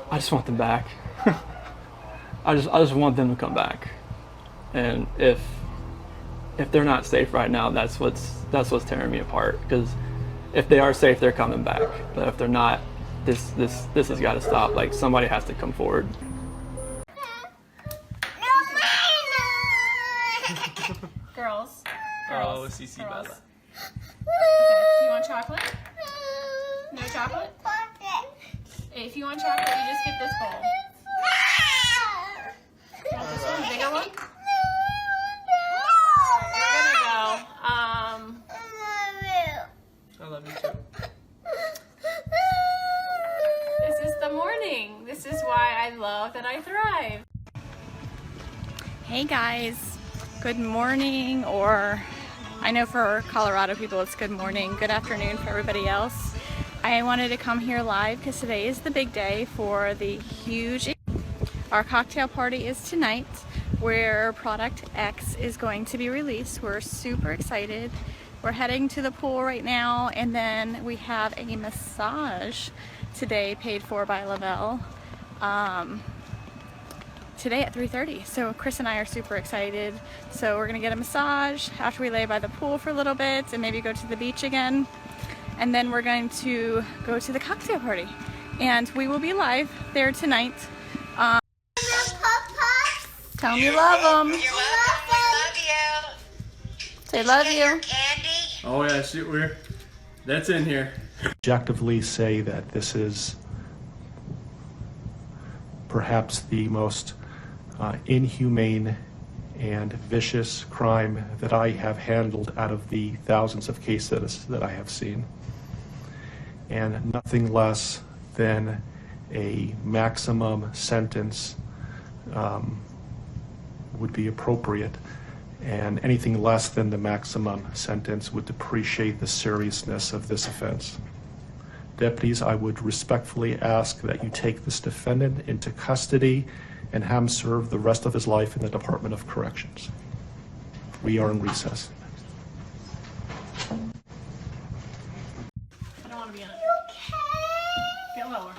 I just want them back. I just want them to come back. And if they're not safe right now, that's what's tearing me apart. Because if they are safe, they're coming back. But if they're not, this has got to stop. Like, somebody has to come forward. Girls. Oh, CC Girls. Bella. Okay. You want chocolate? No chocolate? If you want chocolate, you just get this bowl. You want this one? Bigger one? We're gonna go. I love you too. This is the morning. This is why I love that I thrive. Hey guys, good morning, or I know for Colorado people it's good morning, good afternoon for everybody else. I wanted to come here live because today is the big day for the huge. Our cocktail party is tonight, where Product X is going to be released. We're super excited. We're heading to the pool right now, and then we have a massage today paid for by Lavelle today at 3:30. So Chris and I are super excited. So we're gonna get a massage after we lay by the pool for a little bit and maybe go to the beach again. And then we're going to go to the cocktail party. And we will be live there tonight. Tell them you love them. You're welcome. We love you. Say love you. Candy. Oh yeah, shoot, that's in here. Objectively say that this is perhaps the most inhumane and vicious crime that I have handled out of the thousands of cases that I have seen. And nothing less than a maximum sentence would be appropriate, and anything less than the maximum sentence would depreciate the seriousness of this offense. Deputies, I would respectfully ask that you take this defendant into custody and have him serve the rest of his life in the Department of Corrections. We are in recess. I don't want to be in it. Get lower.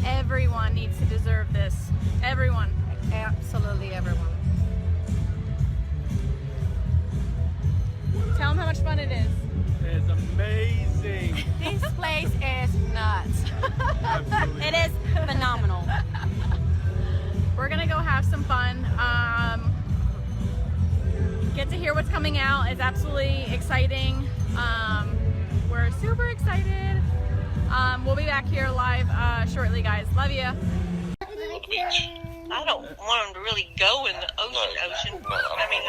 Everyone needs to deserve this. Everyone. Absolutely everyone. Tell them how much fun it is. It's amazing. This place is nuts. It is phenomenal. We're gonna go have some fun. Get to hear what's coming out. It's absolutely exciting. We're super excited. We'll be back here live shortly, guys. Love you. I don't want them to really go in the ocean. I mean,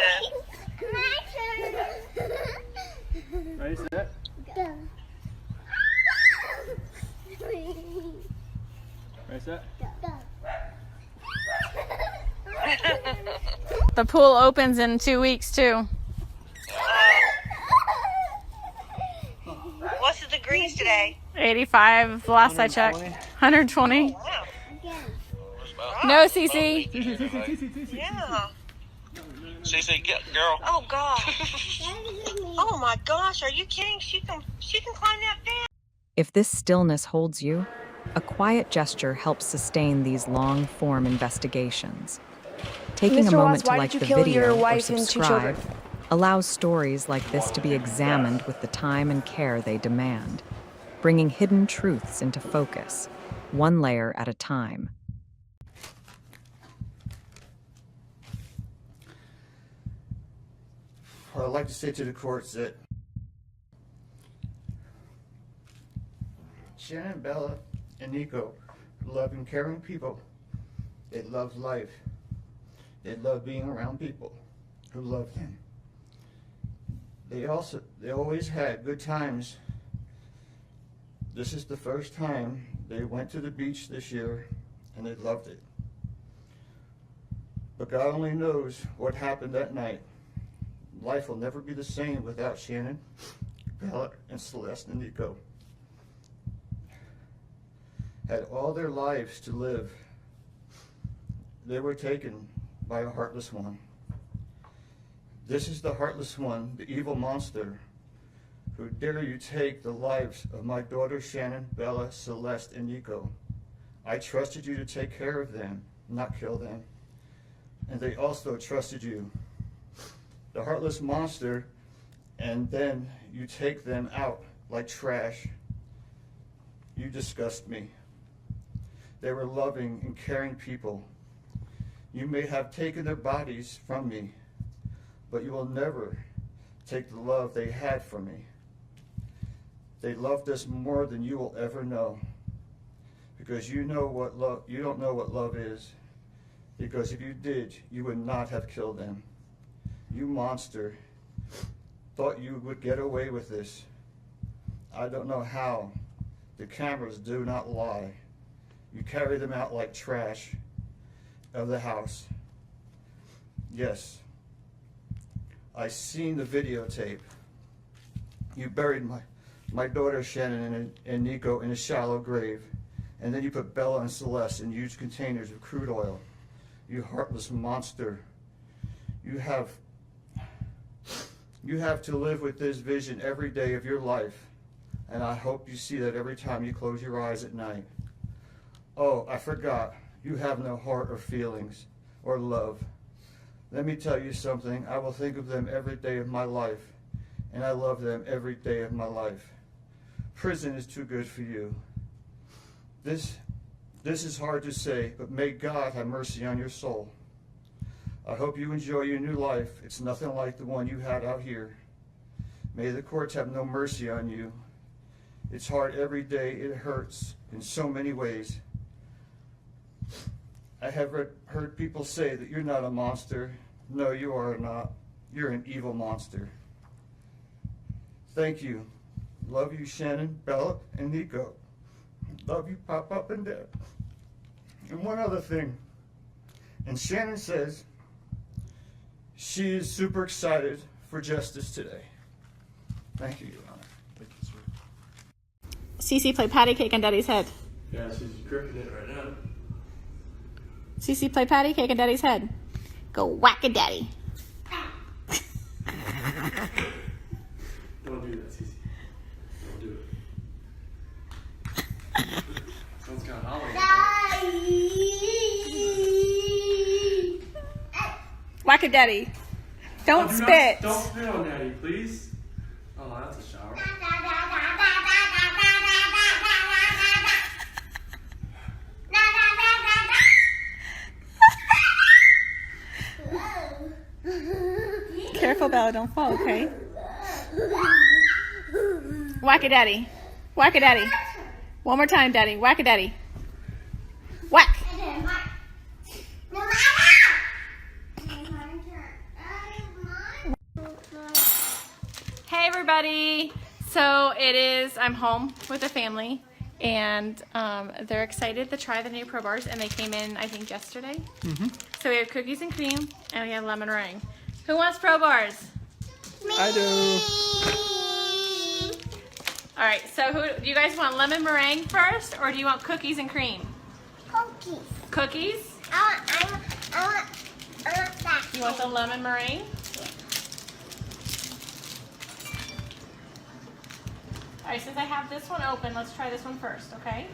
Ready, set? Ready, set? The pool opens in 2 weeks too. what's the degrees today? 85 last I checked. 120. Wow. No, CC. Yeah. CC, get girl. Oh gosh. Oh my gosh, are you kidding? She can climb that fence. If this stillness holds you, a quiet gesture helps sustain these long-form investigations. Taking a moment to like the video or subscribe allows stories like this to be examined with the time and care they demand, bringing hidden truths into focus, one layer at a time. What I'd like to say to the court is that Shannon, Bella, and Nico are loving, caring people. They love life. They love being around people who love them. They always had good times. This is the first time they went to the beach this year, and they loved it. But God only knows what happened that night. Life will never be the same without Shannon, Bella, and Celeste and Nico. Had all their lives to live. They were taken by a heartless one. This is the heartless one, the evil monster, who dare you take the lives of my daughter Shannon, Bella, Celeste, and Nico. I trusted you to take care of them, not kill them. And they also trusted you. The heartless monster, and then you take them out like trash. You disgust me. They were loving and caring people. You may have taken their bodies from me, but you will never take the love they had for me. They loved us more than you will ever know, because you don't know what love is. Because if you did, you would not have killed them. You monster, thought you would get away with this. I don't know how. The cameras do not lie. You carry them out like trash of the house. Yes, I seen the videotape. You buried my daughter Shannon and Nico in a shallow grave, and then you put Bella and Celeste in huge containers of crude oil. You heartless monster. You have to live with this vision every day of your life, and I hope you see that every time you close your eyes at night. Oh, I forgot. You have no heart or feelings or love. Let me tell you something. I will think of them every day of my life, and I love them every day of my life. Prison is too good for you. This is hard to say, but may God have mercy on your soul. I hope you enjoy your new life. It's nothing like the one you had out here. May the courts have no mercy on you. It's hard every day. It hurts in so many ways. I have heard people say that you're not a monster. No, you are not. You're an evil monster. Thank you. Love you, Shannon, Bella, and Nico. Love you, Pop and Dad. And one other thing. And Shannon says she is super excited for justice today. Thank you, Your Honor. Thank you, sir. Cece, play patty cake on Daddy's head. Yeah, she's gripping it right now. Cece, play patty cake on Daddy's head. Go whack it, Daddy. Don't do that, Cece. Don't do it. Sounds kind of hollow. Whack it, Daddy. Don't spit. Don't spit on Daddy, please. Oh, that's a shower. Careful, Bella, don't fall, okay? Whack it, Daddy. Whack it, Daddy. One more time, Daddy. Whack it, Daddy. Whack. Hey, everybody. So I'm home with the family, and they're excited to try the new Pro Bars, and they came in, I think, yesterday. So we have cookies and cream, and we have lemon meringue. Who wants Pro Bars? I do. All right, so do you guys want lemon meringue first, or do you want cookies and cream? Cookies. Cookies? I want that. You want the lemon meringue? All right, since I have this one open, let's try this one first, okay?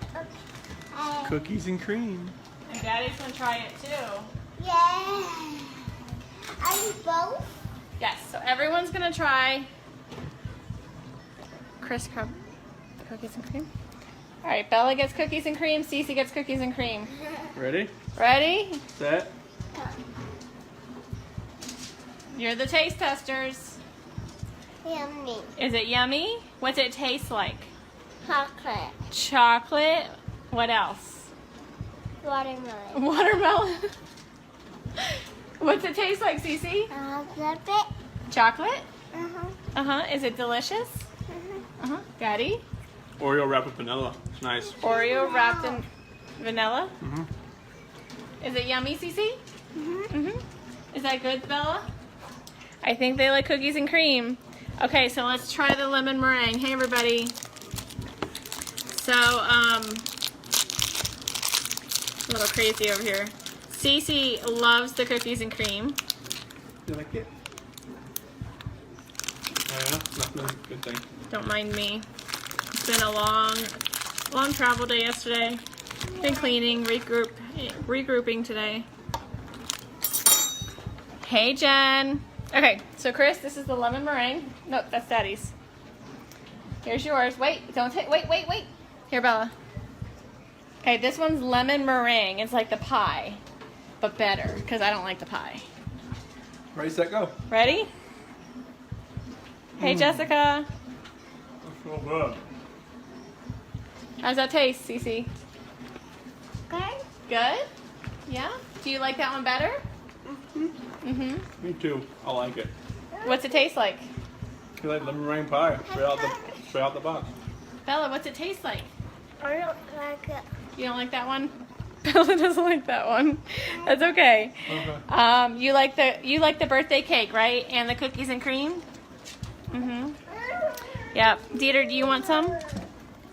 Cookies and cream. And Daddy's gonna try it too. Yeah. Are you both? Yes, so everyone's gonna try Chris Crumb cookies and cream. All right, Bella gets cookies and cream, Cece gets cookies and cream. Ready? Ready? Set. You're the taste testers. Yummy. Is it yummy? What's it taste like? Chocolate. Chocolate. What else? Watermelon. Watermelon. What's it taste like, Cece? Love it. Chocolate? Uh-huh. Is it delicious? Daddy? Oreo wrapped with vanilla. It's nice. Oreo wrapped in vanilla? Is it yummy, Cece? Is that good, Bella? I think they like cookies and cream. Okay, so let's try the lemon meringue. Hey, everybody. So, a little crazy over here. Cece loves the cookies and cream. You like it? Oh yeah, nothing. Good thing. Don't mind me. It's been a long travel day yesterday. Been cleaning, regrouping today. Hey, Jen. Okay, so Chris, this is the lemon meringue. Nope, that's Daddy's. Here's yours. Wait, don't take. Wait. Here, Bella. Okay, this one's lemon meringue. It's like the pie, but better because I don't like the pie. Ready, set, go. Ready? Hey, Jessica. That's so good. How's that taste, Cece? Good. Good? Yeah? Do you like that one better? Me too. I like it. What's it taste like? You like lemon meringue pie? Straight out the box. Bella, what's it taste like? I don't like it. You don't like that one? Bella doesn't like that one. That's okay. Okay. You like the birthday cake, right? And the cookies and cream? Yep. Dieter, do you want some?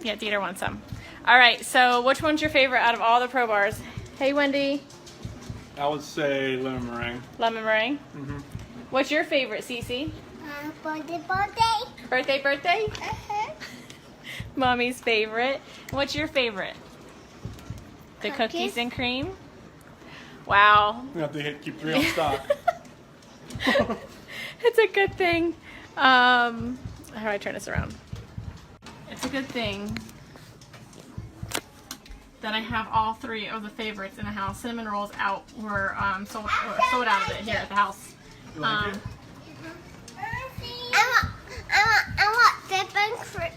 Yeah, Dieter wants some. All right, so which one's your favorite out of all the Pro Bars? Hey, Wendy. I would say lemon meringue. Lemon meringue? What's your favorite, Cece? Birthday. Birthday? Mommy's favorite. What's your favorite? The cookies and cream? Wow. We have to keep 3 on stock. It's a good thing. How do I turn this around? It's a good thing that I have all 3 of the favorites in the house. Cinnamon rolls were sold out of it here at the house. You like it? I want dip and cream.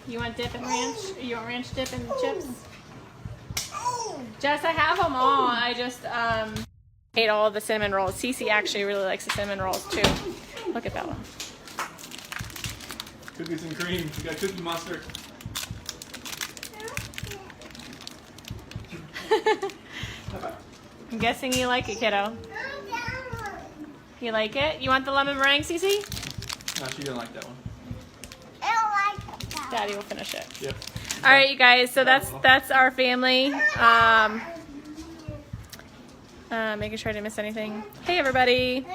You want dip and ranch? You want ranch dip and chips? Jess, I have them all. I just ate all of the cinnamon rolls. Cece actually really likes the cinnamon rolls too. Look at Bella. Cookies and cream. You got cookie monster. I'm guessing you like it, kiddo. You like it? You want the lemon meringue, Cece? No, she didn't like that one. I don't like that. Daddy will finish it. Yep. All right, you guys. So that's our family. Making sure I didn't miss anything. Hey, everybody.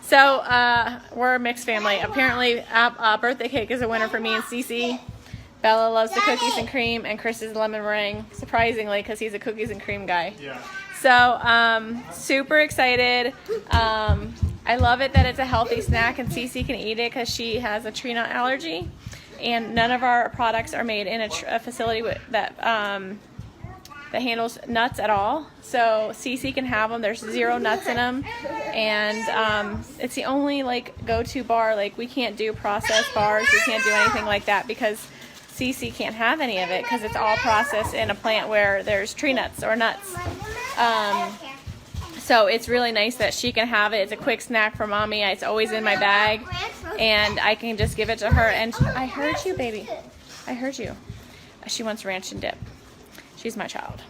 So we're a mixed family. Apparently, birthday cake is a winner for me and Cece. Bella loves the cookies and cream, and Chris is lemon meringue. Surprisingly, because he's a cookies and cream guy. Yeah. So super excited. I love it that it's a healthy snack and Cece can eat it because she has a tree nut allergy, and none of our products are made in a facility that handles nuts at all. So Cece can have them. There's 0 nuts in them, and it's the only go-to bar. We can't do processed bars. We can't do anything like that because Cece can't have any of it because it's all processed in a plant where there's tree nuts or nuts. So it's really nice that she can have it. It's a quick snack for mommy. It's always in my bag, and I can just give it to her. And I heard you, baby. I heard you. She wants ranch and dip. She's my child.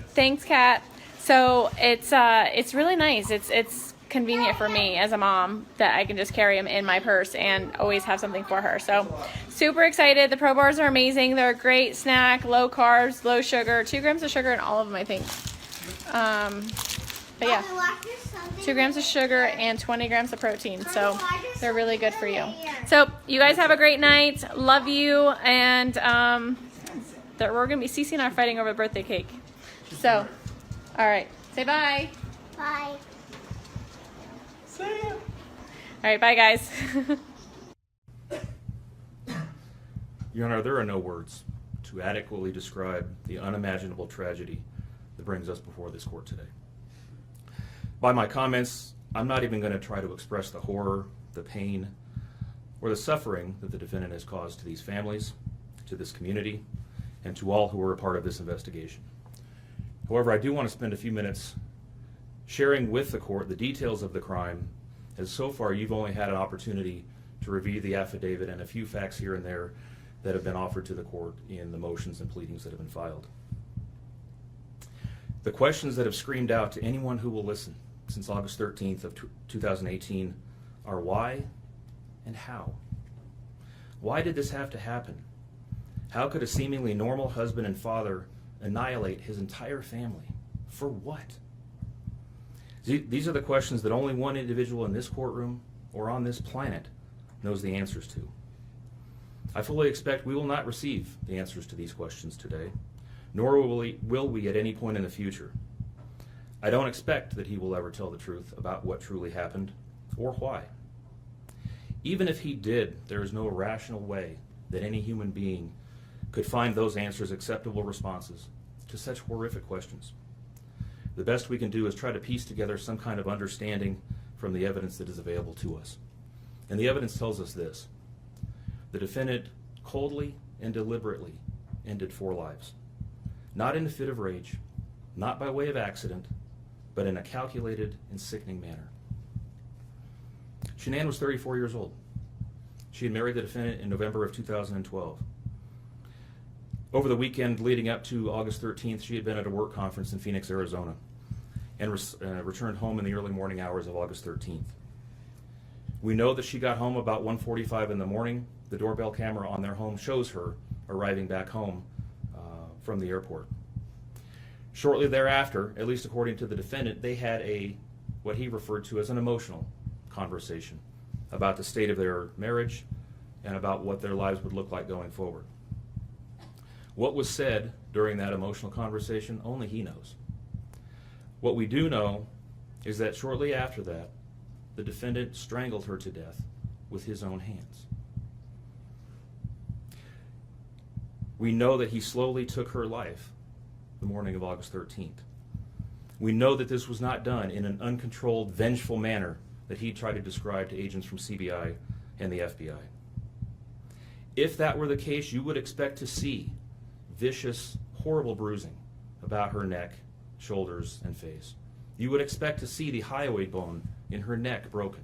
Thanks, Kat. So it's really nice. It's convenient for me as a mom that I can just carry them in my purse and always have something for her. So super excited. The Pro Bars are amazing. They're a great snack, low carbs, low sugar, 2 grams of sugar in all of them, I think. But yeah, 2 grams of sugar and 20 grams of protein. So they're really good for you. So you guys have a great night. Love you. And we're going to be, Cece and I are fighting over the birthday cake. So, all right. Say bye. Bye. See ya. All right. Bye, guys. Your Honor, there are no words to adequately describe the unimaginable tragedy that brings us before this court today. By my comments, I'm not even going to try to express the horror, the pain, or the suffering that the defendant has caused to these families, to this community, and to all who are a part of this investigation. However, I do want to spend a few minutes sharing with the court the details of the crime, as so far you've only had an opportunity to review the affidavit and a few facts here and there that have been offered to the court in the motions and pleadings that have been filed. The questions that have screamed out to anyone who will listen since August 13th of 2018 are why and how. Why did this have to happen? How could a seemingly normal husband and father annihilate his entire family? For what? These are the questions that only one individual in this courtroom or on this planet knows the answers to. I fully expect we will not receive the answers to these questions today, nor will we at any point in the future. I don't expect that he will ever tell the truth about what truly happened or why. Even if he did, there is no rational way that any human being could find those answers acceptable responses to such horrific questions. The best we can do is try to piece together some kind of understanding from the evidence that is available to us. And the evidence tells us this: the defendant coldly and deliberately ended 4 lives, not in a fit of rage, not by way of accident, but in a calculated and sickening manner. Shanann was 34 years old. She had married the defendant in November of 2012. Over the weekend leading up to August 13th, she had been at a work conference in Phoenix, Arizona, and returned home in the early morning hours of August 13th. We know that she got home about 1:45 in the morning. The doorbell camera on their home shows her arriving back home from the airport. Shortly thereafter, at least according to the defendant, they had what he referred to as an emotional conversation about the state of their marriage and about what their lives would look like going forward. What was said during that emotional conversation, only he knows. What we do know is that shortly after that, the defendant strangled her to death with his own hands. We know that he slowly took her life the morning of August 13th. We know that this was not done in an uncontrolled, vengeful manner that he tried to describe to agents from CBI and the FBI. If that were the case, you would expect to see vicious, horrible bruising about her neck, shoulders, and face. You would expect to see the hyoid bone in her neck broken.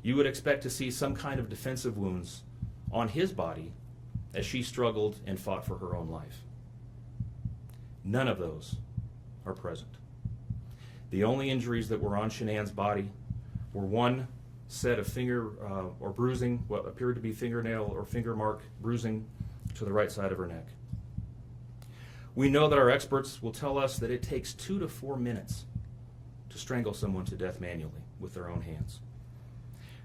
You would expect to see some kind of defensive wounds on his body as she struggled and fought for her own life. None of those are present. The only injuries that were on Shanann's body were one set of finger or bruising, what appeared to be fingernail or finger mark bruising to the right side of her neck. We know that our experts will tell us that it takes 2 to 4 minutes to strangle someone to death manually with their own hands.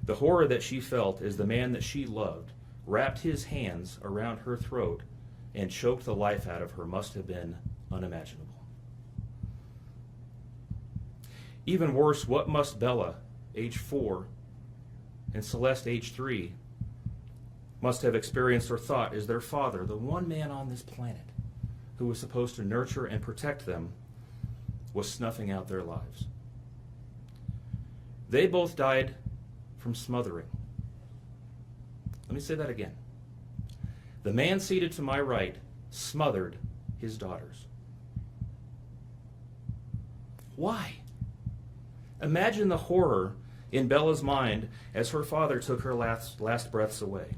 The horror that she felt as the man that she loved wrapped his hands around her throat and choked the life out of her must have been unimaginable. Even worse, what must Bella, age 4, and Celeste, age 3, must have experienced or thought as their father, the one man on this planet who was supposed to nurture and protect them, was snuffing out their lives. They both died from smothering. Let me say that again. The man seated to my right smothered his daughters. Why? Imagine the horror in Bella's mind as her father took her last breaths away.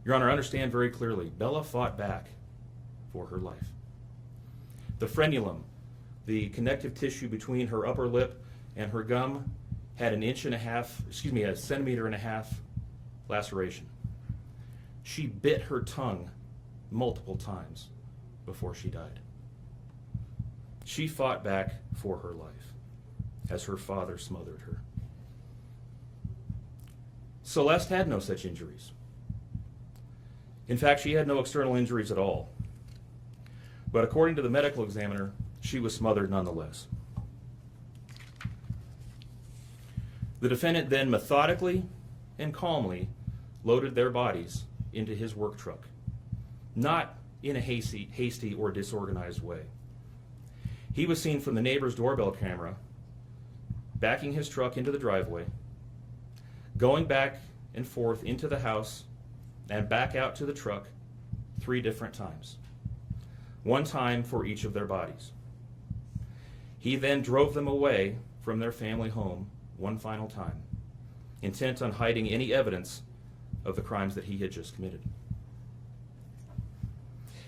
Your Honor, understand very clearly, Bella fought back for her life. The frenulum, the connective tissue between her upper lip and her gum, had a centimeter and a half laceration. She bit her tongue multiple times before she died. She fought back for her life as her father smothered her. Celeste had no such injuries. In fact, she had no external injuries at all. But according to the medical examiner, she was smothered nonetheless. The defendant then methodically and calmly loaded their bodies into his work truck, not in a hasty or disorganized way. He was seen from the neighbor's doorbell camera backing his truck into the driveway, going back and forth into the house and back out to the truck 3 different times, 1 time for each of their bodies. He then drove them away from their family home 1 final time, intent on hiding any evidence of the crimes that he had just committed.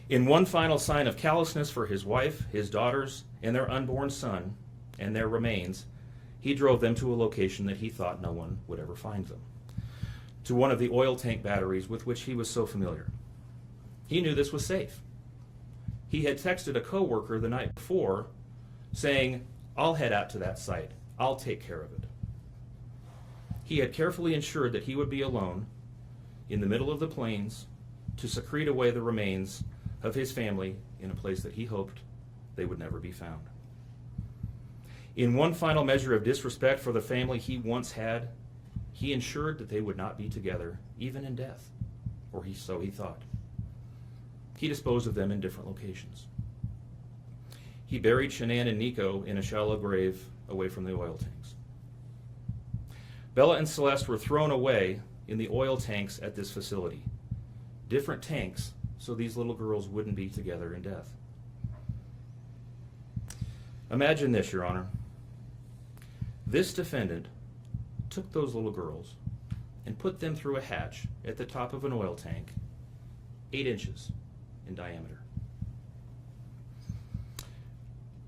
In one final sign of callousness for his wife, his daughters, and their unborn son, and their remains, he drove them to a location that he thought no one would ever find them, to one of the oil tank batteries with which he was so familiar. He knew this was safe. He had texted a coworker the night before saying, "I'll head out to that site. I'll take care of it." He had carefully ensured that he would be alone in the middle of the plains to secrete away the remains of his family in a place that he hoped they would never be found. In one final measure of disrespect for the family he once had, he ensured that they would not be together, even in death, or so he thought. He disposed of them in different locations. He buried Shanann and Nico in a shallow grave away from the oil tanks. Bella and Celeste were thrown away in the oil tanks at this facility. Different tanks, so these little girls wouldn't be together in death. Imagine this, Your Honor. This defendant took those little girls and put them through a hatch at the top of an oil tank, 8 inches in diameter.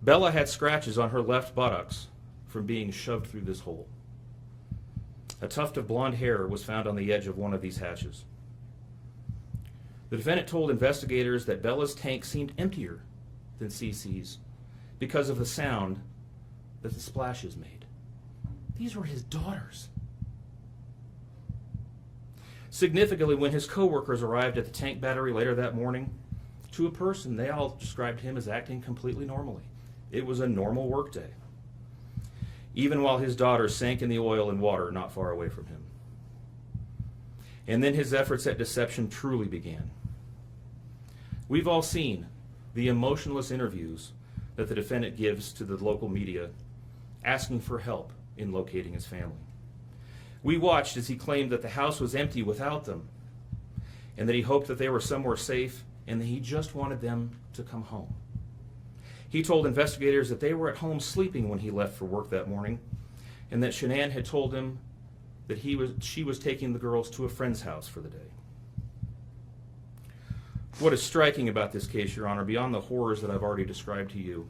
Bella had scratches on her left buttocks from being shoved through this hole. A tuft of blonde hair was found on the edge of one of these hatches. The defendant told investigators that Bella's tank seemed emptier than CC's because of the sound that the splashes made. These were his daughters. Significantly, when his coworkers arrived at the tank battery later that morning, to a person, they all described him as acting completely normally. It was a normal workday, even while his daughters sank in the oil and water not far away from him. And then his efforts at deception truly began. We've all seen the emotionless interviews that the defendant gives to the local media, asking for help in locating his family. We watched as he claimed that the house was empty without them, and that he hoped that they were somewhere safe, and that he just wanted them to come home. He told investigators that they were at home sleeping when he left for work that morning, and that Shanann had told him that she was taking the girls to a friend's house for the day. What is striking about this case, Your Honor, beyond the horrors that I've already described to you,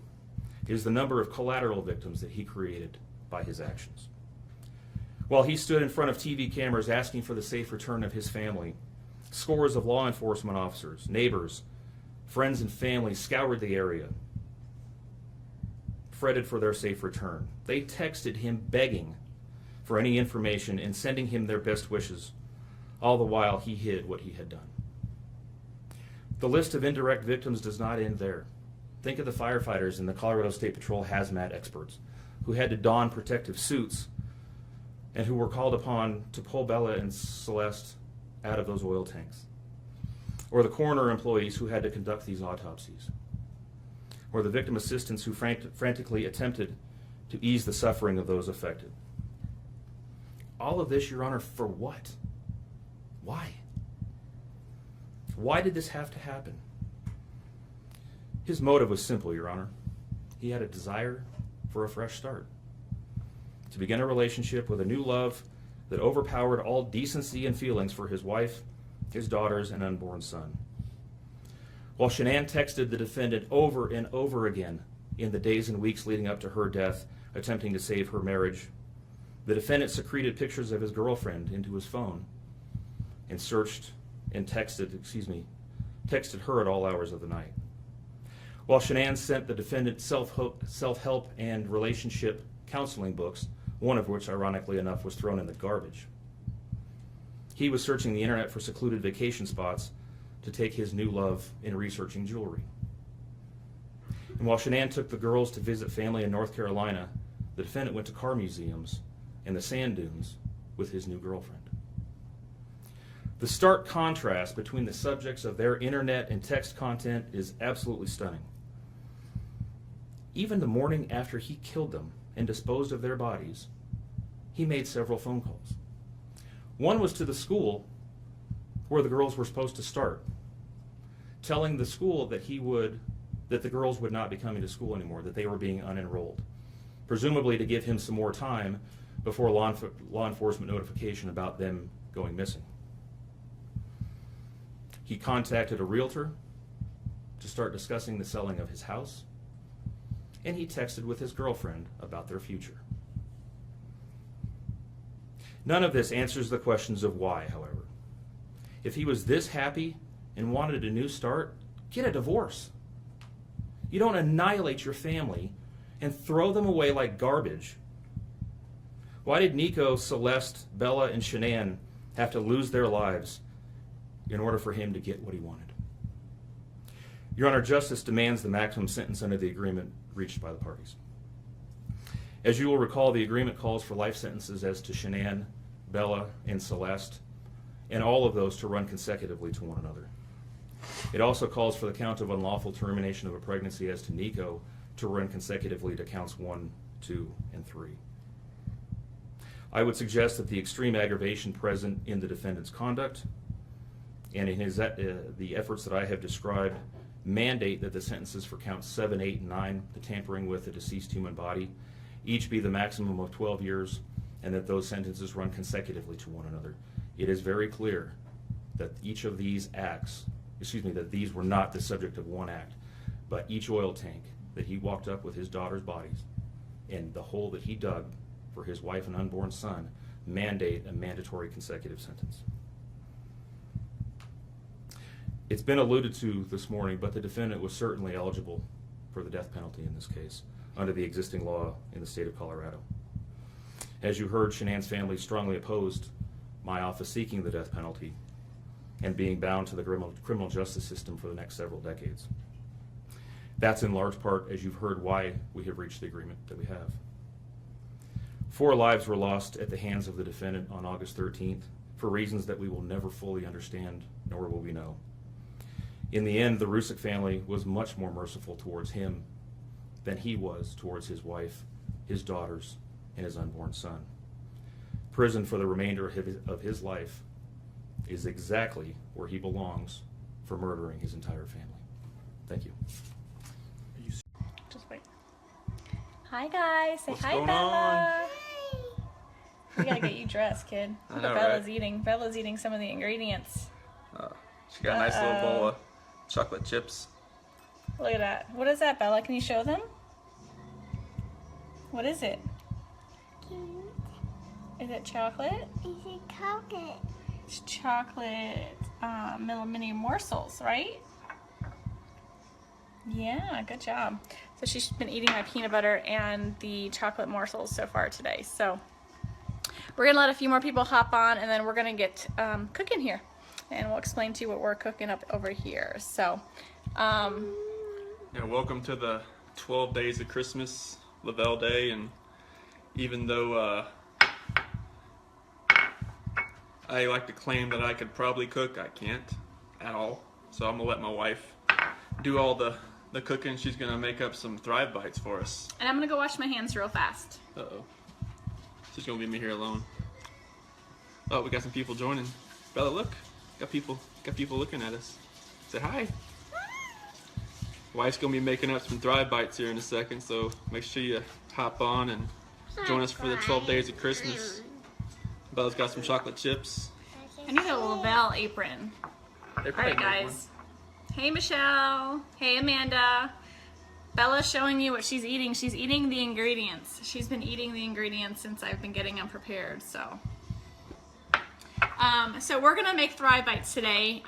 is the number of collateral victims that he created by his actions. While he stood in front of TV cameras asking for the safe return of his family, scores of law enforcement officers, neighbors, friends, and family scoured the area, fretted for their safe return. They texted him begging for any information and sending him their best wishes, all the while he hid what he had done. The list of indirect victims does not end there. Think of the firefighters and the Colorado State Patrol hazmat experts who had to don protective suits and who were called upon to pull Bella and Celeste out of those oil tanks. Or the coroner employees who had to conduct these autopsies. Or the victim assistants who frantically attempted to ease the suffering of those affected. All of this, Your Honor, for what? Why? Why did this have to happen? His motive was simple, Your Honor. He had a desire for a fresh start, to begin a relationship with a new love that overpowered all decency and feelings for his wife, his daughters, and unborn son. While Shanann texted the defendant over and over again in the days and weeks leading up to her death, attempting to save her marriage, the defendant secreted pictures of his girlfriend into his phone and texted her at all hours of the night. While Shanann sent the defendant self-help and relationship counseling books, one of which, ironically enough, was thrown in the garbage. He was searching the internet for secluded vacation spots to take his new love in researching jewelry. And while Shanann took the girls to visit family in North Carolina, the defendant went to car museums and the sand dunes with his new girlfriend. The stark contrast between the subjects of their internet and text content is absolutely stunning. Even the morning after he killed them, and disposed of their bodies, he made several phone calls. One was to the school where the girls were supposed to start, telling the school that the girls would not be coming to school anymore, that they were being unenrolled, presumably to give him some more time before law enforcement notification about them going missing. He contacted a realtor to start discussing the selling of his house, and he texted with his girlfriend about their future. None of this answers the questions of why, however. If he was this happy and wanted a new start, get a divorce. You don't annihilate your family and throw them away like garbage. Why did Nico, Celeste, Bella, and Shanann have to lose their lives in order for him to get what he wanted? Your Honor, justice demands the maximum sentence under the agreement reached by the parties. As you will recall, the agreement calls for life sentences as to Shanann, Bella, and Celeste, and all of those to run consecutively to one another. It also calls for the count of unlawful termination of a pregnancy as to Nico to run consecutively to counts 1, 2, and 3. I would suggest that the extreme aggravation present in the defendant's conduct and in the efforts that I have described mandate that the sentences for counts 7, 8, and 9, the tampering with a deceased human body, each be the maximum of 12 years, and that those sentences run consecutively to one another. It is very clear that each of these acts, that these were not the subject of one act, but each oil tank that he walked up with his daughter's bodies and the hole that he dug for his wife and unborn son mandate a mandatory consecutive sentence. It's been alluded to this morning, but the defendant was certainly eligible for the death penalty in this case under the existing law in the state of Colorado. As you heard, Shanann's family strongly opposed my office seeking the death penalty and being bound to the criminal justice system for the next several decades. That's in large part, as you've heard, why we have reached the agreement that we have. 4 lives were lost at the hands of the defendant on August 13th for reasons that we will never fully understand, nor will we know. In the end, the Rusick family was much more merciful towards him than he was towards his wife, his daughters, and his unborn son. Prison for the remainder of his life is exactly where he belongs for murdering his entire family. Thank you. Just wait. Hi guys, say What's hi, going Bella. We gotta get you dressed, kid. I Look know, what Bella's right? eating. Bella's eating some of the ingredients. She got a nice little bowl of chocolate chips. Look at that. What is that, Bella? Can you show them? What is it? Is it chocolate? Is it chocolate? It's chocolate mini morsels, right? Yeah, good job. So she's been eating my peanut butter and the chocolate morsels so far today. So we're gonna let a few more people hop on, and then we're gonna get cooking here, and we'll explain to you what we're cooking up over here. So Yeah, welcome to the 12 days of Christmas, Lavelle Day, and even though I like to claim that I could probably cook, I can't at all. So I'm gonna let my wife do all the cooking. She's gonna make up some Thrive Bites for us. and I'm gonna go wash my hands real fast. Uh-oh. She's gonna leave me here alone. Oh, we got some people joining. Bella, look. Got people looking at us. Say hi. Wife's gonna be making up some Thrive Bites here in a second, so make sure you hop on and join us for the 12 days of Christmas. Bella's got some chocolate chips. I need a Lavelle apron. They're All right, guys. Hey, Michelle. Hey, Amanda. Bella's showing you what she's eating. She's eating the ingredients. She's been eating the ingredients since I've been getting them prepared. So we're gonna make Thrive Bites today.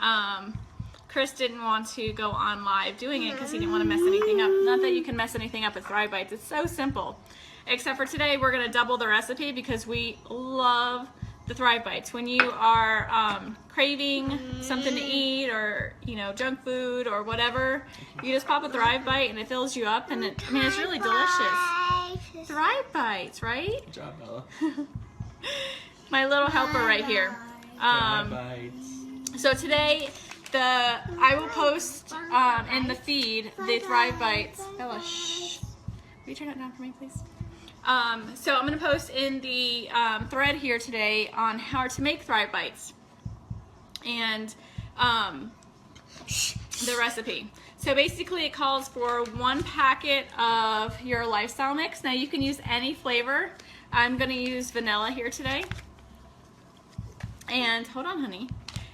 Chris didn't want to go on live doing it because he didn't want to mess anything up. Not that you can mess anything up with Thrive Bites. It's so simple. Except for today, we're gonna double the recipe because we love the Thrive Bites. When you are craving something to eat, or junk food or whatever, you just pop a Thrive Bite and it fills you up, and it's really delicious. Thrive Bites, right? Good job, Bella. My little helper right here. Thrive Bites. So today, I will post in the feed the Thrive Bites. Bella, shh. Will you turn it down for me, please? So I'm going to post in the thread here today on how to make Thrive Bites and the recipe. So basically it calls for 1 packet of your lifestyle mix. Now you can use any flavor. I'm going to use vanilla here today. And hold on, honey.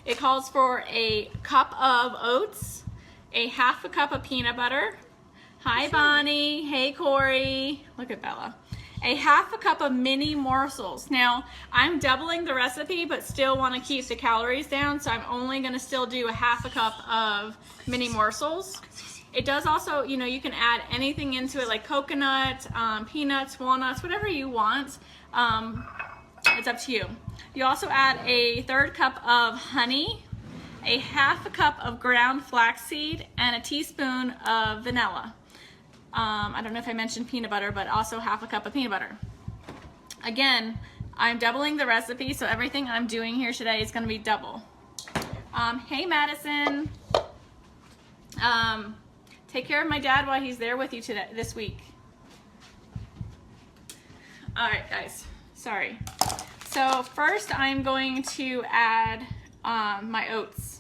It calls for a cup of oats, a 1/2 cup of peanut butter. Hi, Bonnie. Hey, Corey. Look at Bella. A 1/2 cup of mini morsels. Now, I'm doubling the recipe, but still want to keep the calories down, so I'm only going to still do a 1/2 cup of mini morsels. It does also, you know, you can add anything into it, like coconut, peanuts, walnuts, whatever you want. It's up to you. You also add a 1/3 cup of honey, a 1/2 cup of ground flaxseed, and a teaspoon of vanilla. I don't know if I mentioned peanut butter, but also 1/2 cup of peanut butter. Again, I'm doubling the recipe, so everything I'm doing here today is going to be double. Hey, Madison. Take care of my dad while he's there with you this week. All right, guys. Sorry. So first I'm going to add my oats.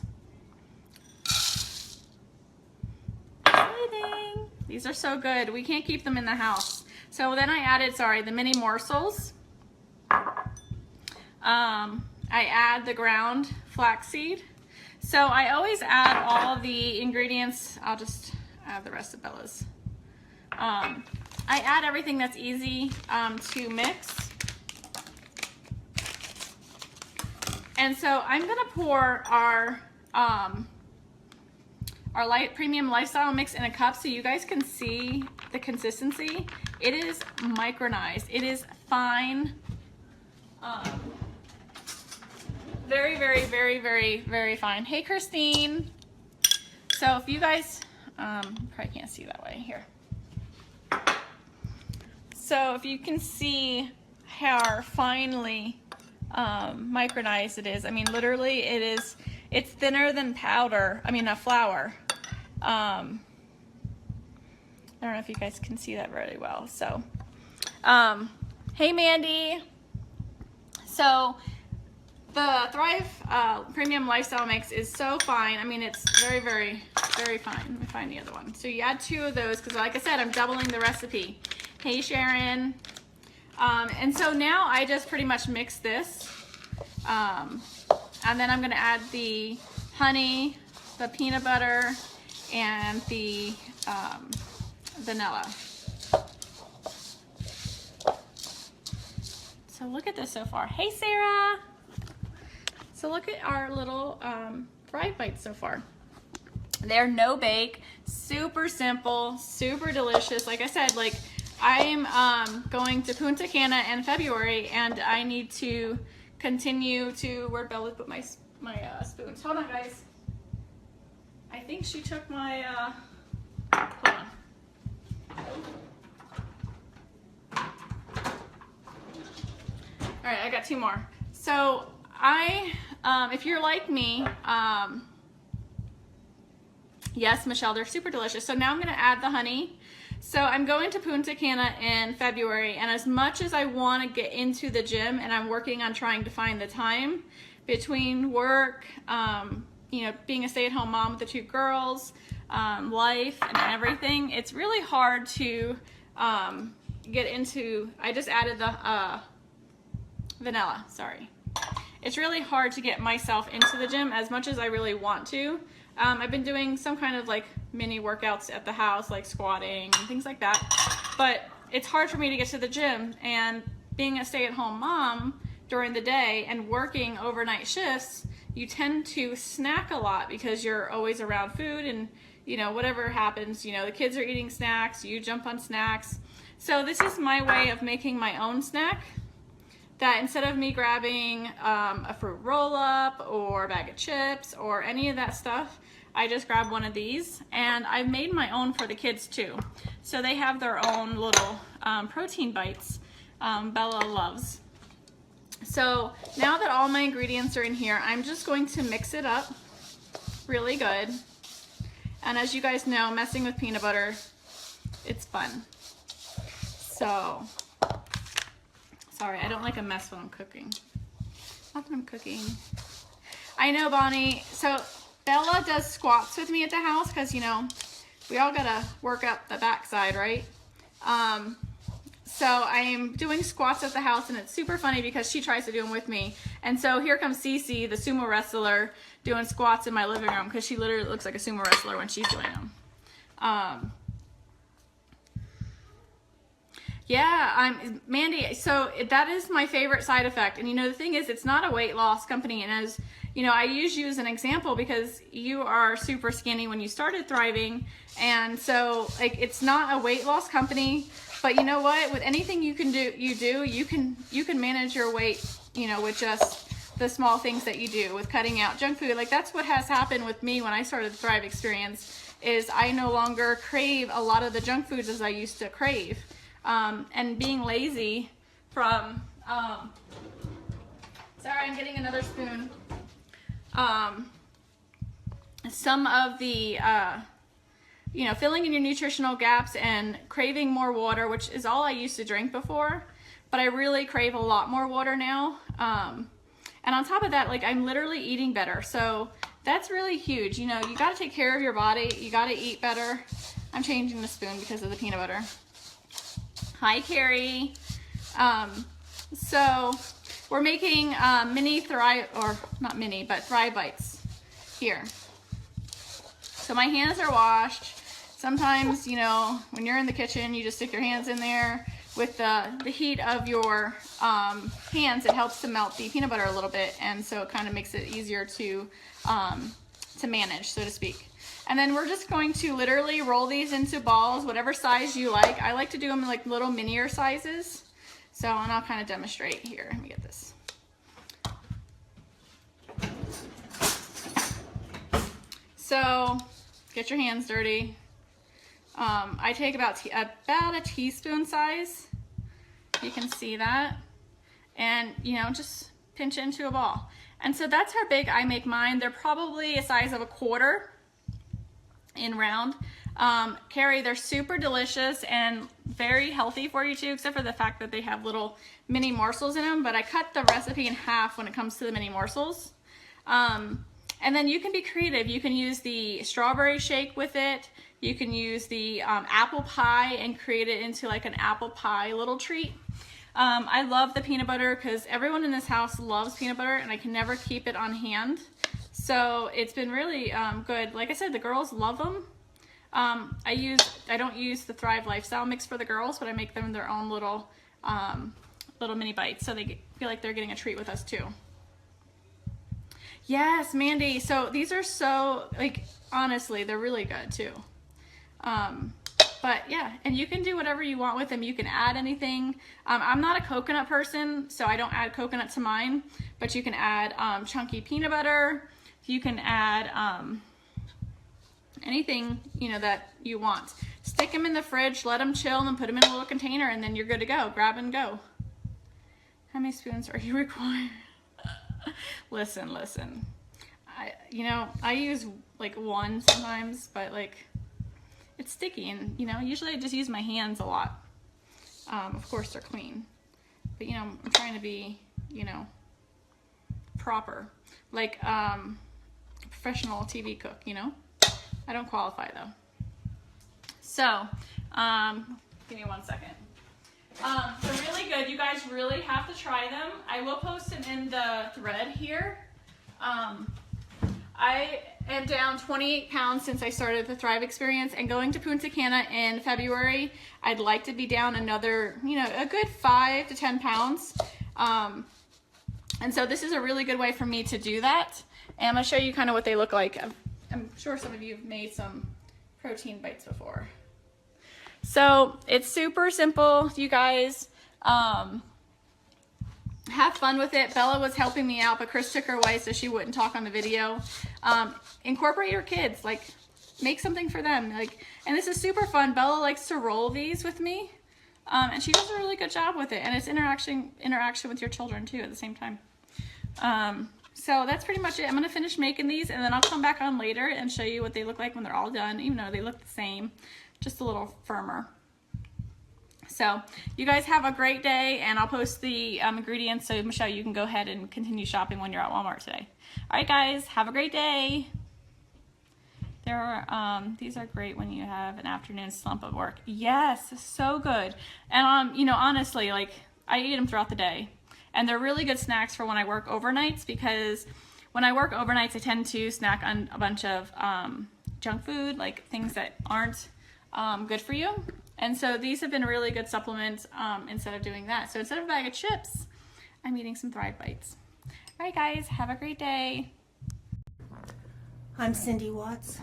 These are so good. We can't keep them in the house. So then I added, the mini morsels. I add the ground flaxseed. So I always add all the ingredients. I'll just add the rest of Bella's. I add everything that's easy to mix. And so I'm gonna pour our premium lifestyle mix in a cup so you guys can see the consistency. It is micronized. It is fine. Very, very, very, very, very fine. Hey, Christine. So if you guys, probably can't see that way here. So if you can see how finely micronized it is. I mean, literally it's thinner than powder. I mean, flour. I don't know if you guys can see that very well. So, hey, Mandy. So the Thrive Premium Lifestyle Mix is so fine. I mean, it's very, very, very fine. Let me find the other one. So you add 2 of those because, like I said, I'm doubling the recipe. Hey, Sharon. And so now I just pretty much mix this. And then I'm going to add the honey, the peanut butter, and the vanilla. So look at this so far. Hey, Sarah. So look at our little Thrive Bites so far. They're no bake, super simple, super delicious. Like I said, like I'm going to Punta Cana in February, and I need to continue to, where'd Bella put my spoons? Hold on, guys. I think she took my, hold on. All right, I got 2 more. So if you're like me, yes, Michelle, they're super delicious. So now I'm gonna add the honey. So I'm going to Punta Cana in February, and as much as I want to get into the gym, and I'm working on trying to find the time between work, you know, being a stay-at-home mom with the 2 girls, life and everything, it's really hard to get into. I just added the vanilla, sorry. It's really hard to get myself into the gym as much as I really want to. I've been doing some kind of like mini workouts at the house, like squatting and things like that, but it's hard for me to get to the gym. And being a stay-at-home mom during the day and working overnight shifts, you tend to snack a lot because you're always around food, and you know, whatever happens, you know, the kids are eating snacks, you jump on snacks. So this is my way of making my own snack, that instead of me grabbing a fruit roll-up or a bag of chips or any of that stuff, I just grab one of these, and I've made my own for the kids too. So they have their own little protein bites Bella loves. So now that all my ingredients are in here, I'm just going to mix it up really good. And as you guys know, messing with peanut butter, it's fun. So Sorry, I don't like a mess when I'm cooking. Not that I'm cooking. I know, Bonnie. So Bella does squats with me at the house because, you know, we all gotta work up the backside, right? So I am doing squats at the house, and it's super funny because she tries to do them with me. And so here comes Cece, the sumo wrestler, doing squats in my living room because she literally looks like a sumo wrestler when she's doing them. Yeah, Mandy, so that is my favorite side effect. And you know, the thing is, it's not a weight loss company. And as you know, I use you as an example because you are super skinny when you started Thriving. And so like, it's not a weight loss company, but you know what, with anything you can do, you can manage your weight, you know, with just the small things that you do with cutting out junk food. Like that's what has happened with me when I started the Thrive experience, is I no longer crave a lot of the junk foods as I used to crave. And being lazy from, sorry, I'm getting another spoon. Some of the, you know, filling in your nutritional gaps and craving more water, which is all I used to drink before, but I really crave a lot more water now. And on top of that, like I'm literally eating better. So that's really huge. You know, you got to take care of your body. You got to eat better. I'm changing the spoon because of the peanut butter. Hi, Carrie. So we're making mini Thrive, or not mini, but Thrive Bites here. So my hands are washed. Sometimes, you know, when you're in the kitchen, you just stick your hands in there. With the heat of your hands, it helps to melt the peanut butter a little bit, and so it kind of makes it easier to manage, so to speak. And then we're just going to literally roll these into balls, whatever size you like. I like to do them in like little minier sizes. So, and I'll kind of demonstrate here. Let me get this. So, get your hands dirty. I take about a teaspoon size. You can see that. And, you know, just pinch it into a ball. And so that's how big I make mine. They're probably a size of a quarter in round. Carrie, they're super delicious and very healthy for you too, except for the fact that they have little mini morsels in them, but I cut the recipe in half when it comes to the mini morsels. And then you can be creative. You can use the strawberry shake with it. You can use the apple pie and create it into like an apple pie little treat. I love the peanut butter because everyone in this house loves peanut butter and I can never keep it on hand. So it's been really good. Like I said, the girls love them. I don't use the Thrive Lifestyle mix for the girls, but I make them their own little mini bites, so they feel like they're getting a treat with us too. Yes, Mandy. So these are so, like, honestly, they're really good too. But yeah, and you can do whatever you want with them. You can add anything. I'm not a coconut person, so I don't add coconut to mine, but you can add chunky peanut butter. You can add anything, you know, that you want. Stick them in the fridge, let them chill, and then put them in a little container, and then you're good to go. Grab and go. How many spoons are you required? Listen. I use like one sometimes, but like it's sticky, and you know, usually I just use my hands a lot. Of course they're clean, but you know, I'm trying to be, you know, proper, like professional TV cook, you know. I don't qualify though. So, give me 1 second. They're really good. You guys really have to try them. I will post them in the thread here. I am down 28 pounds since I started the Thrive experience, and going to Punta Cana in February, I'd like to be down another, you know, a good 5 to 10 pounds. And so this is a really good way for me to do that. And I'm going to show you kind of what they look like. I'm sure some of you have made some protein bites before. So it's super simple, you guys. Have fun with it. Bella was helping me out, but Chris took her away so she wouldn't talk on the video. Incorporate your kids, like make something for them. Like, and this is super fun. Bella likes to roll these with me, and she does a really good job with it. And it's interaction with your children too at the same time. So that's pretty much it. I'm gonna finish making these, and then I'll come back on later and show you what they look like when they're all done, even though they look the same, just a little firmer. So you guys have a great day, and I'll post the ingredients so Michelle, you can go ahead and continue shopping when you're at Walmart today. All right, guys, have a great day. These are great when you have an afternoon slump at work. Yes, so good. And you know, honestly, like I eat them throughout the day, and they're really good snacks for when I work overnights, because when I work overnights, I tend to snack on a bunch of junk food, like things that aren't good for you. And so these have been a really good supplement instead of doing that. So instead of a bag of chips, I'm eating some Thrive Bites. All right, guys, have a great day. I'm Cindy Watts.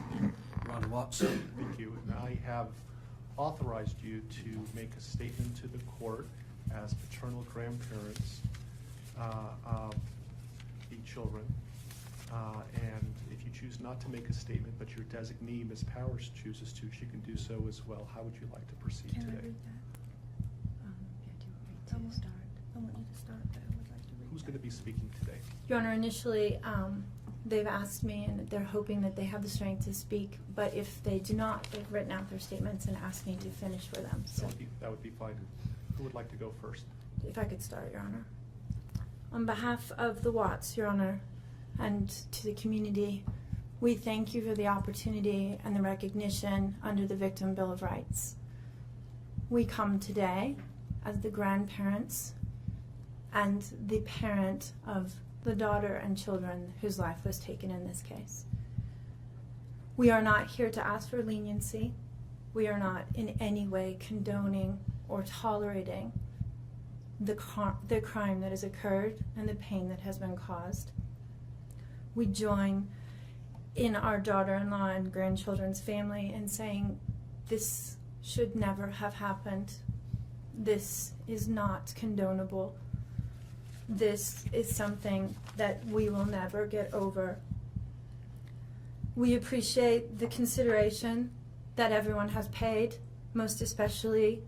Ron Watson. Thank you. And I have authorized you to make a statement to the court as paternal grandparents of the children. And if you choose not to make a statement, but your designee, Ms. Powers, chooses to, she can do so as well. How would you like to proceed today? I want you to start. I want you to start, but I would like to read Who's going to be speaking today? Your Honor, initially, they've asked me, and they're hoping that they have the strength to speak, but if they do not, they've written out their statements and asked me to finish for them. So That would be fine. Who would like to go first? if I could start, Your Honor. On behalf of the Watts, Your Honor, and to the community, we thank you for the opportunity and the recognition under the Victim Bill of Rights. We come today as the grandparents and the parent of the daughter and children whose life was taken in this case. We are not here to ask for leniency. We are not in any way condoning or tolerating the crime that has occurred and the pain that has been caused. We join in our daughter-in-law and grandchildren's family in saying this should never have happened. This is not condonable. This is something that we will never get over. We appreciate the consideration that everyone has paid, most especially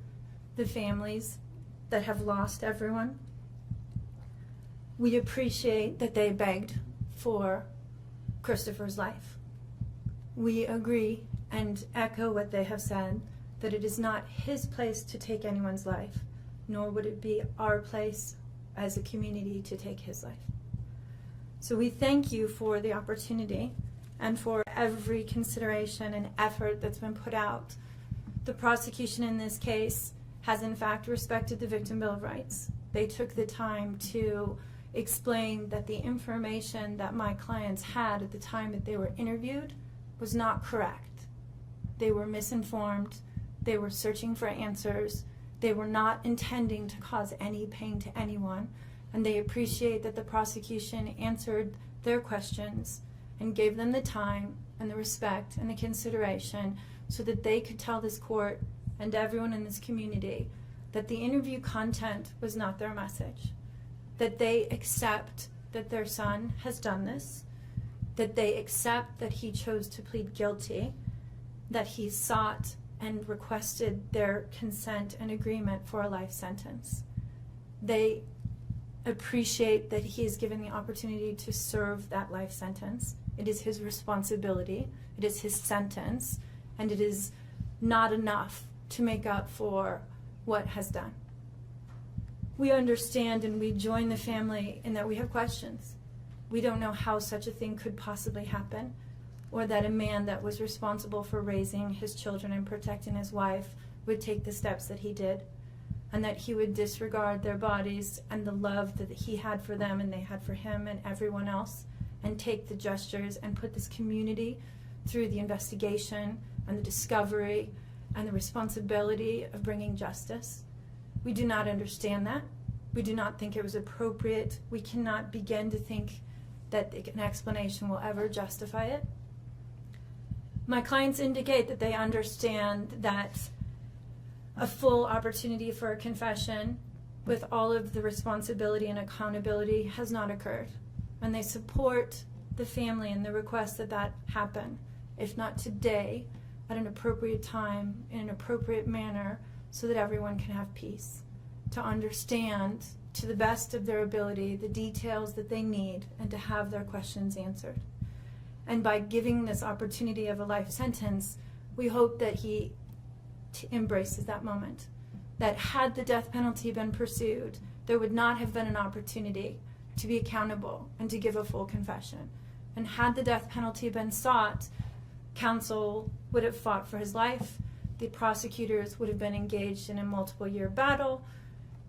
the families that have lost everyone. We appreciate that they begged for Christopher's life. We agree and echo what they have said, that it is not his place to take anyone's life, nor would it be our place as a community to take his life. So we thank you for the opportunity and for every consideration and effort that's been put out. The prosecution in this case has in fact respected the Victim Bill of Rights. They took the time to explain that the information that my clients had at the time that they were interviewed was not correct. They were misinformed. They were searching for answers. They were not intending to cause any pain to anyone, and they appreciate that the prosecution answered their questions and gave them the time and the respect and the consideration so that they could tell this court and everyone in this community that the interview content was not their message, that they accept that their son has done this, that they accept that he chose to plead guilty, that he sought and requested their consent and agreement for a life sentence. They appreciate that he is given the opportunity to serve that life sentence. It is his responsibility, it is his sentence, and it is not enough to make up for what has done. We understand and we join the family in that we have questions. We don't know how such a thing could possibly happen, or that a man that was responsible for raising his children and protecting his wife would take the steps that he did, and that he would disregard their bodies and the love that he had for them and they had for him and everyone else, and take the gestures and put this community through the investigation and the discovery and the responsibility of bringing justice. We do not understand that. We do not think it was appropriate. We cannot begin to think that an explanation will ever justify it. My clients indicate that they understand that a full opportunity for a confession with all of the responsibility and accountability has not occurred. And they support the family and the request that that happen, if not today, at an appropriate time, in an appropriate manner, so that everyone can have peace, to understand to the best of their ability the details that they need and to have their questions answered. And by giving this opportunity of a life sentence, we hope that he embraces that moment. that had the death penalty been pursued, there would not have been an opportunity to be accountable and to give a full confession. And had the death penalty been sought, counsel would have fought for his life, the prosecutors would have been engaged in a multiple-year battle,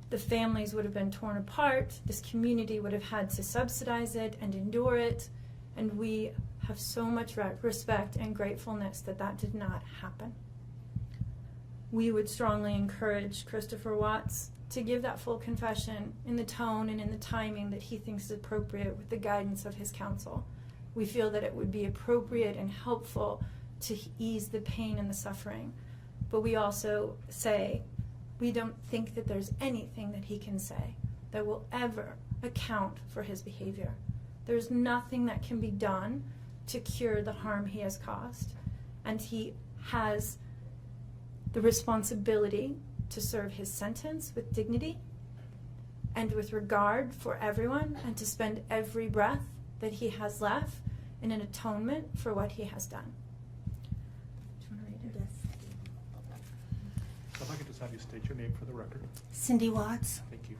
the families would have been torn apart, this community would have had to subsidize it and endure it, and we have so much respect and gratefulness that that did not happen. We would strongly encourage Christopher Watts to give that full confession in the tone and in the timing that he thinks is appropriate with the guidance of his counsel. We feel that it would be appropriate and helpful to ease the pain and the suffering. But we also say we don't think that there's anything that he can say that will ever account for his behavior. There's nothing that can be done to cure the harm he has caused. And he has the responsibility to serve his sentence with dignity and with regard for everyone, and to spend every breath that he has left in an atonement for what he has done. Do you want to read it? So if I could just have you state your name for the record. Cindy Watts. Thank you.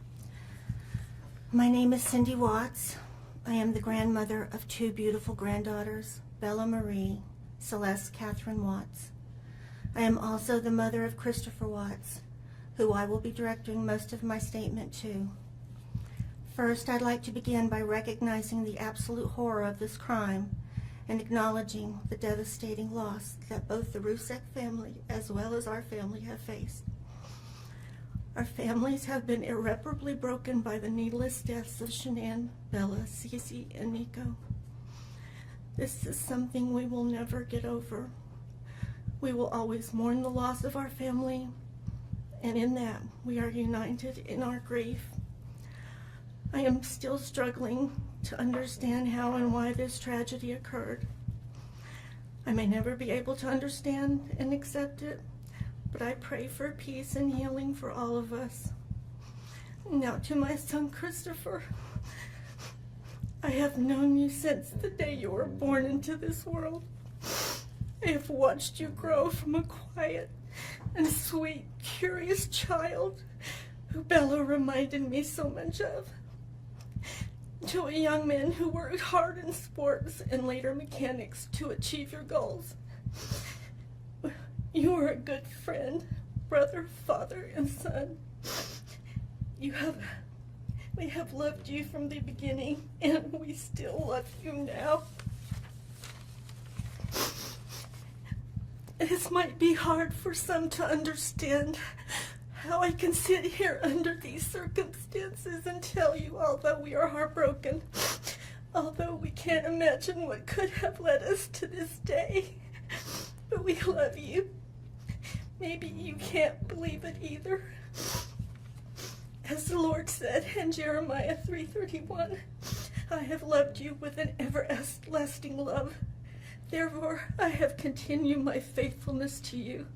My name is Cindy Watts. I am the grandmother of two beautiful granddaughters, Bella Marie, Celeste Catherine Watts. I am also the mother of Christopher Watts, who I will be directing most of my statement to. First, I'd like to begin by recognizing the absolute horror of this crime and acknowledging the devastating loss that both the Rusek family as well as our family have faced. Our families have been irreparably broken by the needless deaths of Shanann, Bella, Cece, and Nico. This is something we will never get over. We will always mourn the loss of our family, and in that we are united in our grief. I am still struggling to understand how and why this tragedy occurred. I may never be able to understand and accept it, but I pray for peace and healing for all of us. Now to my son Christopher. I have known you since the day you were born into this world. I have watched you grow from a quiet and sweet, curious child who Bella reminded me so much of, to a young man who worked hard in sports and later mechanics to achieve your goals. You are a good friend, brother, father, and son. We have loved you from the beginning, and we still love you now. This might be hard for some to understand, how I can sit here under these circumstances and tell you, although we are heartbroken, although we can't imagine what could have led us to this day, but we love you. Maybe you can't believe it either. As the Lord said in Jeremiah 3:31, I have loved you with an everlasting love. Therefore, I have continued my faithfulness to you.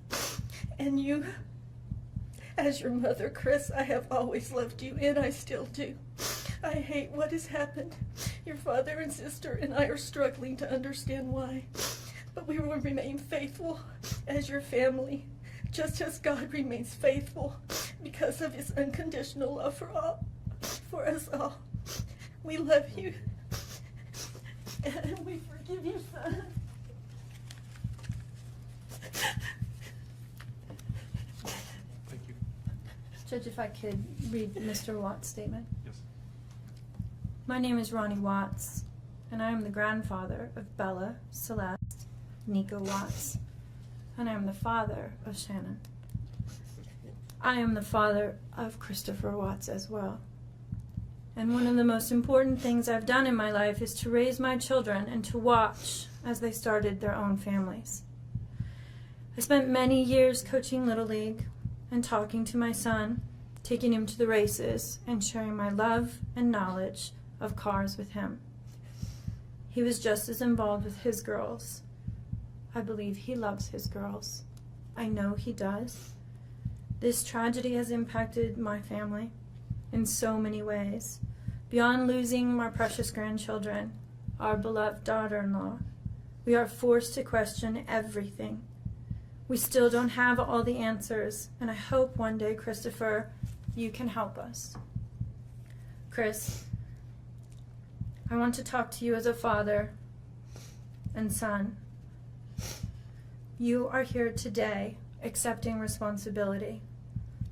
And you, as your mother, Chris, I have always loved you, and I still do. I hate what has happened. Your father and sister and I are struggling to understand why. But we will remain faithful as your family, just as God remains faithful because of his unconditional love for us all. We love you, and we forgive you, son. Thank you. Judge, if I could read Mr. Watts' statement. Yes. My name is Ronnie Watts, and I am the grandfather of Bella, Celeste, Nico Watts, and I am the father of Shannon. I am the father of Christopher Watts as well. And one of the most important things I've done in my life is to raise my children and to watch as they started their own families. I spent many years coaching Little League and talking to my son, taking him to the races, and sharing my love and knowledge of cars with him. He was just as involved with his girls. I believe he loves his girls. I know he does. This tragedy has impacted my family in so many ways. Beyond losing my precious grandchildren, our beloved daughter-in-law, we are forced to question everything. We still don't have all the answers, and I hope one day, Christopher, you can help us. Chris, I want to talk to you as a father and son. You are here today accepting responsibility,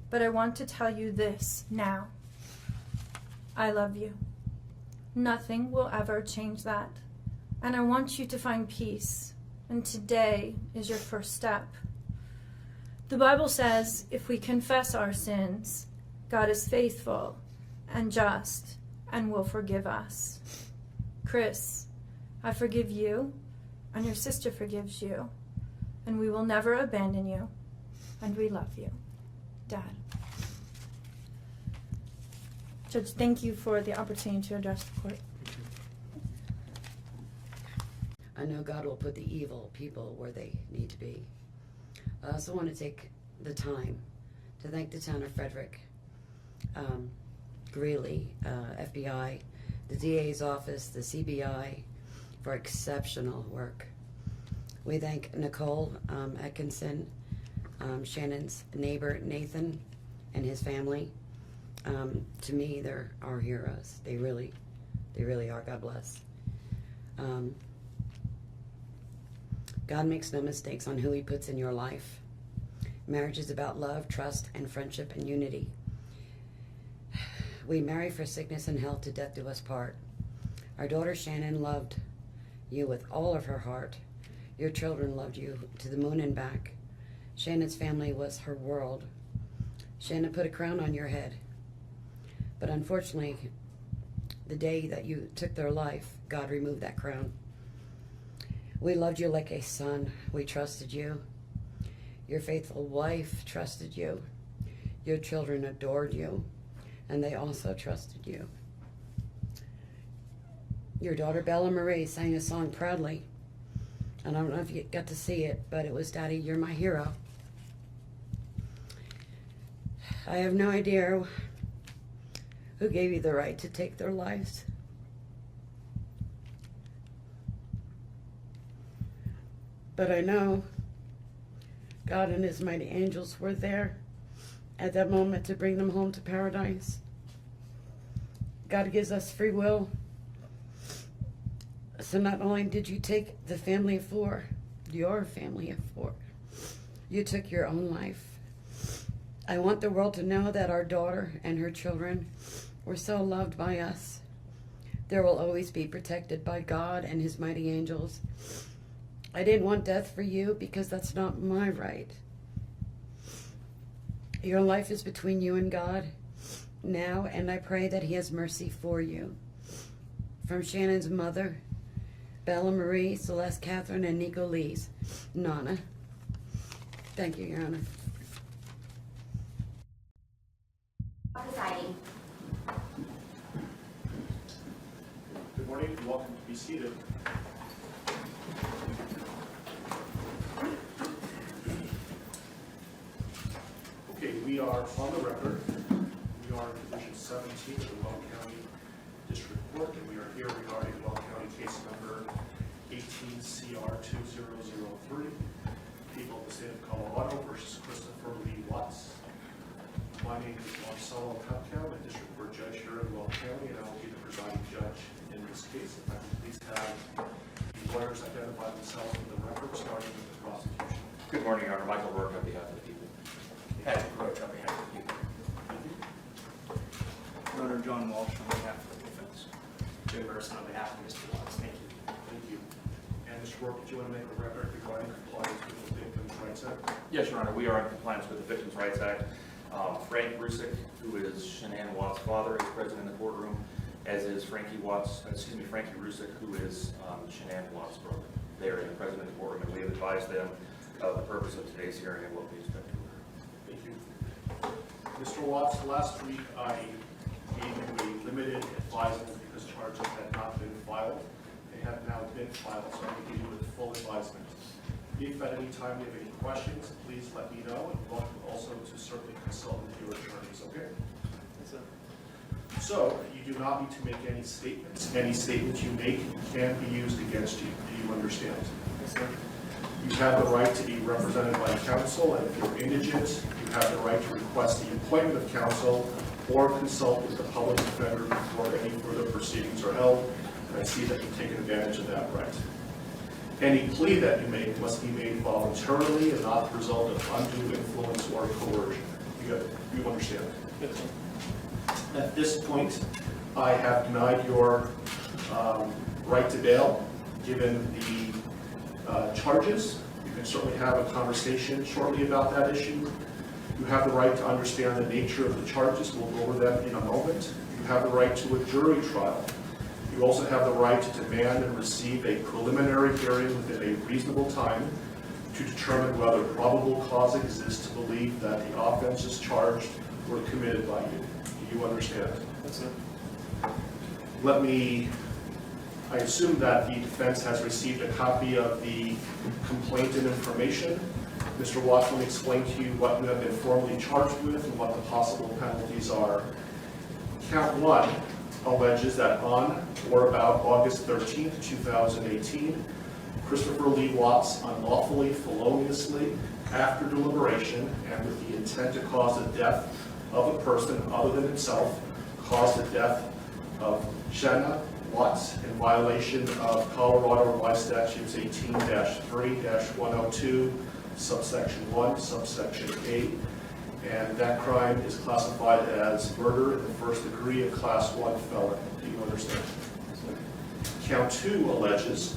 but I want to tell you this now. I love you. Nothing will ever change that. And I want you to find peace, and today is your first step. The Bible says if we confess our sins, God is faithful and just and will forgive us. Chris, I forgive you, and your sister forgives you, and we will never abandon you, and we love you. Dad. Judge, thank you for the opportunity to address the court. I know God will put the evil people where they need to be. I also want to take the time to thank the town of Frederick, Greeley, FBI, the DA's office, the CBI, for exceptional work. We thank Nicole Atkinson, Shannon's neighbor Nathan, and his family. To me, they're our heroes. They really are. God bless. God makes no mistakes on who he puts in your life. Marriage is about love, trust, and friendship and unity. We marry for sickness and health, to death do us part. Our daughter Shannon loved you with all of her heart. Your children loved you to the moon and back. Shannon's family was her world. Shannon put a crown on your head. But unfortunately, the day that you took their life, God removed that crown. We loved you like a son. We trusted you. Your faithful wife trusted you. Your children adored you, and they also trusted you. Your daughter Bella Marie sang a song proudly. And I don't know if you got to see it, but it was, "Daddy, you're my hero." I have no idea who gave you the right to take their lives. But I know God and his mighty angels were there at that moment to bring them home to paradise. God gives us free will. So not only did you take the family of four, your family of four, you took your own life. I want the world to know that our daughter and her children were so loved by us. There will always be protected by God and his mighty angels. I didn't want death for you because that's not my right. Your life is between you and God now, and I pray that he has mercy for you. From Shannon's mother, Bella Marie, Celeste Catherine, and Nico Lee's, Nana. Thank you, Your Honor. Presiding. Good morning, and welcome to be seated. Okay, we are on the record. We are in Division 17 of the Weld County District Court, and we are here regarding Weld County case number 18CR2003, people of the state of Colorado versus Christopher Lee Watts. My name is Marcelo Cuptown, a district court judge here in Weld County, and I will be the presiding judge in this case. If I could please have the lawyers identify themselves for the record, starting with the prosecution. Good morning, Your Honor. Michael Rourke on behalf of the people. Patrick Roach on behalf of the people. Your Honor, John Walsh on behalf of the defense. Jay Burson on behalf of Mr. Watts. Thank you. Thank you. And Mr. Rourke, do you want to make a record regarding compliance with the Victims' Rights Act? Yes, Your Honor. We are in compliance with the Victims' Rights Act. Frank Rusick, who is Shanann Watts' father, is present in the courtroom, as is Frankie Rusick, who is Shanann Watts' brother. They are present in the courtroom, and we have advised them of the purpose of today's hearing and what we expect to occur. Thank you. Mr. Watts, last week I gave you a limited advisement because charges had not been filed. They have now been filed, so I'm going to give you a full advisement. If at any time you have any questions, please let me know, and welcome also to certainly consult with your attorneys, okay? Yes, sir. So, you do not need to make any statements. Any statements you make can be used against you. Do you understand? Yes, sir. You have the right to be represented by counsel, and if you're indigent, you have the right to request the appointment of counsel or consult with the public defender before any further proceedings are held, and I see that you've taken advantage of that right. Any plea that you make must be made voluntarily and not the result of undue influence or coercion. You understand? Yes, sir. At this point, I have denied your right to bail, given the charges. You can certainly have a conversation shortly about that issue. You have the right to understand the nature of the charges. We'll go over them in a moment. You have the right to a jury trial. You also have the right to demand and receive a preliminary hearing within a reasonable time to determine whether probable cause exists to believe that the offenses charged were committed by you. Do you understand? Yes, sir. I assume that the defense has received a copy of the complaint and information. Mr. Watts will explain to you what you have been formally charged with and what the possible penalties are. Count 1 alleges that on or about August 13, 2018, Christopher Lee Watts unlawfully, feloniously, after deliberation, and with the intent to cause the death of a person other than himself, caused the death of Shanna Watts in violation of Colorado Revised Statutes 18-3-102, subsection 1, subsection 8, and that crime is classified as murder in the first degree, a class 1 felony. Do you understand? Count 2 alleges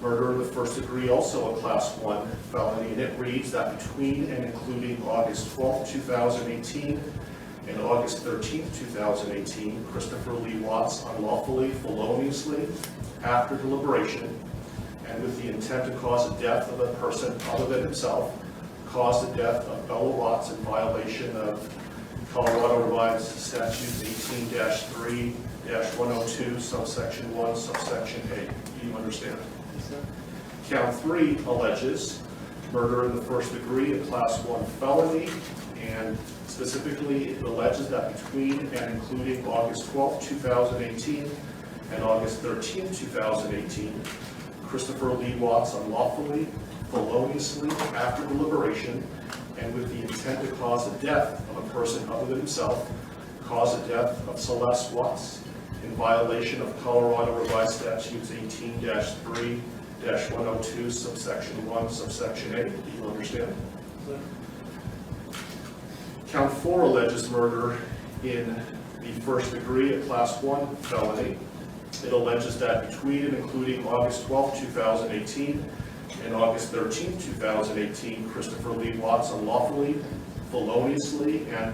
murder in the first degree, also a class 1 felony, and it reads that between and including August 12, 2018 and August 13, 2018, Christopher Lee Watts unlawfully, feloniously, after deliberation, and with the intent to cause the death of a person other than himself, caused the death of Bella Watts in violation of Colorado Revised Statutes 18-3-102, subsection 1, subsection 8. Do you understand? Yes, sir. Count 3 alleges murder in the first degree, a class 1 felony, and specifically it alleges that between and including August 12, 2018 and August 13, 2018, Christopher Lee Watts unlawfully, feloniously, after deliberation, and with the intent to cause the death of a person other than himself, caused the death of Celeste Watts in violation of Colorado Revised Statutes 18-3-102, subsection 1, subsection 8. Do you understand? Count 4 alleges murder in the first degree, a class 1 felony. It alleges that between and including August 12, 2018 and August 13, 2018, Christopher Lee Watts unlawfully, feloniously, and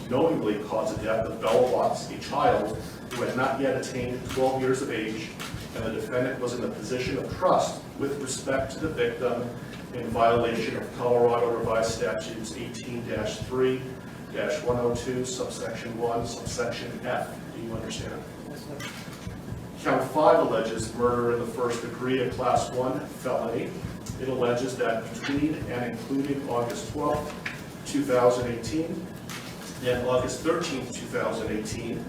knowingly caused the death of Bella Watts, a child who had not yet attained 12 years of age, and the defendant was in a position of trust with respect to the victim in violation of Colorado Revised Statutes 18-3-102, subsection 1, subsection F. Do you understand? Yes, sir. Count 5 alleges murder in the first degree, a class 1 felony. It alleges that between and including August 12, 2018 and August 13, 2018,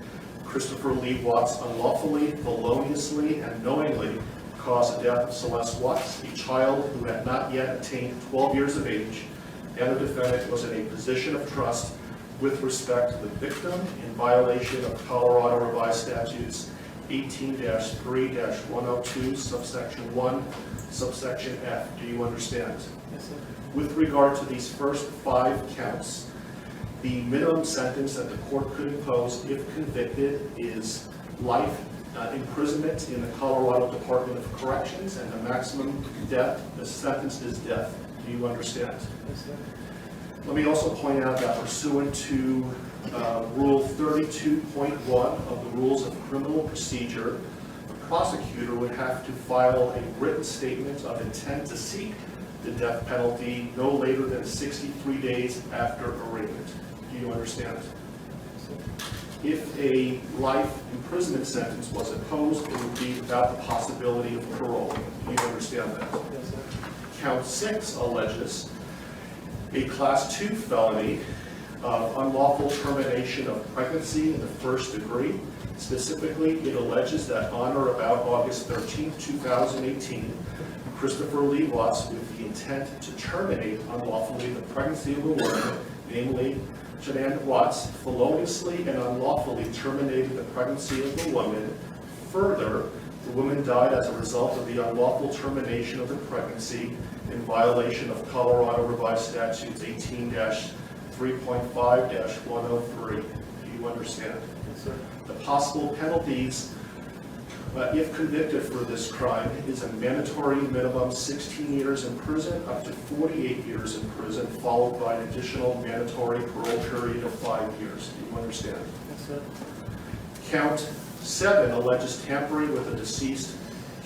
Christopher Lee Watts unlawfully, feloniously, and knowingly caused the death of Celeste Watts, a child who had not yet attained 12 years of age, and the defendant was in a position of trust with respect to the victim in violation of Colorado Revised Statutes 18-3-102, subsection 1, subsection F. Do you understand? Yes, sir. With regard to these first 5 counts, the minimum sentence that the court could impose if convicted is life imprisonment in the Colorado Department of Corrections, and the maximum sentence is death. Do you understand? Yes, sir. Let me also point out that pursuant to Rule 32.1 of the Rules of Criminal Procedure, the prosecutor would have to file a written statement of intent to seek the death penalty no later than 63 days after arraignment. Do you understand? If a life imprisonment sentence was imposed, it would be without the possibility of parole. Do you understand that? Yes, sir. Count 6 alleges a Class 2 felony of unlawful termination of pregnancy in the first degree. Specifically, it alleges that on or about August 13, 2018, Christopher Lee Watts with the intent to terminate unlawfully the pregnancy of a woman, namely Shanann Watts, feloniously and unlawfully terminated the pregnancy of the woman. Further, the woman died as a result of the unlawful termination of the pregnancy in violation of Colorado Revised Statutes 18-3.5-103. Do you understand? Yes, sir. The possible penalties, if convicted for this crime, is a mandatory minimum 16 years in prison up to 48 years in prison, followed by an additional mandatory parole period of 5 years. Do you understand? Yes, sir. Count 7 alleges tampering with a deceased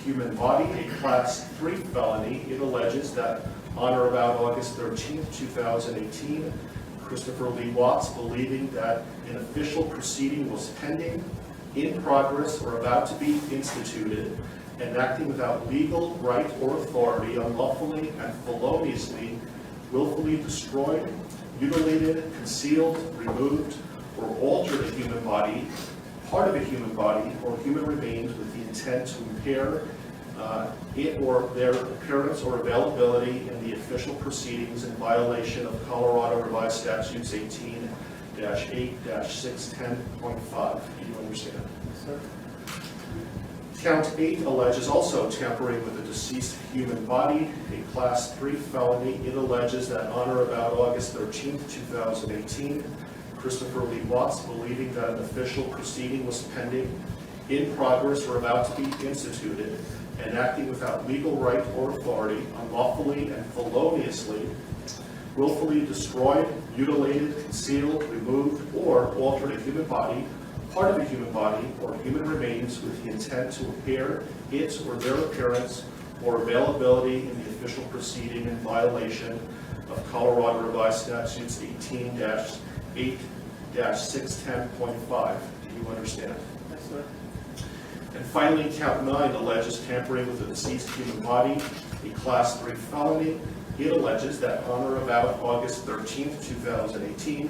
human body, a Class 3 felony. It alleges that on or about August 13, 2018, Christopher Lee Watts, believing that an official proceeding was pending, in progress, or about to be instituted, and acting without legal right or authority, unlawfully and feloniously, willfully destroyed, mutilated, concealed, removed, or altered a human body, part of a human body, or human remains with the intent to impair it or their appearance or availability in the official proceedings in violation of Colorado Revised Statutes 18-8-610.5. Do you understand? Yes, sir. Count 8 alleges also tampering with a deceased human body, a Class 3 felony. It alleges that on or about August 13, 2018, Christopher Lee Watts, believing that an official proceeding was pending, in progress, or about to be instituted, and acting without legal right or authority, unlawfully and feloniously, willfully destroyed, mutilated, concealed, removed, or altered a human body, part of a human body, or human remains with the intent to impair its or their appearance or availability in the official proceeding in violation of Colorado Revised Statutes 18-8-610.5. Do you understand? Yes, sir. And finally, count 9 alleges tampering with a deceased human body, a Class 3 felony. It alleges that on or about August 13, 2018,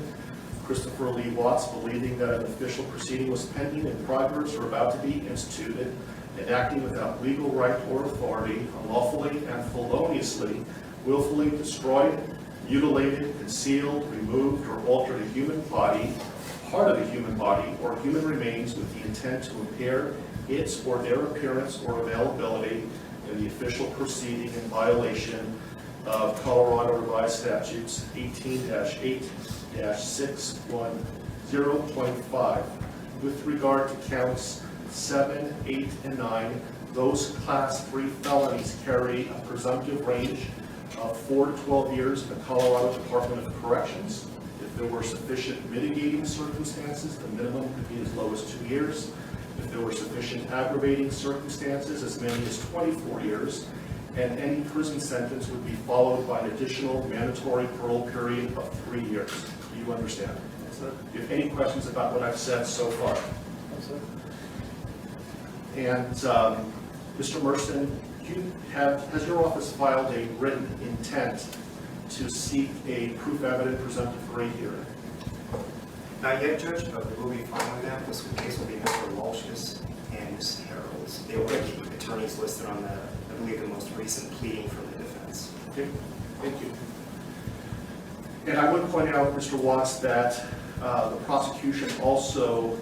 Christopher Lee Watts, believing that an official proceeding was pending, in progress, or about to be instituted, and acting without legal right or authority, unlawfully and feloniously, willfully destroyed, mutilated, concealed, removed, or altered a human body, part of a human body, or human remains with the intent to impair its or their appearance or availability in the official proceeding in violation of Colorado Revised Statutes 18-8-610.5. With regard to counts 7, 8, and 9, those Class 3 felonies carry a presumptive range of 4 to 12 years in the Colorado Department of Corrections. If there were sufficient mitigating circumstances, the minimum could be as low as 2 years. If there were sufficient aggravating circumstances, as many as 24 years. And any prison sentence would be followed by an additional mandatory parole period of 3 years. Do you understand? Yes, sir. Do you have any questions about what I've said so far? Yes, sir. And Mr. Merson, has your office filed a written intent to seek a proof evident presumptive rate hearing? Not yet, Judge, but we will be following that. This case will be Mr. Walsh's and Ms. Harrell's. They were the attorneys listed on the, I believe, the most recent pleading from the defense. Okay, thank you. And I would point out, Mr. Watts, that the prosecution also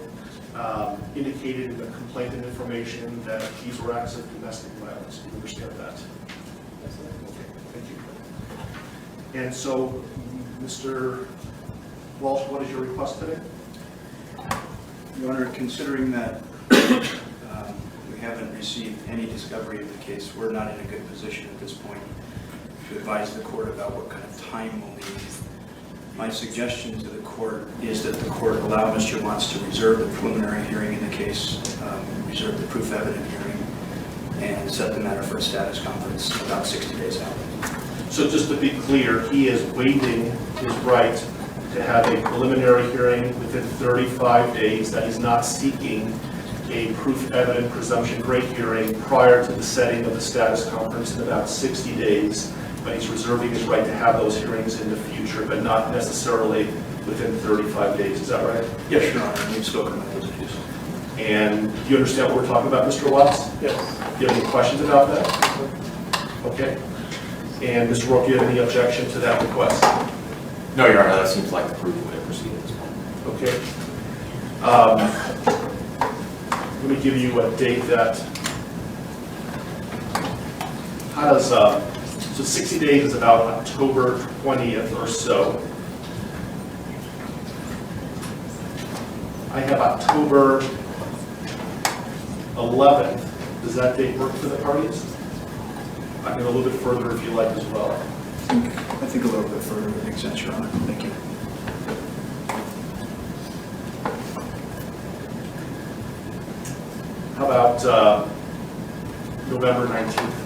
indicated in the complaint and information that these were acts of domestic violence. Do you understand that? Yes, sir. Okay, thank you. And so, Mr. Walsh, what is your request today? Your Honor, considering that we haven't received any discovery of the case, we're not in a good position at this point to advise the court about what kind of time we'll need. My suggestion to the court is that the court allow Mr. Watts to reserve the preliminary hearing in the case, reserve the proof evident hearing, and set the matter for a status conference about 60 days out. So just to be clear, he is waiving his right to have a preliminary hearing within 35 days, that he's not seeking a proof evident presumption grade hearing prior to the setting of the status conference in about 60 days, but he's reserving his right to have those hearings in the future, but not necessarily within 35 days. Is that right? Yes, Your Honor. We've spoken about those issues. And do you understand what we're talking about, Mr. Watts? Yes. Do you have any questions about that? Okay. And Mr. Rourke, do you have any objection to that request? No, Your Honor, that seems like the prudent way to proceed at this point. Okay. Let me give you a date that has, so 60 days is about October 20th or so. I have October 11th. Does that date work for the parties? I can go a little bit further if you like as well. I think a little bit further would make sense, Your Honor. Thank you. How about November 19th?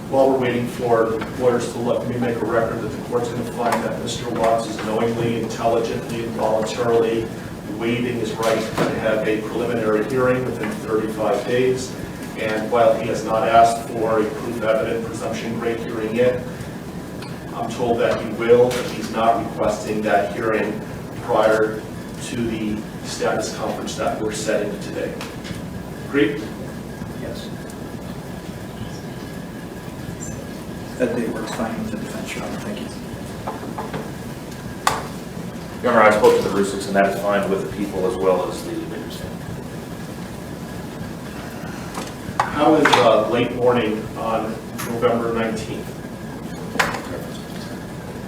While we're waiting for lawyers to let me make a record that the court's going to find that Mr. Watts is knowingly, intelligently, and voluntarily waiving his right to have a preliminary hearing within 35 days. And while he has not asked for a proof evident presumption grade hearing yet, I'm told that he will, but he's not requesting that hearing prior to the status conference that we're setting today. Agreed? Yes. That date works fine with the defense, Your Honor. Thank you. Your Honor, I spoke to the Rusiks, and that is fine with the people as well as the victim's family. How is late morning on November 19th?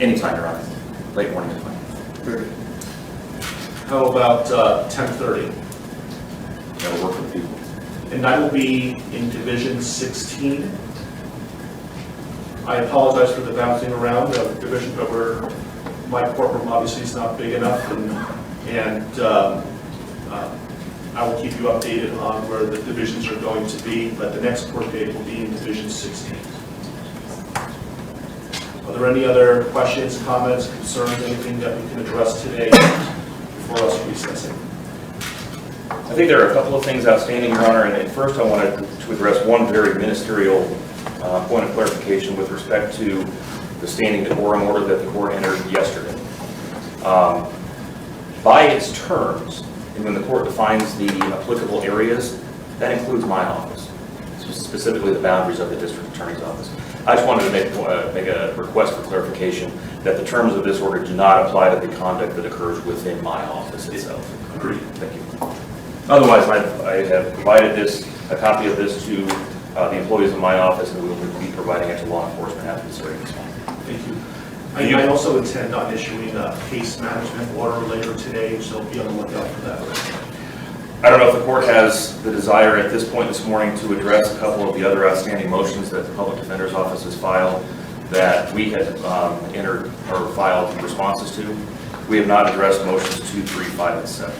Anytime, Your Honor. Late morning is fine. Very good. How about 10:30? That'll work for the people. And that will be in Division 16. I apologize for the bouncing around of division, but my courtroom obviously is not big enough, and I will keep you updated on where the divisions are going to be, but the next court date will be in Division 16. Are there any other questions, comments, concerns, anything that we can address today before us recessing? I think there are a couple of things outstanding, Your Honor, and first I wanted to address one very ministerial point of clarification with respect to the standing decorum order that the court entered yesterday. By its terms, and when the court defines the applicable areas, that includes my office, specifically the boundaries of the district attorney's office. I just wanted to make a request for clarification that the terms of this order do not apply to the conduct that occurs within my office itself. Agreed. Thank you. Otherwise, I have provided a copy of this to the employees of my office, and we will be providing it to law enforcement after this hearing is fine. Thank you. I also intend on issuing a case management order later today, so be on the lookout for that. I don't know if the court has the desire at this point this morning to address a couple of the other outstanding motions that the Public Defender's Office has filed that we had entered or filed responses to. We have not addressed motions 2, 3, 5, and 7.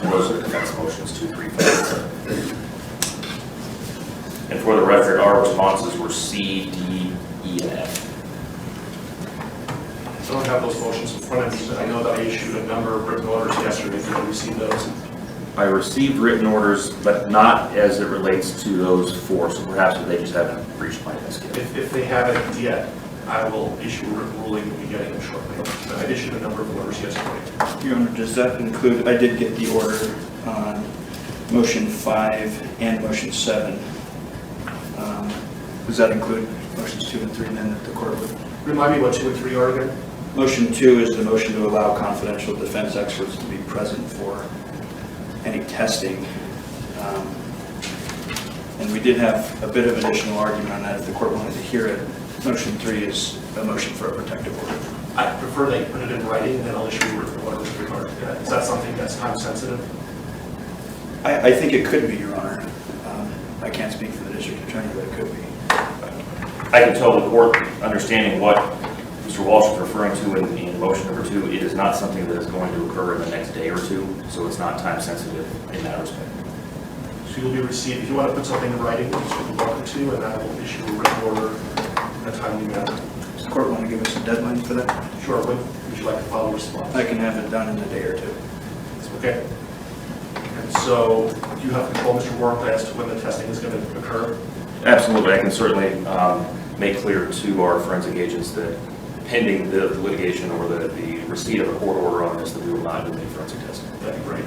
And those are the defense motions 2, 3, 5, and 7. And for the record, our responses were C, D, E, and F. I don't have those motions in front of me, but I know that I issued a number of written orders yesterday. Did you receive those? I received written orders, but not as it relates to those 4, so perhaps they just haven't reached my desk yet. If they haven't yet, I will issue a written ruling. We'll be getting them shortly. But I issued a number of orders yesterday. Your Honor, does that include, I did get the order on motion 5 and motion 7. Does that include motions 2 and 3 then that the court would? Remind me what 2 and 3 are again? Motion 2 is the motion to allow confidential defense experts to be present for any testing. And we did have a bit of additional argument on that if the court wanted to hear it. Motion 3 is a motion for a protective order. I prefer they put it in writing, and then I'll issue a written order with regard to that. Is that something that's time sensitive? I think it could be, Your Honor. I can't speak for the district attorney, but it could be. I can tell the court, understanding what Mr. Walsh is referring to in motion number 2, it is not something that is going to occur in the next day or 2, so it's not time sensitive in that respect. So you'll be received, if you want to put something in writing, you're welcome to, and I will issue a written order in a timely manner. Does the court want to give us a deadline for that? Sure. When would you like to file a response? I can have it done in a day or 2. Okay. And so do you have control, Mr. Warren, as to when the testing is going to occur? Absolutely. I can certainly make clear to our forensic agents that pending the litigation or the receipt of a court order on this, that we will not do any forensic testing. That'd be great.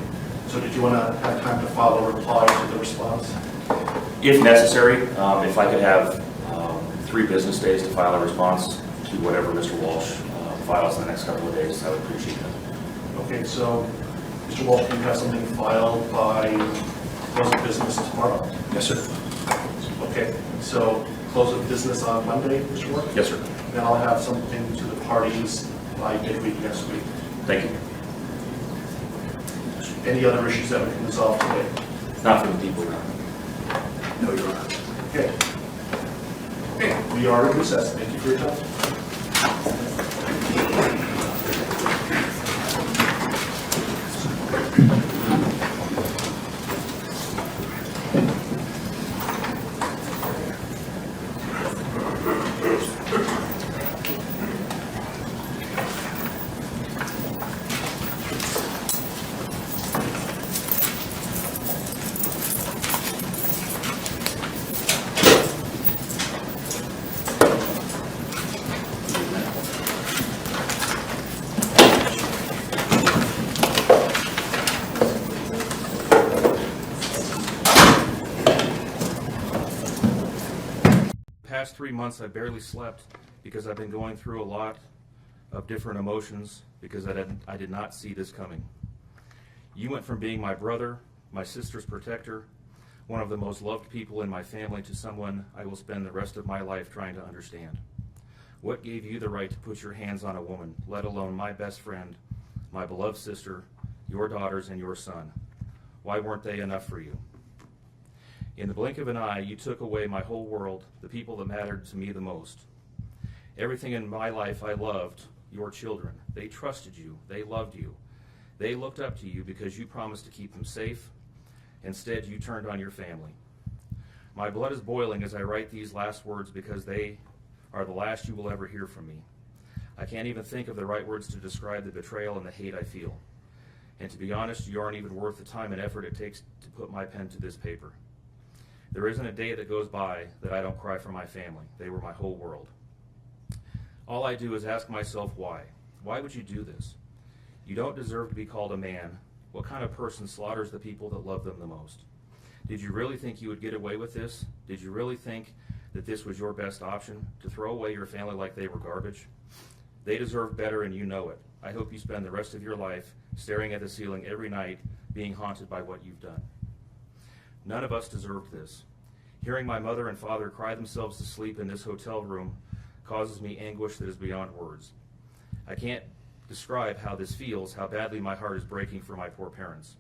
So did you want to have time to file a reply to the response? If necessary, if I could have 3 business days to file a response to whatever Mr. Walsh files in the next couple of days, I would appreciate that. Okay, so Mr. Walsh, can you have something filed by close of business tomorrow? Yes, sir. Okay, so close of business on Monday, Mr. Walsh? Yes, sir. Then I'll have something to the parties by midweek next week. Thank you. Any other issues that we can resolve today? Not for the people around. No, Your Honor. Okay. Okay, we are in recess. Thank you for your time. Past 3 months I've barely slept because I've been going through a lot of different emotions because I did not see this coming. You went from being my brother, my sister's protector, one of the most loved people in my family, to someone I will spend the rest of my life trying to understand. What gave you the right to put your hands on a woman, let alone my best friend, my beloved sister, your daughters, and your son? Why weren't they enough for you? In the blink of an eye, you took away my whole world, the people that mattered to me the most. Everything in my life I loved, your children. They trusted you. They loved you. They looked up to you because you promised to keep them safe. Instead, you turned on your family. My blood is boiling as I write these last words because they are the last you will ever hear from me. I can't even think of the right words to describe the betrayal and the hate I feel. And to be honest, you aren't even worth the time and effort it takes to put my pen to this paper. There isn't a day that goes by that I don't cry for my family. They were my whole world. All I do is ask myself why. Why would you do this? You don't deserve to be called a man. What kind of person slaughters the people that love them the most? Did you really think you would get away with this? Did you really think that this was your best option, to throw away your family like they were garbage? They deserve better and you know it. I hope you spend the rest of your life staring at the ceiling every night, being haunted by what you've done. None of us deserved this. Hearing my mother and father cry themselves to sleep in this hotel room causes me anguish that is beyond words. I can't describe how this feels, how badly my heart is breaking for my poor parents.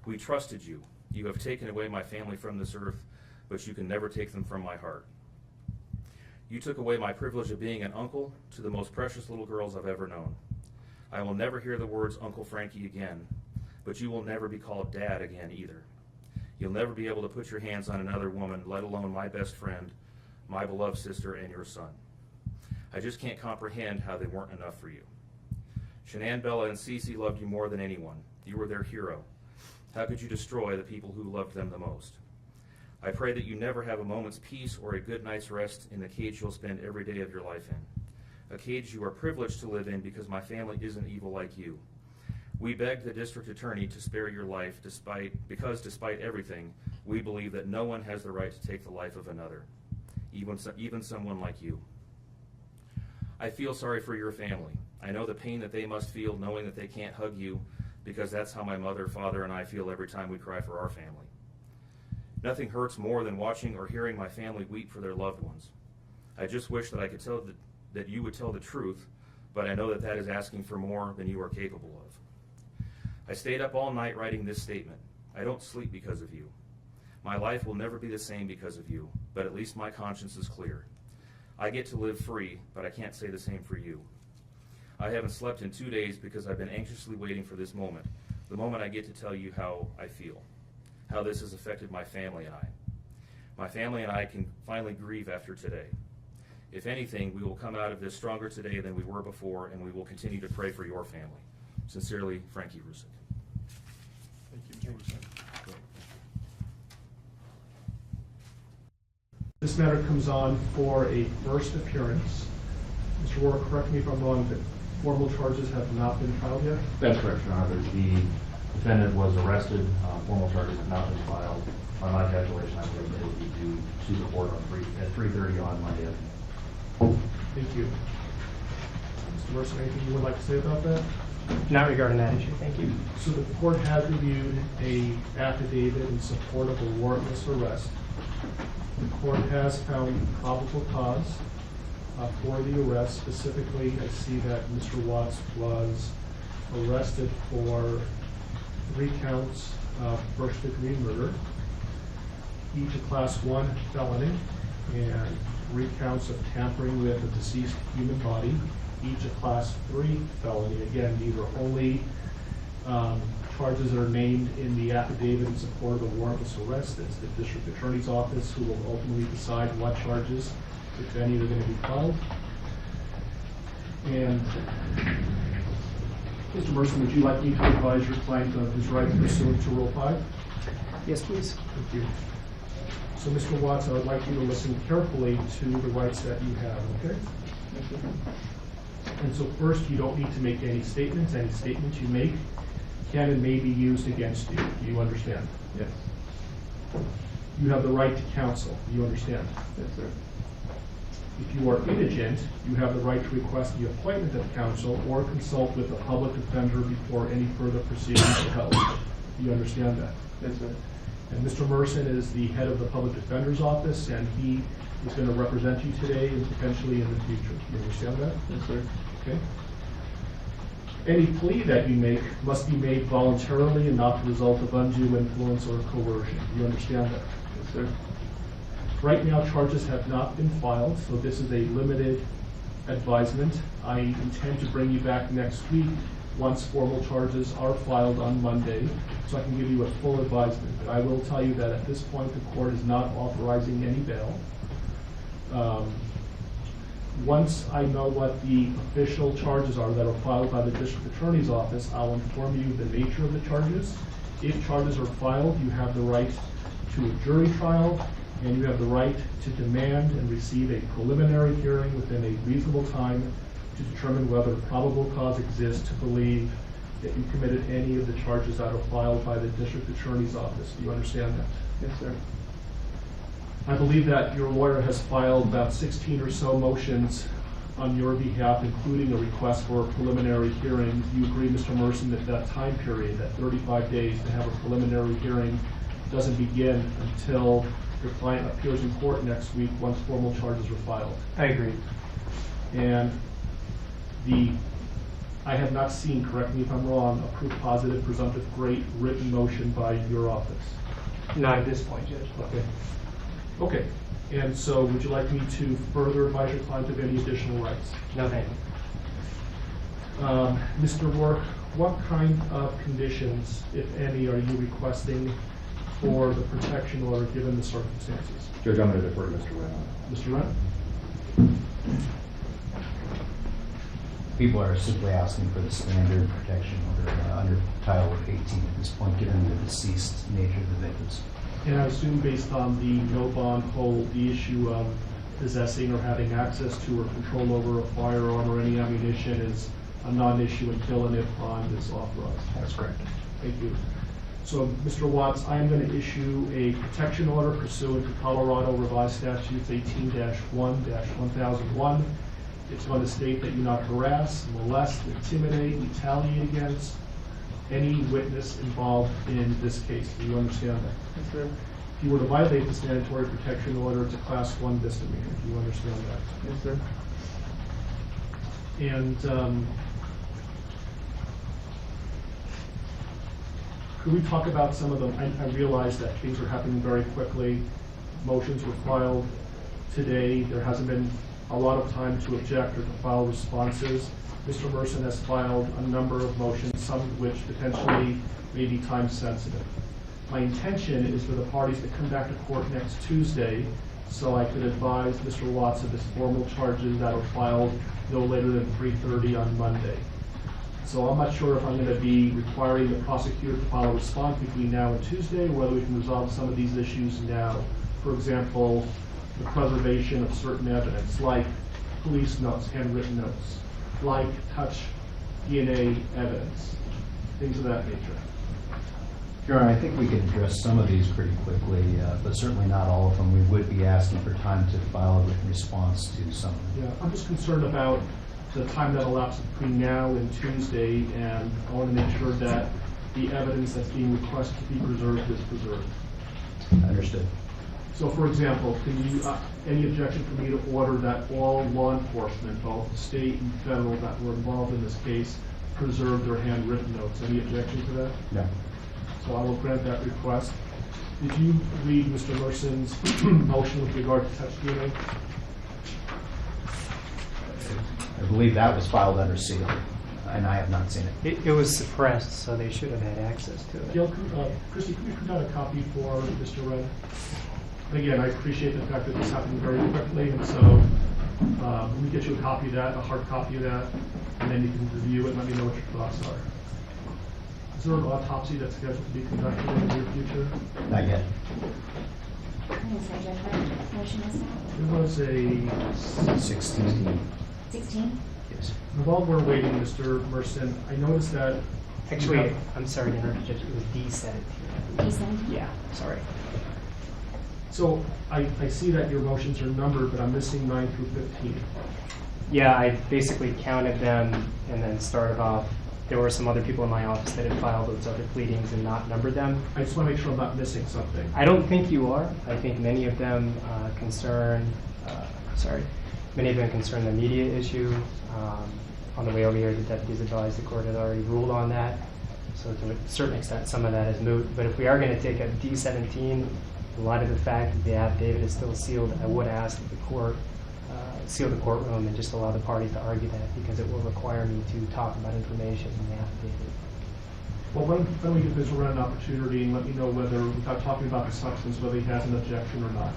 We trusted you. You have taken away my family from this earth, but you can never take them from my heart. You took away my privilege of being an uncle to the most precious little girls I've ever known. I will never hear the words Uncle Frankie again, but you will never be called Dad again either. You'll never be able to put your hands on another woman, let alone my best friend, my beloved sister, and your son. I just can't comprehend how they weren't enough for you. Shanann, Bella, and Cece loved you more than anyone. You were their hero. How could you destroy the people who loved them the most? I pray that you never have a moment's peace or a good night's rest in the cage you'll spend every day of your life in. A cage you are privileged to live in because my family isn't evil like you. We begged the district attorney to spare your life because despite everything, we believe that no one has the right to take the life of another, even someone like you. I feel sorry for your family. I know the pain that they must feel knowing that they can't hug you, because that's how my mother, father, and I feel every time we cry for our family. Nothing hurts more than watching or hearing my family weep for their loved ones. I just wish that I could tell that you would tell the truth, but I know that that is asking for more than you are capable of. I stayed up all night writing this statement. I don't sleep because of you. My life will never be the same because of you, but at least my conscience is clear. I get to live free, but I can't say the same for you. I haven't slept in 2 days because I've been anxiously waiting for this moment, the moment I get to tell you how I feel, how this has affected my family and I. My family and I can finally grieve after today. If anything, we will come out of this stronger today than we were before, and we will continue to pray for your family. Sincerely, Frankie Rusick. Thank you. This matter comes on for a first appearance. Mr. Warwick, correct me if I'm wrong, but formal charges have not been filed yet? That's correct, Your Honor. The Defendant was arrested. Formal charges have not been filed. On my calculation, I believe they will be due to the court at 3:30 on Monday afternoon. Thank you. Mr. Mercer, anything you would like to say about that? Not regarding that issue, thank you. So the court has reviewed a affidavit in support of a warrantless arrest. The court has found probable cause for the arrest. Specifically, I see that Mr. Watts was arrested for 3 counts of first-degree murder, each a Class 1 felony, and 3 counts of tampering with a deceased human body, each a Class 3 felony. Again, these are only charges that are named in the affidavit in support of the warrantless arrest. It's the district attorney's office who will ultimately decide what charges, if any, are going to be filed. And Mr. Mercer, would you like me to advise your client of his rights pursuant to Rule 5? Yes, please. Thank you. So, Mr. Watts, I would like you to listen carefully to the rights that you have, okay? Thank you. And so first, you don't need to make any statements. Any statements you make can and may be used against you. Do you understand? Yes. You have the right to counsel. Do you understand? Yes, sir. If you are indigent, you have the right to request the appointment of counsel or consult with a public defender before any further proceedings are held. Do you understand that? Yes, sir. And Mr. Merson is the head of the public defender's office, and he is going to represent you today and potentially in the future. Do you understand that? Yes, sir. Okay. Any plea that you make must be made voluntarily and not the result of undue influence or coercion. Do you understand that? Yes, sir. Right now, charges have not been filed, so this is a limited advisement. I intend to bring you back next week once formal charges are filed on Monday, so I can give you a full advisement. But I will tell you that at this point, the court is not authorizing any bail. Once I know what the official charges are that are filed by the district attorney's office, I'll inform you of the nature of the charges. If charges are filed, you have the right to a jury trial, and you have the right to demand and receive a preliminary hearing within a reasonable time to determine whether probable cause exists to believe that you committed any of the charges that are filed by the district attorney's office. Do you understand that? Yes, sir. I believe that your lawyer has filed about 16 or so motions on your behalf, including a request for a preliminary hearing. Do you agree, Mr. Merson, that that time period, that 35 days to have a preliminary hearing, doesn't begin until your client appears in court next week once formal charges are filed? I agree. And I have not seen, correct me if I'm wrong, a proof positive, presumptive great written motion by your office. Not at this point, Judge. Okay. Okay. And so would you like me to further advise your client of any additional rights? No, thank you. Mr. Rourke, what kind of conditions, if any, are you requesting for the protection order given the circumstances? Judge, I'm going to defer to Mr. Wren. Mr. Wren? People are simply asking for the standard protection order under Title 18 at this point, given the deceased nature of the victims. And I assume based on the no bond hold, the issue of possessing or having access to or control over a firearm or any ammunition is a non-issue until and if bond is authorized. That's correct. Thank you. So, Mr. Watts, I am going to issue a protection order pursuant to Colorado Revised Statutes 18-1-1001. It's going to state that you not harass, molest, intimidate, retaliate against any witness involved in this case. Do you understand that? Yes, sir. If you were to violate the mandatory protection order, it's a Class 1 misdemeanor. Do you understand that? Yes, sir. And could we talk about some of them? I realize that things are happening very quickly. Motions were filed today. There hasn't been a lot of time to object or to file responses. Mr. Merson has filed a number of motions, some of which potentially may be time sensitive. My intention is for the parties to come back to court next Tuesday so I could advise Mr. Watts of his formal charges that are filed no later than 3:30 on Monday. So I'm not sure if I'm going to be requiring the prosecutor to file a response between now and Tuesday, or whether we can resolve some of these issues now. For example, the preservation of certain evidence, like police notes, handwritten notes, like touch DNA evidence, things of that nature. Your Honor, I think we can address some of these pretty quickly, but certainly not all of them. We would be asking for time to file a written response to some of them. Yeah, I'm just concerned about the time that elapses between now and Tuesday, and I want to make sure that the evidence that's being requested to be preserved is preserved. Understood. So, for example, can you, any objection for me to order that all law enforcement, both state and federal, that were involved in this case, preserve their handwritten notes? Any objection to that? No. So I will grant that request. Did you read Mr. Merson's motion with regard to touch DNA? I believe that was filed under seal, and I have not seen it. It was suppressed, so they should have had access to it. Gail, Christy, could you print out a copy for Mr. Wren? Again, I appreciate the fact that this happened very quickly, and so let me get you a copy of that, a hard copy of that, and then you can review it and let me know what your thoughts are. Is there an autopsy that's scheduled to be conducted in the near future? Not yet. There was a 16. 16? Yes. And while we're waiting, Mr. Merson, I noticed that... Actually, I'm sorry to interrupt, Judge. It was D17. D17? Yeah, sorry. So I see that your motions are numbered, but I'm missing 9 through 15. Yeah, I basically counted them and then started off. There were some other people in my office that had filed those other pleadings and not numbered them. I just want to make sure I'm not missing something. I don't think you are. I think many of them concern the media issue. On the way over here, the deputies advised the court had already ruled on that. So to a certain extent, some of that is moot. But if we are going to take a D17, in light of the fact that the affidavit is still sealed, I would ask that the court seal the courtroom and just allow the parties to argue that, because it will require me to talk about information in the affidavit. Well, why don't we give Mr. Wren an opportunity and let me know whether, without talking about the substance, whether he has an objection or not.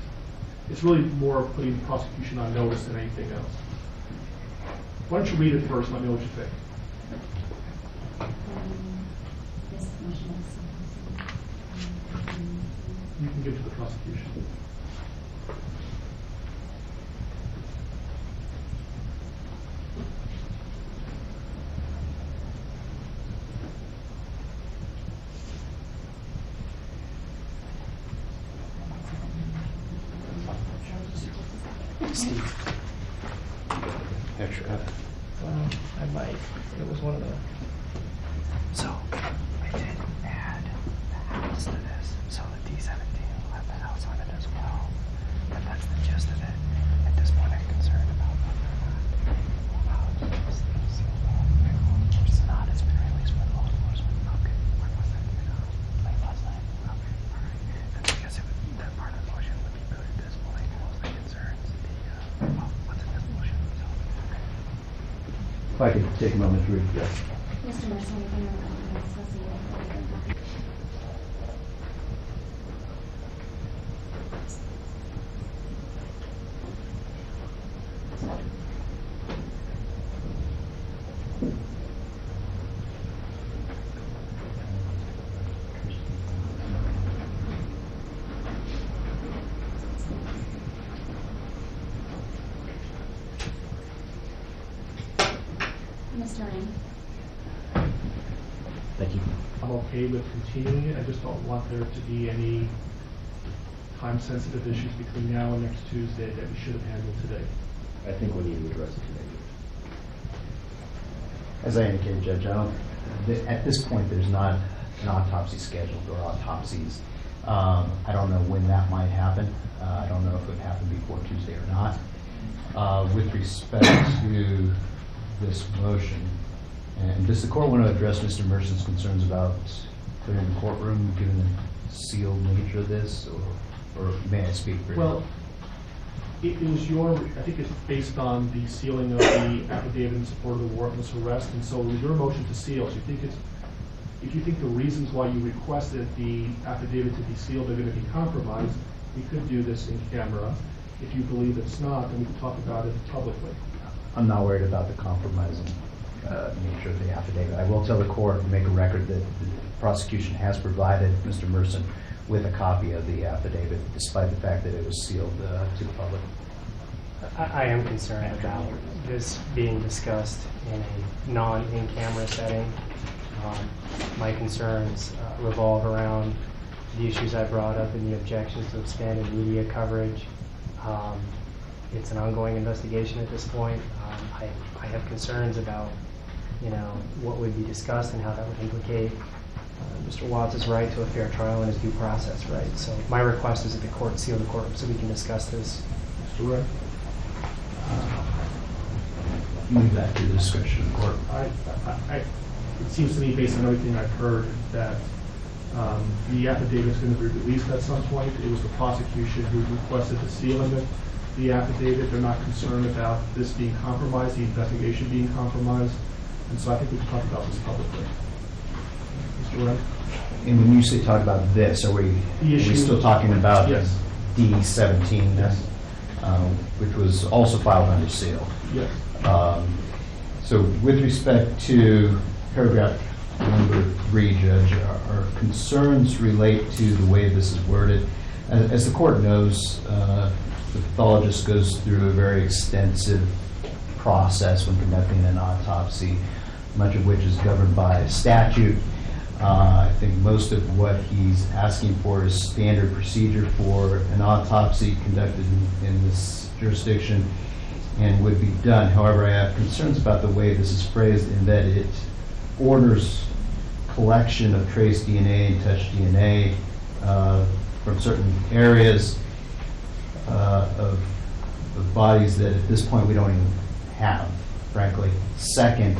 It's really more of putting the prosecution on notice than anything else. Why don't you read it first and let me know what you think. You can give it to the prosecution. Steve. Extra. I might. It was one of the... So, I did add the house to this. So the D17 will have the house on it as well. But that's the gist of it. At this point, I'm concerned about whether or not it's not. It's been released by law enforcement. Okay. When was that? Late last night. Okay. All right. And I guess that part of the motion would be good at this point. Mostly concerns what's in this motion. So, okay. If I could take a moment to read. Yes. Mr. Mercer, anything on the associated? Mr. Ring. Thank you. I'm okay with continuing it. I just don't want there to be any time-sensitive issues between now and next Tuesday that we should have handled today. I think we need to address it today. As I indicated, Judge, at this point, there's not an autopsy scheduled or autopsies. I don't know when that might happen. I don't know if it would happen before Tuesday or not. With respect to this motion, and does the court want to address Mr. Merson's concerns about clearing the courtroom, given the sealed nature of this, or may I speak for Well, it was I think it's based on the sealing of the affidavit in support of the warrantless arrest, and so it was your motion to seal. So if you think the reasons why you requested the affidavit to be sealed are going to be compromised, we could do this in camera. If you believe it's not, then we can talk about it publicly. I'm not worried about the compromising nature of the affidavit. I will tell the court and make a record that the prosecution has provided Mr. Merson with a copy of the affidavit, despite the fact that it was sealed to the public. I am concerned about this being discussed in a non-in-camera setting. My concerns revolve around the issues I brought up in the objections to expanded media coverage. It's an ongoing investigation at this point. I have concerns about, what would be discussed and how that would implicate Mr. Watts' right to a fair trial and his due process right. So my request is that the court seal the courtroom so we can discuss this. Mr. Wright? Leave that to the discretion of the court. It seems to me, based on everything I've heard, that the affidavit is going to be released at some point. It was the prosecution who requested the sealing of the affidavit. They're not concerned about this being compromised, the investigation being compromised. And so I think we can talk about this publicly. Mr. Wright? And when you say talk about this, are we still talking about yes. D17, yes. Which was also filed under seal? Yes. So with respect to paragraph number 3, Judge, our concerns relate to the way this is worded. As the court knows, the pathologist goes through a very extensive process when conducting an autopsy, much of which is governed by statute. I think most of what he's asking for is standard procedure for an autopsy conducted in this jurisdiction and would be done. However, I have concerns about the way this is phrased in that it orders collection of trace DNA and touch DNA from certain areas of bodies that at this point we don't even have, frankly. Second,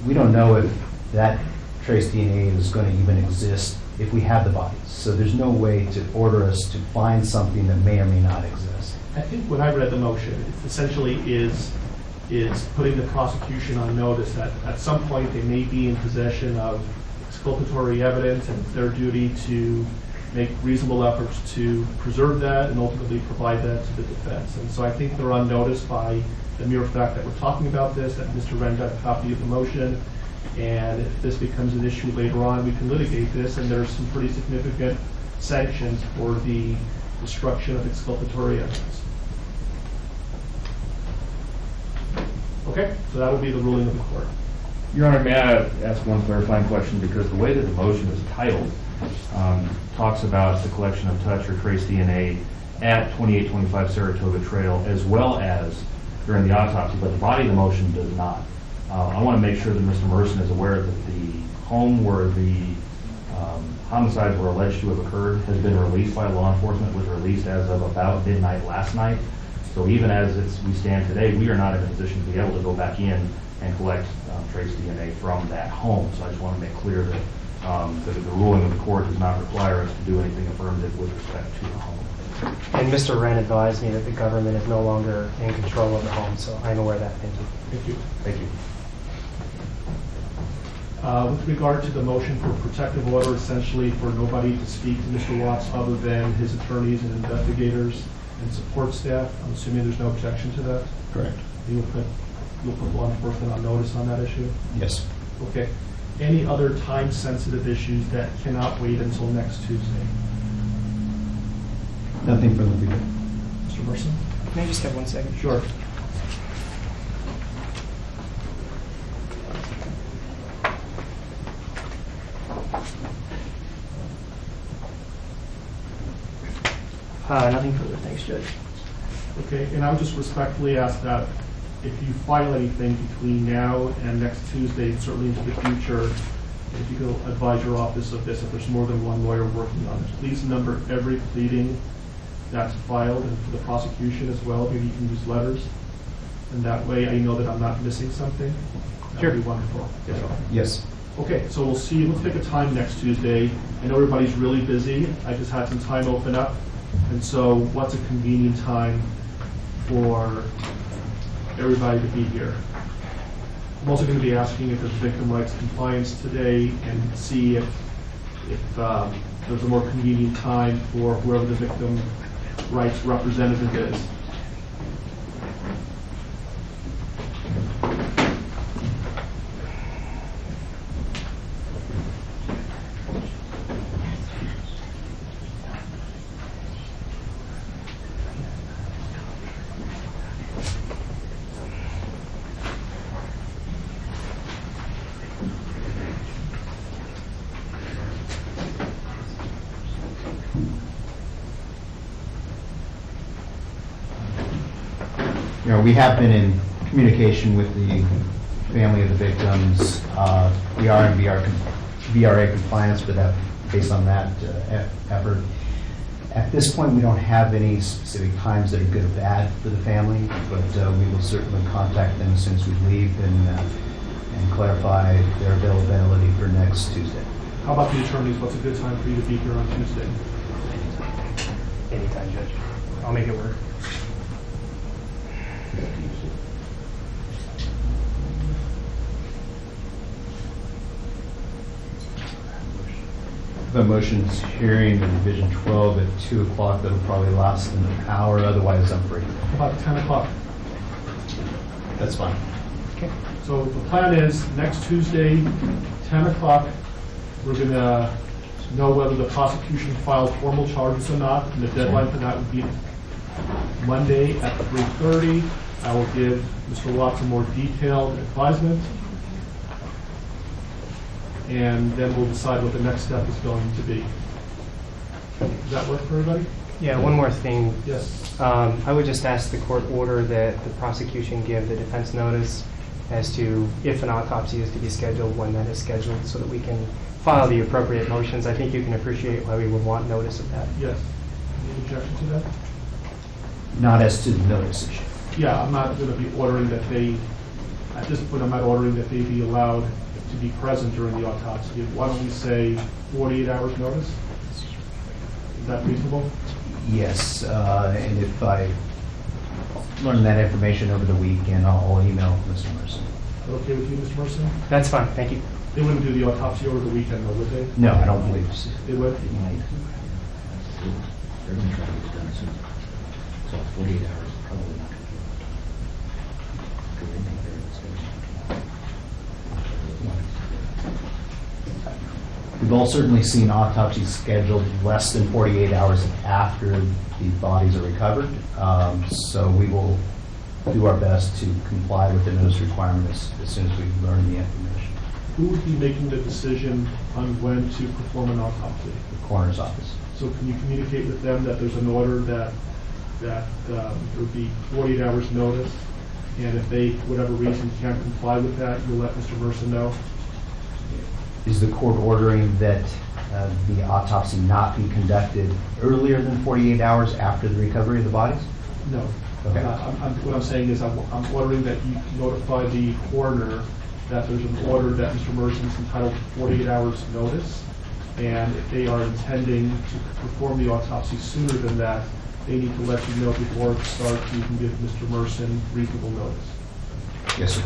we don't know if that trace DNA is going to even exist if we have the bodies. So there's no way to order us to find something that may or may not exist. I think when I read the motion, it essentially is putting the prosecution on notice that at some point they may be in possession of exculpatory evidence, and it's their duty to make reasonable efforts to preserve that and ultimately provide that to the defense. And so I think they're on notice by the mere fact that we're talking about this, that Mr. Wren got a copy of the motion, and if this becomes an issue later on, we can litigate this, and there's some pretty significant sanctions for the destruction of exculpatory evidence. Okay, so that will be the ruling of the court. Your Honor, may I ask one clarifying question? Because the way that the motion is titled talks about the collection of touch or trace DNA at 2825 Saratoga Trail as well as during the autopsy, but the body of the motion does not. I want to make sure that Mr. Merson is aware that the home where the homicides were alleged to have occurred has been released by law enforcement, was released as of about midnight last night. So even as we stand today, we are not in a position to be able to go back in and collect trace DNA from that home. So I just want to make clear that the ruling of the court does not require us to do anything affirmative with respect to the home. And Mr. Wren advised me that the government is no longer in control of the home, so I'm aware of that. Thank you. Thank you. Thank you. With regard to the motion for protective order, essentially for nobody to speak to Mr. Watts other than his attorneys and investigators and support staff, I'm assuming there's no objection to that? Correct. You'll put law enforcement on notice on that issue? Yes. Okay. Any other time-sensitive issues that cannot wait until next Tuesday? Nothing from the people. Mr. Merson? Can I just have 1 second? Sure. Nothing further. Thanks, Judge. Okay, and I would just respectfully ask that if you file anything between now and next Tuesday, certainly into the future, if you could advise your office of this, if there's more than one lawyer working on it, please number every pleading that's filed, and for the prosecution as well, maybe you can use letters. And that way I know that I'm not missing something. That would be wonderful. Yes. Okay, so we'll see. Let's pick a time next Tuesday. I know everybody's really busy. I just had some time open up. And so what's a convenient time for everybody to be here? I'm also going to be asking if there's victim rights compliance today and see if there's a more convenient time for whoever the victim rights representative is. we have been in communication with the family of the victims. We are in VRA compliance with that, based on that effort. At this point, we don't have any specific times that are good or bad for the family, but we will certainly contact them as soon as we leave and clarify their availability for next Tuesday. How about the attorneys? What's a good time for you to be here on Tuesday? Anytime, Judge. I'll make it work. The motion's hearing in Division 12 at 2 o'clock. That'll probably last an hour. Otherwise, I'm free. About 10 o'clock. That's fine. Okay. So the plan is next Tuesday, 10 o'clock, we're going to know whether the prosecution filed formal charges or not, and the deadline for that would be Monday at 3:30. I will give Mr. Watts a more detailed advisement, and then we'll decide what the next step is going to be. Does that work for everybody? Yeah, one more thing. Yes. I would just ask the court order that the prosecution give the defense notice as to if an autopsy is to be scheduled, when that is scheduled, so that we can file the appropriate motions. I think you can appreciate why we would want notice of that. Yes. Any objection to that? Not as to the notice issue. Yeah, I'm not going to be ordering that they, at this point, I'm not ordering that they be allowed to be present during the autopsy. Why don't we say 48 hours notice? Is that reasonable? Yes, and if I learn that information over the weekend, I'll email Mr. Mercer. Is that okay with you, Mr. Mercer? That's fine, thank you. They wouldn't do the autopsy over the weekend, though, would they? No, I don't believe so. They would? They're going to try to get it done soon. So 48 hours is probably not going to do it. Because they think they're in the station. We've all certainly seen autopsies scheduled less than 48 hours after the bodies are recovered. So we will do our best to comply with the notice requirements as soon as we learn the information. Who would be making the decision on when to perform an autopsy? The coroner's office. So can you communicate with them that there's an order that there would be 48 hours notice, and if they, for whatever reason, can't comply with that, you'll let Mr. Mercer know? Is the court ordering that the autopsy not be conducted earlier than 48 hours after the recovery of the bodies? No. Okay. What I'm saying is I'm ordering that you notify the coroner that there's an order that Mr. Mercer is entitled to 48 hours notice, and if they are intending to perform the autopsy sooner than that, they need to let you know before it starts so you can give Mr. Mercer reasonable notice. Yes, sir.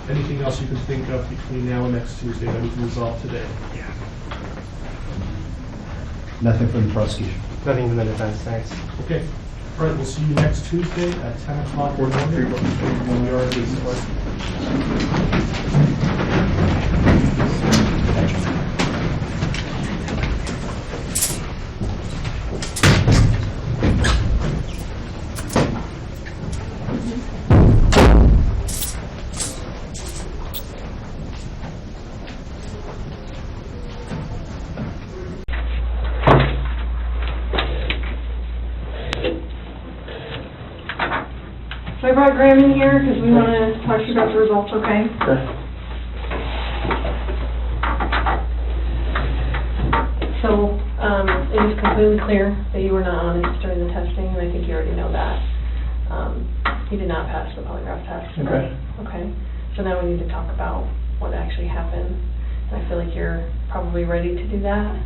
Anything else you can think of between now and next Tuesday that we can resolve today? Yeah. Nothing from the prosecution. Nothing from the defense, thanks. Okay. All right, we'll see you next Tuesday at 10 o'clock. When we are at So I brought Graham in here because we want to talk to you about the results, okay? Sure. So it is completely clear that you were not honest during the testing, and I think you already know that. You did not pass the polygraph test. Okay. Okay. So now we need to talk about what actually happened. And I feel like you're probably ready to do that.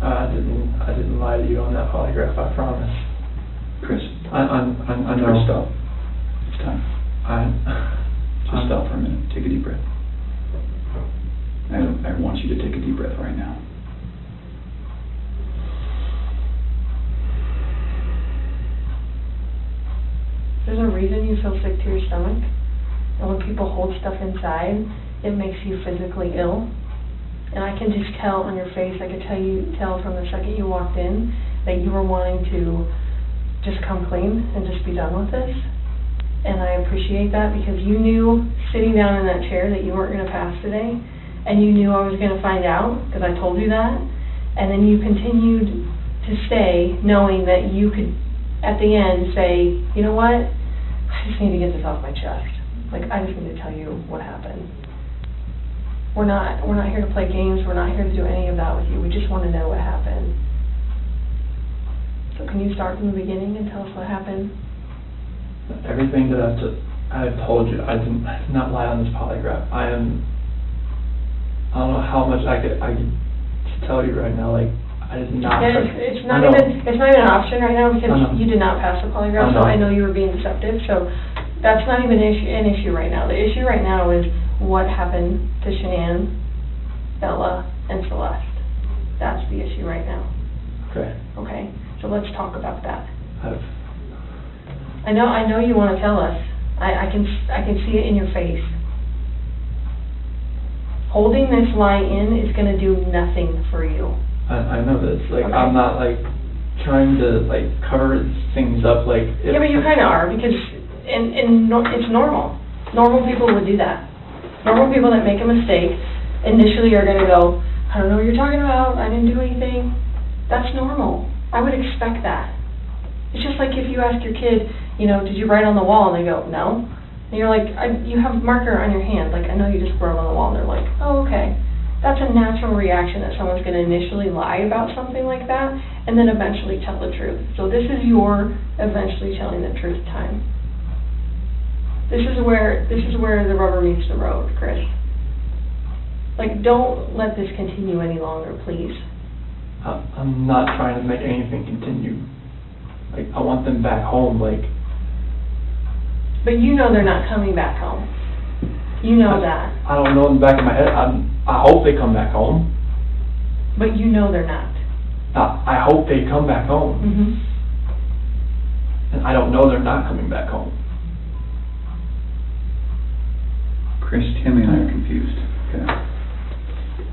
I didn't lie to you on that polygraph, I promise. Chris, I know. Chris, stop. It's time. Just stop for a minute. Take a deep breath. I want you to take a deep breath right now. There's a reason you feel sick to your stomach. And when people hold stuff inside, it makes you physically ill. And I can just tell on your face, I could tell from the second you walked in that you were wanting to just come clean and just be done with this. And I appreciate that because you knew sitting down in that chair that you weren't going to pass today. and you knew I was going to find out because I told you that, and then you continued to stay knowing that you could, at the end, say, you know what, I just need to get this off my chest. Like, I just need to tell you what happened. We're not here to play games. We're not here to do any of that with you. We just want to know what happened. So can you start from the beginning and tell us what happened? Everything that I've told you, I did not lie on this polygraph. I don't know how much I could tell you right now. Like, I did not. Yeah, it's not even an option right now because you did not pass the polygraph. So I know you were being deceptive. So that's not even an issue right now. The issue right now is what happened to Shanann, Bella, and Celeste. That's the issue right now. Okay. Okay. So let's talk about that. I know you want to tell us. I can see it in your face. Holding this lie in is going to do nothing for you. I know this. Like, okay. I'm not like trying to like cover things up. Like. Yeah, but you kind of are because it's normal. Normal people would do that. Normal people that make a mistake initially are going to go, I don't know what you're talking about. I didn't do anything. That's normal. I would expect that. It's just like if you ask your kid, you know, did you write on the wall? And they go, no. And you're like, you have a marker on your hand. Like, I know you just wrote on the wall. And they're like, oh, okay. That's a natural reaction that someone's going to initially lie about something like that and then eventually tell the truth. So this is your eventually telling the truth time. This is where the rubber meets the road, Chris. Like, don't let this continue any longer, please. I'm not trying to make anything continue. Like, I want them back home, like. But you know they're not coming back home. You know that. I don't know in the back of my head. I hope they come back home. But you know they're not. I hope they come back home. Mm-hmm. And I don't know they're not coming back home. Chris, Tammy and I are confused, okay?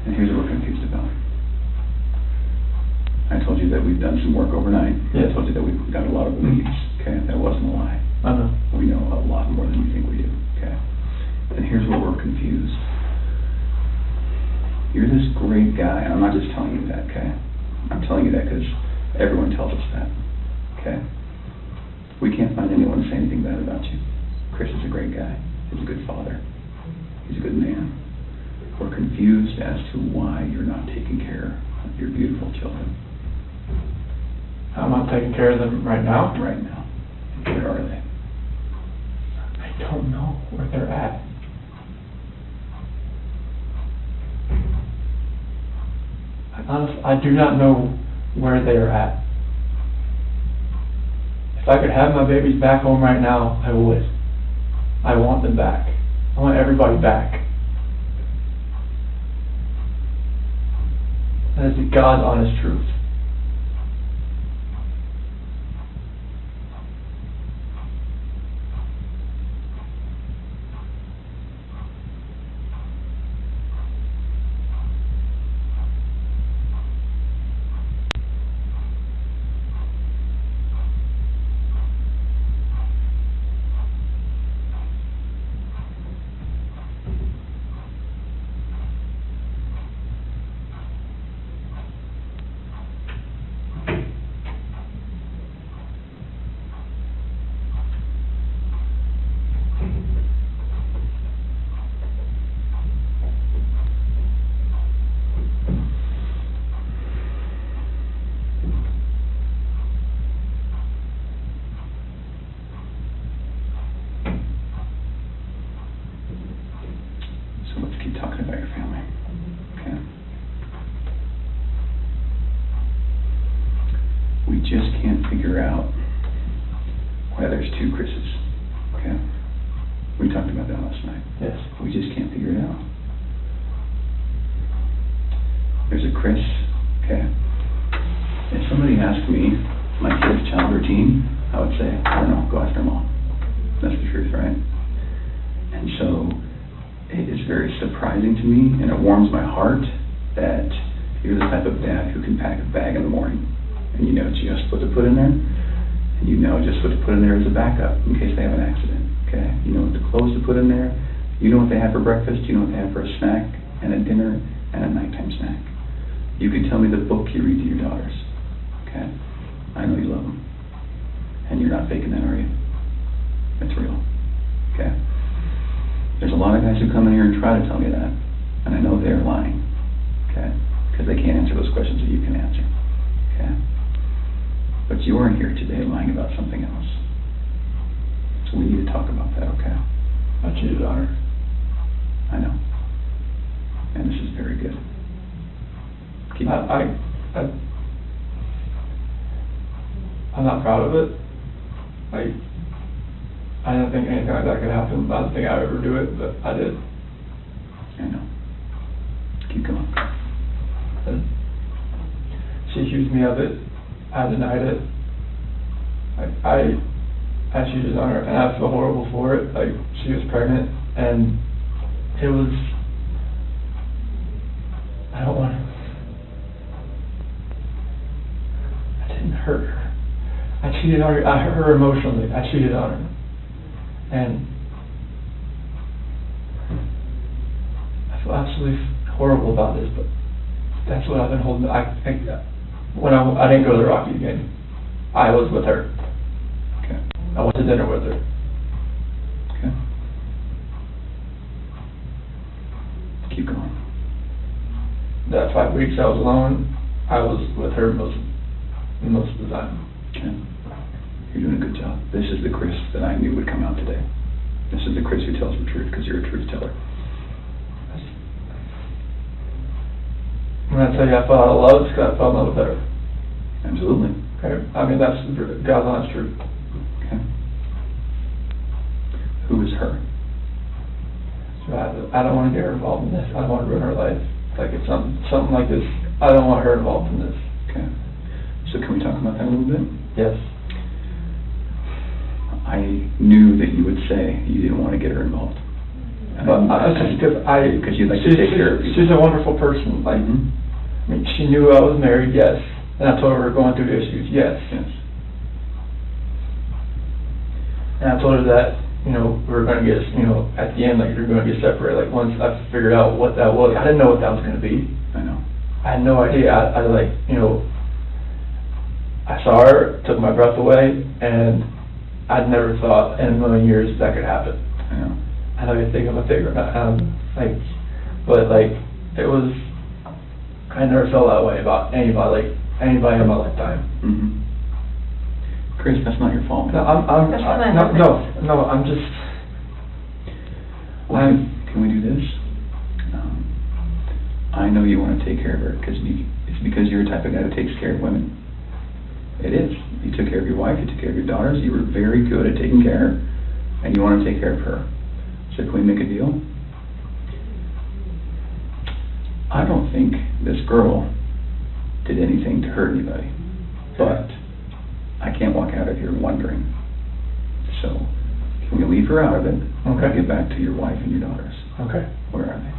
And here's what we're confused about. I told you that we've done some work overnight. Yeah. I told you that we've got a lot of leads, okay? That wasn't a lie. I know. We know a lot more than we think we do, okay? And here's where we're confused. You're this great guy, and I'm not just telling you that, okay? I'm telling you that because everyone tells us that, okay? We can't find anyone to say anything bad about you. Chris is a great guy. He's a good father. He's a good man. We're confused as to why you're not taking care of your beautiful children. I'm not taking care of them right now? Right now. Where are they? I don't know where they're at. Honestly, I do not know where they are at. If I could have my babies back home right now, I would. I want them back. I want everybody back. That is the God's honest truth. So let's keep talking about your family, okay? We just can't figure out why there's two Chris's, okay? We talked about that last night. Yes. We just can't figure it out. There's a Chris, okay? If somebody asked me my kid's child routine, I would say, I don't know, go after mom. That's the truth, right? And so it is very surprising to me, and it warms my heart that you're the type of dad who can pack a bag in the morning, and you know just what to put in there, and you know just what to put in there as a backup in case they have an accident, okay? You know what the clothes to put in there, you know what they have for breakfast, you know what they have for a snack, and a dinner and a nighttime snack. You can tell me the book you read to your daughters, okay? I know you love them. And you're not faking that, are you? It's real, okay? There's a lot of guys who come in here and try to tell me that, and I know they're lying, okay? Because they can't answer those questions that you can answer, okay? But you are here today lying about something else. So we need to talk about that, okay? I cheated on her. I know. And this is very good. Keep I'm not proud of it. I didn't think anything like that could happen. I don't think I would ever do it, but I did. I know. Keep going. And she accused me of it. I denied it. I cheated on her, and I feel horrible for it. Like, she was pregnant, and it was, I don't want to, I didn't hurt her. I cheated on her. I hurt her emotionally. I cheated on her. And I feel absolutely horrible about this, but that's what I've been holding. When I didn't go to the Rocky game, I was with her. Okay. I went to dinner with her. Okay. Keep going. That 5 weeks I was alone, I was with her most of the time. Okay. You're doing a good job. This is the Chris that I knew would come out today. This is the Chris who tells the truth, because you're a truth teller. When I tell you I fell out of love, it's because I fell in love with her. Absolutely. Okay. I mean, that's God's honest truth. Okay. Who is her? So I don't want to get her involved in this. I don't want to ruin her life. Like, it's something like this. I don't want her involved in this. Okay. So can we talk about that a little bit? Yes. I knew that you would say you didn't want to get her involved. But because you'd like to take care of people. She's a wonderful person. Like, I mean, she knew I was married, yes. And I told her we were going through issues, yes. Yes. And I told her that, we were going to get, at the end, like, we were going to get separated. Like, once I figured out what that was, I didn't know what that was going to be. I know. I had no idea. I saw her, took my breath away, and I'd never thought in a million years that could happen. I know. I know you think I'm a figure, but it was, I never felt that way about anybody in my lifetime. Mm-hmm. Chris, that's not your fault. No, I'm just. Well, can we do this? I know you want to take care of her because it's because you're the type of guy who takes care of women. It is. You took care of your wife. You took care of your daughters. You were very good at taking care, and you want to take care of her. So can we make a deal? I don't think this girl did anything to hurt anybody, but I can't walk out of here wondering. So can we leave her out of it? Okay. Get back to your wife and your daughters. Okay. Where are they?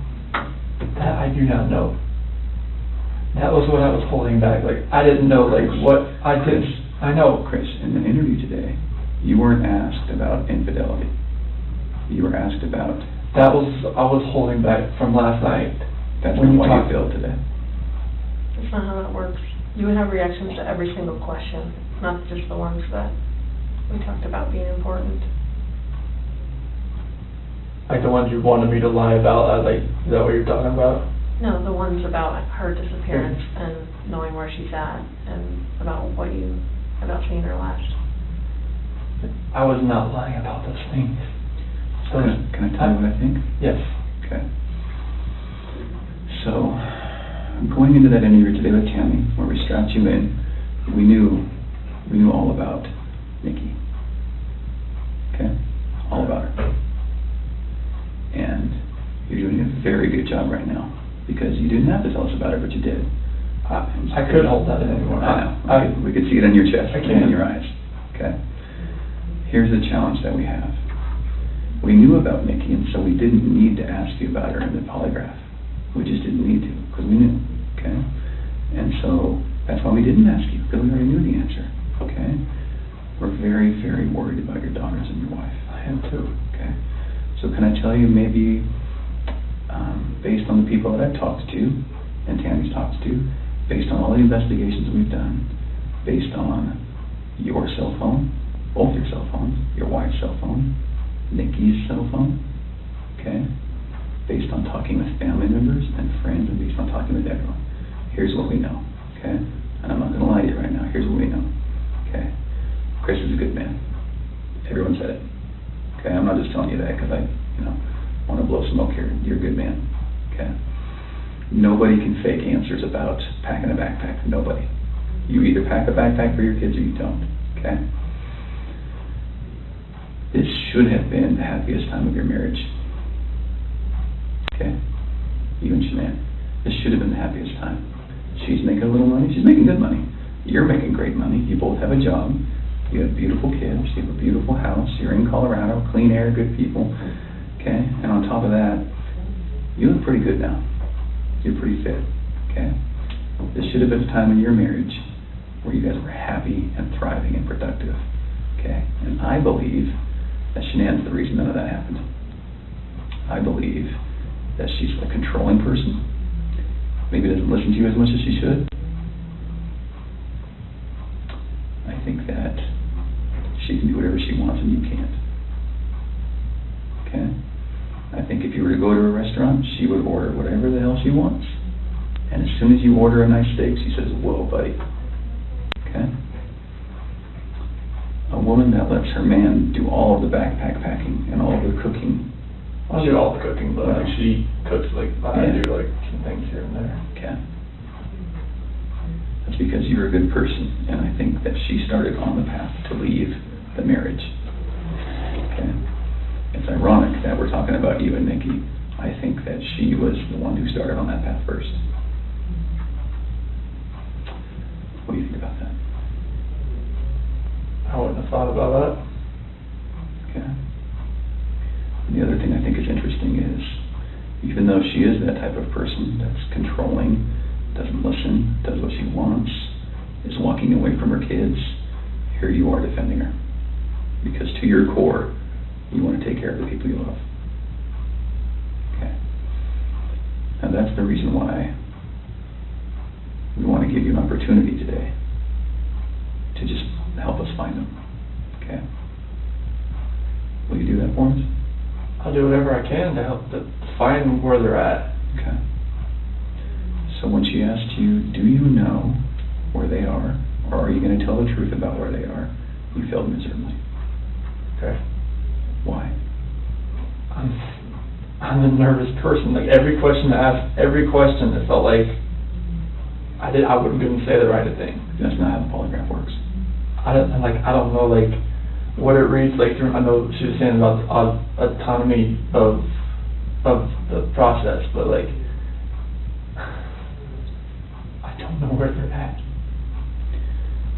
That I do not know. That was what I was holding back. Like, I didn't know, what I did. I know. Chris, in the interview today, you weren't asked about infidelity. You were asked about... I was holding back from last night. That's not why you feel today. That's not how that works. You would have reactions to every single question, not just the ones that we talked about being important. Like the ones you wanted me to lie about, is that what you're talking about? No, the ones about her disappearance and knowing where she's at, and about seeing her last. I was not lying about those things. So can I tell you what I think? Yes. Okay. So, going into that interview today with Tammy, where we strapped you in, we knew all about Nikki. Okay? All about her. And you're doing a very good job right now, because you didn't have to tell us about her, but you did. I couldn't hold that in anymore. I know. We could see it on your chest and in your eyes. Okay? Here's the challenge that we have. We knew about Nikki, and so we didn't need to ask you about her in the polygraph. We just didn't need to, because we knew. Okay? And so that's why we didn't ask you, because we already knew the answer. Okay? We're very, very worried about your daughters and your wife. I am too. Okay? So can I tell you, maybe based on the people that I've talked to, and Tammy's talked to, based on all the investigations we've done, based on your cell phone, both your cell phones, your wife's cell phone, Nikki's cell phone, okay? Based on talking with family members and friends, and based on talking with everyone. Here's what we know, okay? And I'm not gonna lie to you right now, here's what we know, okay? Chris is a good man. Everyone said it, okay? I'm not just telling you that because I, want to blow smoke here. You're a good man, okay? Nobody can fake answers about packing a backpack, nobody. You either pack a backpack for your kids or you don't, okay? This should have been the happiest time of your marriage, okay? You and Shanann, this should have been the happiest time. She's making a little money, she's making good money. You're making great money, you both have a job, you have beautiful kids, you have a beautiful house, you're in Colorado, clean air, good people, okay? And on top of that, you look pretty good now. You're pretty fit, okay? This should have been a time in your marriage where you guys were happy and thriving and productive, okay? And I believe that Shanann's the reason none of that happened. I believe that she's a controlling person. Maybe doesn't listen to you as much as she should. I think that she can do whatever she wants and you can't. Okay? I think if you were to go to a restaurant, she would order whatever the hell she wants. And as soon as you order a nice steak, she says, whoa, buddy. Okay? A woman that lets her man do all of the backpack packing and all of the cooking. I'll do all the cooking, but like she cooks like I do like some things here and there. Okay. That's because you're a good person, and I think that she started on the path to leave the marriage. Okay. It's ironic that we're talking about you and Nikki. I think that she was the one who started on that path first. What do you think about that? I wouldn't have thought about that. Okay. And the other thing I think is interesting is, even though she is that type of person that's controlling, doesn't listen, does what she wants, is walking away from her kids, here you are defending her. Because to your core, you want to take care of the people you love. Okay. And that's the reason why we want to give you an opportunity today to just help us find them. Okay? Will you do that for us? I'll do whatever I can to help to find where they're at. Okay. So when she asked you, do you know where they are, or are you going to tell the truth about where they are, you failed miserably. Okay. Why? I'm a nervous person. Like every question I asked, every question, it felt like I wouldn't say the right thing. That's not how the polygraph works. I don't know like what it reads like. I know she was saying about autonomy of the process, but like I don't know where they're at.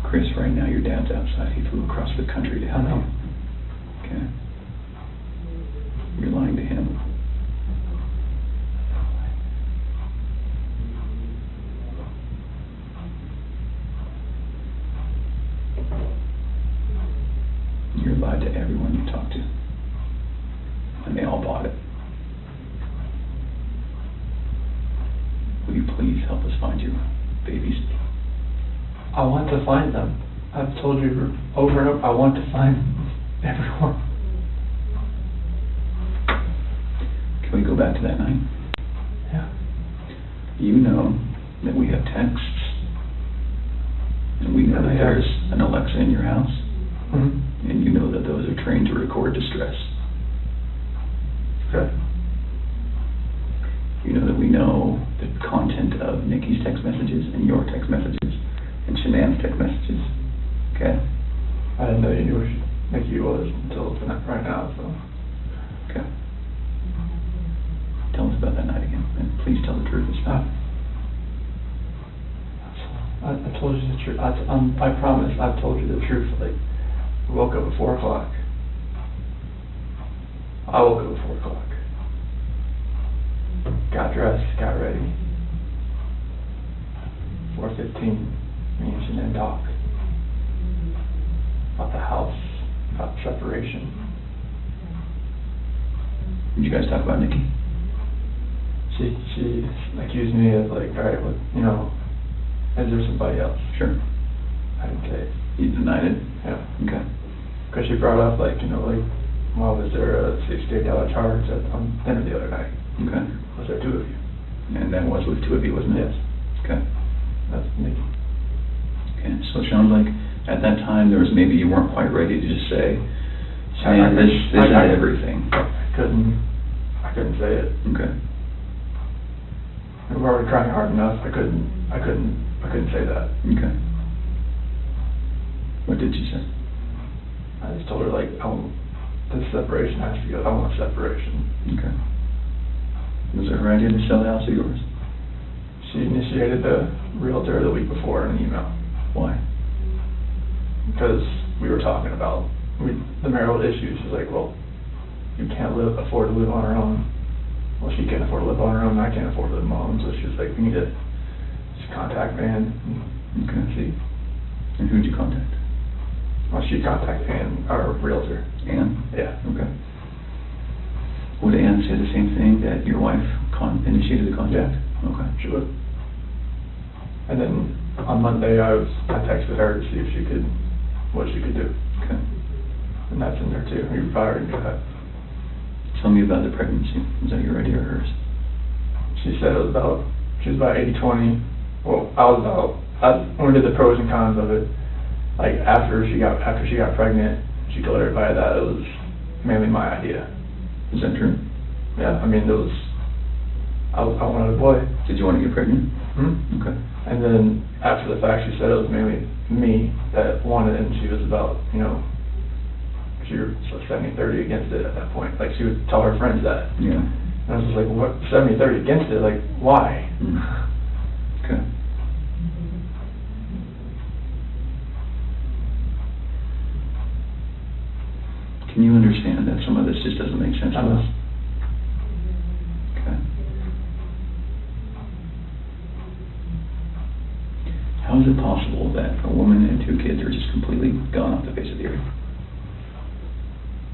Chris, right now your dad's outside. He flew across the country to help you. Okay. You're lying to him. You're lied to everyone you talk to. And they all bought it. Will you please help us find your babies? I want to find them. I've told you over and over, I want to find everyone. Can we go back to that night? Yeah. You know that we have texts, and we know that there's an Alexa in your house, and you know that those are trained to record distress. Okay. You know that we know the content of Nikki's text messages and your text messages and Shanann's text messages. Okay? I didn't know you knew where Nikki was until tonight, right now, so. Okay. Tell us about that night again, and please tell the truth this time. I told you the truth. I promise I've told you the truth. Like, I woke up at 4 o'clock. I woke up at 4 o'clock. Got dressed, got ready. 4:15, me and Shanann talk about the house, about separation. Did you guys talk about Nikki? She accused me of like, all right, well, you know, is there somebody else? Sure. I didn't say it. You denied it? Yeah. Okay. Because she brought up like, you know, like, well, was there a $68 charge on dinner the other night? Okay. Was there two of you? And that was with two of you, wasn't it? Yes. Okay. That's Nikki. Okay, so it sounds like at that time there was maybe you weren't quite ready to just say, man, this is everything. I couldn't say it. Okay. We were already trying hard enough. I couldn't say that. Okay. What did you say? I just told her like, this separation has to go. I want separation. Okay. Was it her idea to sell the house or yours? She initiated the realtor the week before in an email. Why? Because we were talking about the marital issues. She's like, well, you can't afford to live on her own. Well, she can't afford to live on her own, and I can't afford to live on my own. So she was like, we need to just contact Van and see. And who'd you contact? Well, she contacted Ann, our realtor. Ann? Yeah. Okay. Would Ann say the same thing, that your wife initiated the contact? Yeah. Okay. She would. And then on Monday, I texted her to see if what she could do. Okay. And that's in there too. You probably already knew that. Tell me about the pregnancy. Was that your idea or hers? She said she was about 80-20. Well, when we did the pros and cons of it, like after she got pregnant, she told everybody that it was mainly my idea. Is that true? Yeah, I mean, I wanted a boy. Did you want to get pregnant? Hmm? Okay. And then after the fact, she said it was mainly me that wanted it, and she was about, you know, she was 70-30 against it at that point. Like, she would tell her friends that. Yeah. And I was just like, what, 70-30 against it? Like, why? Okay. Can you understand that some of this just doesn't make sense to us? Okay. How is it possible that a woman and two kids are just completely gone off the face of the earth?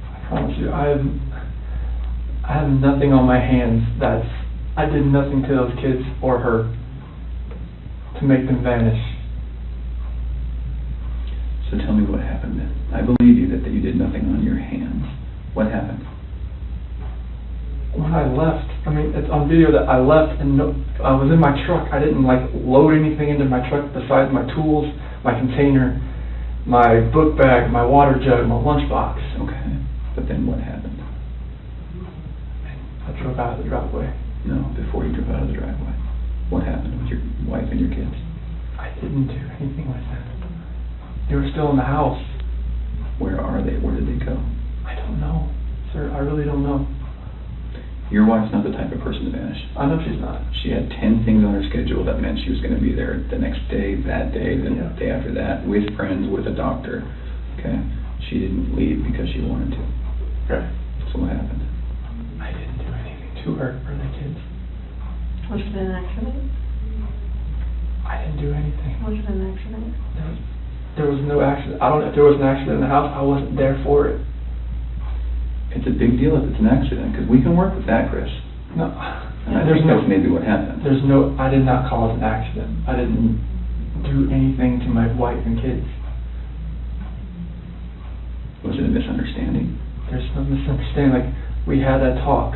I promise you, I have nothing on my hands I did nothing to those kids or her to make them vanish. So tell me what happened then. I believe you that you did nothing on your hands. What happened? When I left, I mean, it's on video that I left and I was in my truck. I didn't like load anything into my truck besides my tools, my container, my book bag, my water jug, my lunchbox. Okay. But then what happened? I drove out of the driveway. No, before you drove out of the driveway. What happened with your wife and your kids? I didn't do anything like that. They were still in the house. Where are they? Where did they go? I don't know, sir. I really don't know. Your wife's not the type of person to vanish. I know she's not. She had 10 things on her schedule that meant she was going to be there the next day, that day, the day after that, with friends, with a doctor. Okay? She didn't leave because she wanted to. Okay. So what happened? I didn't do anything to her or the kids. Was it an accident? I didn't do anything. Was it an accident? There was no accident. I don't know if there was an accident in the house. I wasn't there for it. It's a big deal if it's an accident, because we can work with that, Chris. No. And I think that's maybe what happened. I did not cause an accident. I didn't do anything to my wife and kids. Was it a misunderstanding? There's no misunderstanding. Like, we had that talk.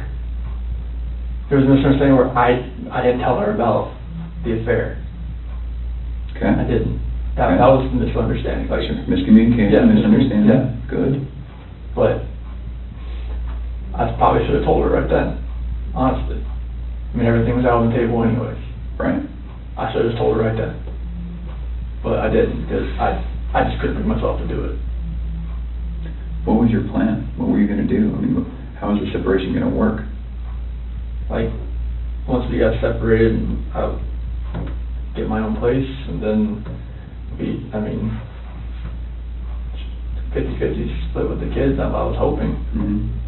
There was a misunderstanding where I didn't tell her about the affair. Okay. I didn't. That was the misunderstanding. Like, miscommunication, misunderstanding. Yeah. Good. But I probably should have told her right then, honestly. I mean, everything was out on the table anyways. Right. I should have just told her right then. But I didn't, because I just couldn't bring myself to do it. What was your plan? What were you going to do? I mean, how was the separation going to work? Like, once we got separated, I would get my own place, and then 50-50 split with the kids, that's what I was hoping. Mm-hmm.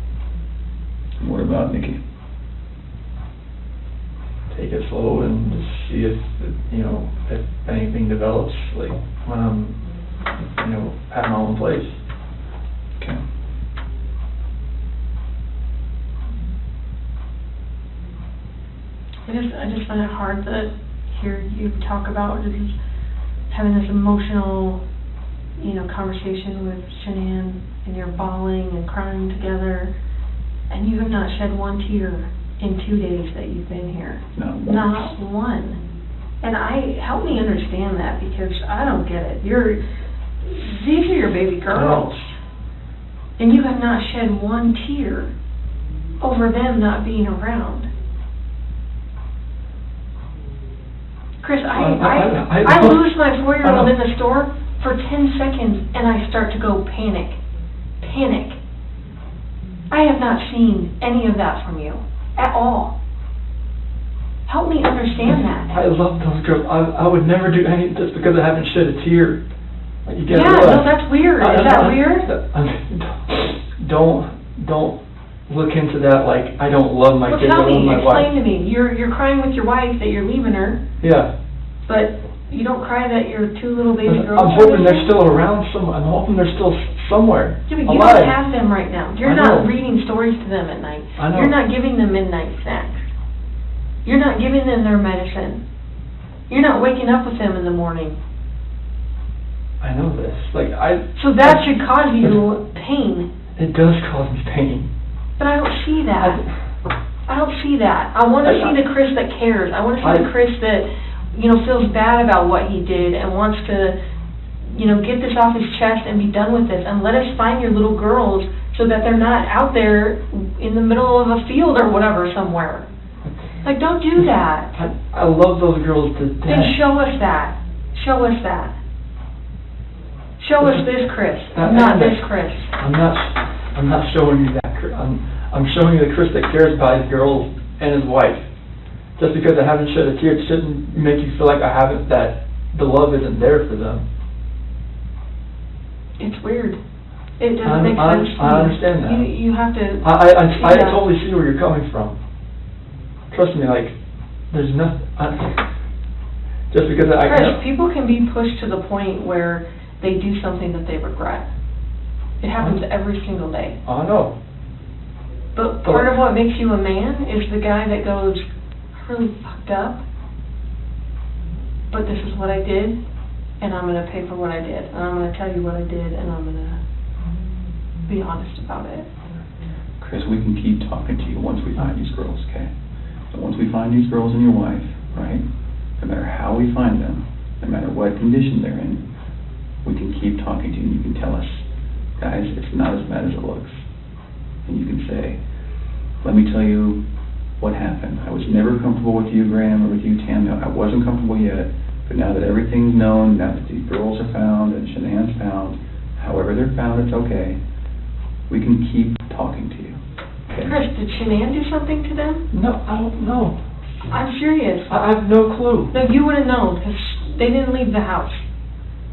What about Nikki? Take it slow and just see if anything develops, like when I'm, have my own place. Okay. I just find it hard to hear you talk about just having this emotional, conversation with Shanann, and you're bawling and crying together, and you have not shed one tear in 2 days that you've been here. Not one. And help me understand that, because I don't get it. These are your baby girls, and you have not shed one tear over them not being around. Chris, I lose my 4-year-old in the store for 10 seconds, and I start to go panic. I have not seen any of that from you at all. Help me understand that. I love those girls. I would never do anything just because I haven't shed a tear. Like, you Yeah, no, that's weird. Is that weird? Don't look into that like I don't love my kids. Well, tell me, I love my explain wife. to me. You're crying with your wife that you're leaving her, Yeah. but you don't cry that your 2 little baby girls I'm are hoping they're missing? still around somewhere. I'm hoping they're still somewhere. Yeah, but you alive. don't have them right now. You're I not know. reading stories to them at night. I know. You're not giving them midnight snacks. You're not giving them their medicine. You're not waking up with them in the morning. I know this. So that should cause you pain. It does cause me pain. But I don't see that. I don't see that. I want to see the Chris that cares. I want to see the Chris that, feels bad about what he did and wants to, get this off his chest and be done with this. And let us find your little girls so that they're not out there in the middle of a field or whatever somewhere. Like, don't do that. I love those girls to death. Then show us that. Show us that. Show us this Chris, not this Chris. I'm not showing you that. I'm showing you the Chris that cares about his girls and his wife. Just because I haven't shed a tear, it shouldn't make you feel like that the love isn't there for them. It's weird. It doesn't make sense to me. I understand that. You have to. I totally see where you're coming from. Trust me, there's nothing. Just because Chris, people can be pushed to the point where they do something that they regret. It happens every single day. I know. But part of what makes you a man is the guy that goes, I really fucked up, but this is what I did, and I'm going to pay for what I did, and I'm going to tell you what I did, and I'm going to be honest about it. Chris, we can keep talking to you once we find these girls, okay? So once we find these girls and your wife, right, no matter how we find them, no matter what condition they're in, we can keep talking to you, and you can tell us, guys, it's not as bad as it looks. And you can say, let me tell you what happened. I was never comfortable with you, Graham, or with you, Tam. No, I wasn't comfortable yet, but now that everything's known, now that these girls are found and Shanann's found, however they're found, it's okay. We can keep talking to you. Okay? Chris, did Shanann do something to them? No, I don't know. I'm serious. I have no clue. No, you would have known, because they didn't leave the house.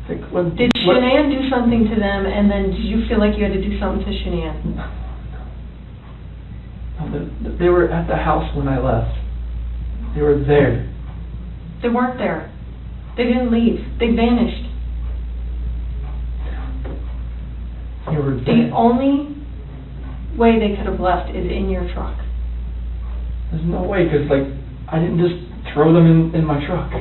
Did Shanann do something to them, and then did you feel like you had to do something to Shanann? No, they were at the house when I left. They were there. They weren't there. They didn't leave. They vanished. They were there. The only way they could have left is in your truck. There's no way, because I didn't just throw them in my truck.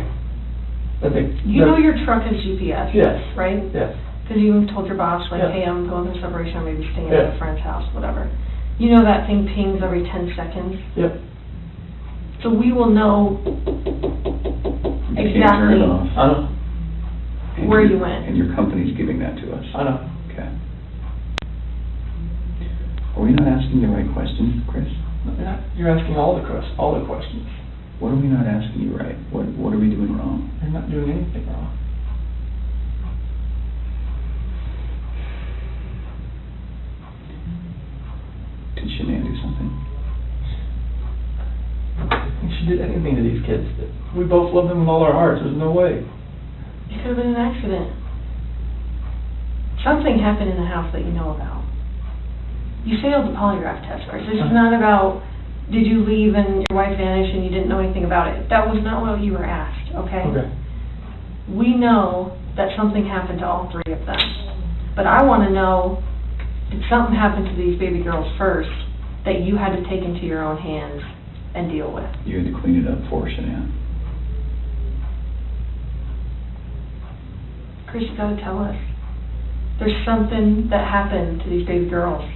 You know your truck has GPS, yes, right? Yes. Because you told your boss, Yeah. hey, I'm going through separation, I'm maybe staying Yeah. at a friend's house, whatever. You know that thing pings every 10 seconds? Yep. So we will know exactly I know. where you went. And your company's giving that to us. I know. Okay. Are we not asking the right questions, Chris? You're asking all the questions. What are we not asking you right? What are we doing wrong? You're not doing anything wrong. Did Shanann do something? I think she did anything to these kids. We both love them with all our hearts. There's no way. It could have been an accident. Something happened in the house that you know about. You failed the polygraph test, Chris. This is not about, did you leave and your wife vanished and you didn't know anything about it. That was not what you were asked, okay? Okay. We know that something happened to all three of them. But I want to know, did something happen to these baby girls first that you had to take into your own hands and deal with. You had to clean it up for Shanann. Chris, you gotta tell us. There's something that happened to these baby girls.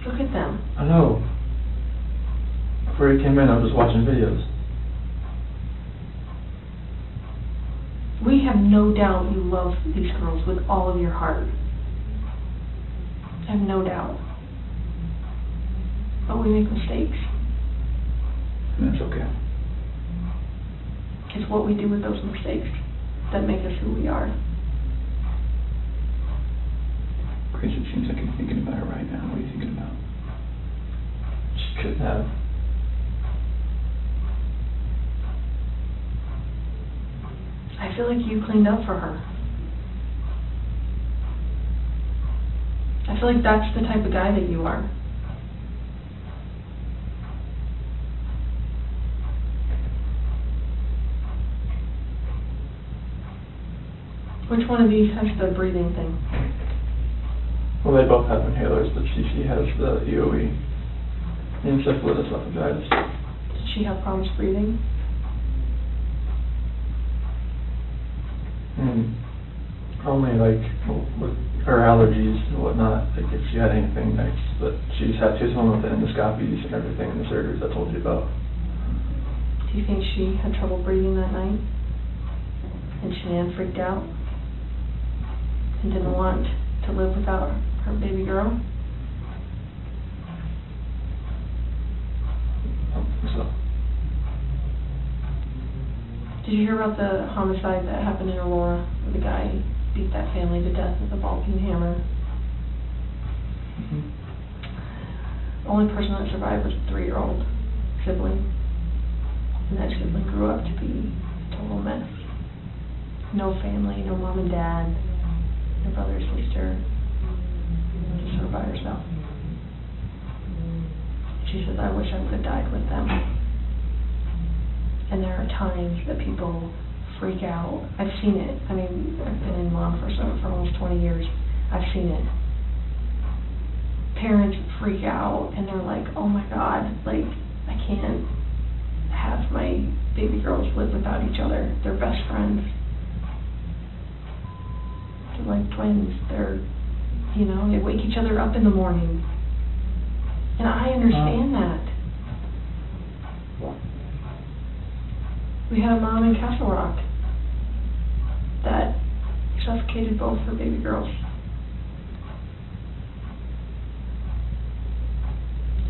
Look at them. I know. Before you came in, I was watching videos. We have no doubt you love these girls with all of your heart. I have no doubt. But we make mistakes. And that's okay. It's what we do with those mistakes that make us who we are. Chris, it seems like you're thinking about it right now. What are you thinking about? She couldn't have. I feel like you cleaned up for her. I feel like that's the type of guy that you are. Which one of these has the breathing thing? Well, they both have inhalers, but she has the EOE. Encephalitis esophagitis. Does she have problems breathing? Only like with her allergies and whatnot, like if she had anything next, but she's home with the endoscopies and everything and the surgeries I told you about. Do you think she had trouble breathing that night? And Shanann freaked out? And didn't want to live without her baby girl? I don't think so. Did you hear about the homicide that happened in Aurora, where the guy beat that family to death with a ball-peen hammer? The only person that survived was a 3-year-old sibling. And that sibling grew up to be a total mess. No family, no mom and dad, no brother or sister, just her by herself. She says, I wish I would have died with them. And there are times that people freak out. I've seen it. I mean, I've been in mom for almost 20 years. I've seen it. Parents freak out and they're like, oh my God, like, I can't have my baby girls live without each other. They're best friends. They're like twins. They're, they wake each other up in the morning. And I understand that. We had a mom in Castle Rock that suffocated both her baby girls.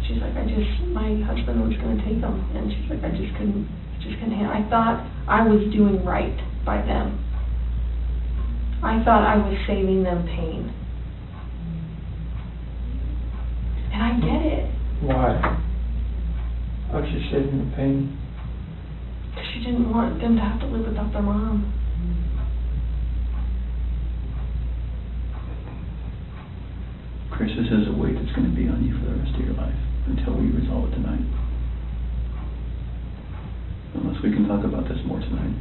She's like, my husband was going to take them, and she's like, I just couldn't handle. I thought I was doing right by them. I thought I was saving them pain. And I get it. Why? How's she saving the pain? Because she didn't want them to have to live without their mom. Chris, this is a weight that's going to be on you for the rest of your life until we resolve it tonight. Unless we can talk about this more tonight,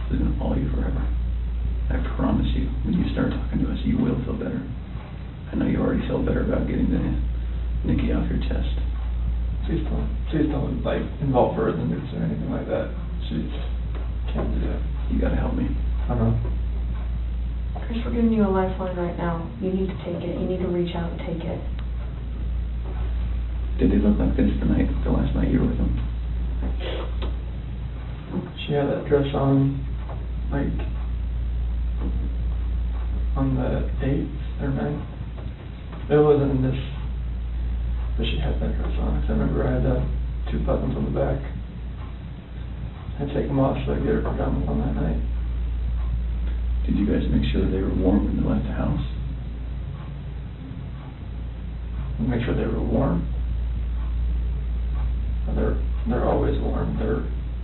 this is going to follow you forever. I promise you, when you start talking to us, you will feel better. I know you already feel better about getting the Nikki off your chest. Please don't like involve her in the news or anything like that. She can't do that. You gotta help me. I know. Chris, we're giving you a lifeline right now. You need to take it. You need to reach out and take it. Did they look like this the last night you were with them? She had that dress on, like, on the 8th or 9th. It wasn't in this, but she had that dress on. Because I remember I had 2 buttons on the back. I'd take them off so I could get her pajamas on that night. Did you guys make sure that they were warm when they left the house? Make sure they were warm. They're always warm.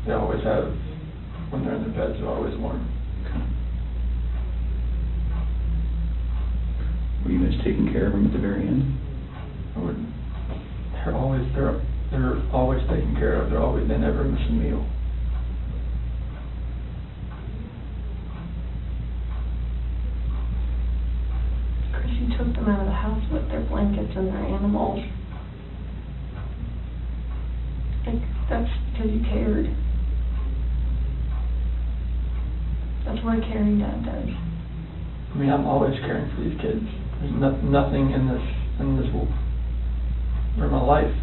They always have, when they're in their beds, they're always warm. Okay. Were you guys taking care of them at the very end? They're always taken care of. They never miss a meal. took them out of the house with their blankets and their animals. Like, that's because you cared. That's what a caring dad does. I mean, I'm always caring for these kids. There's nothing in this for my life.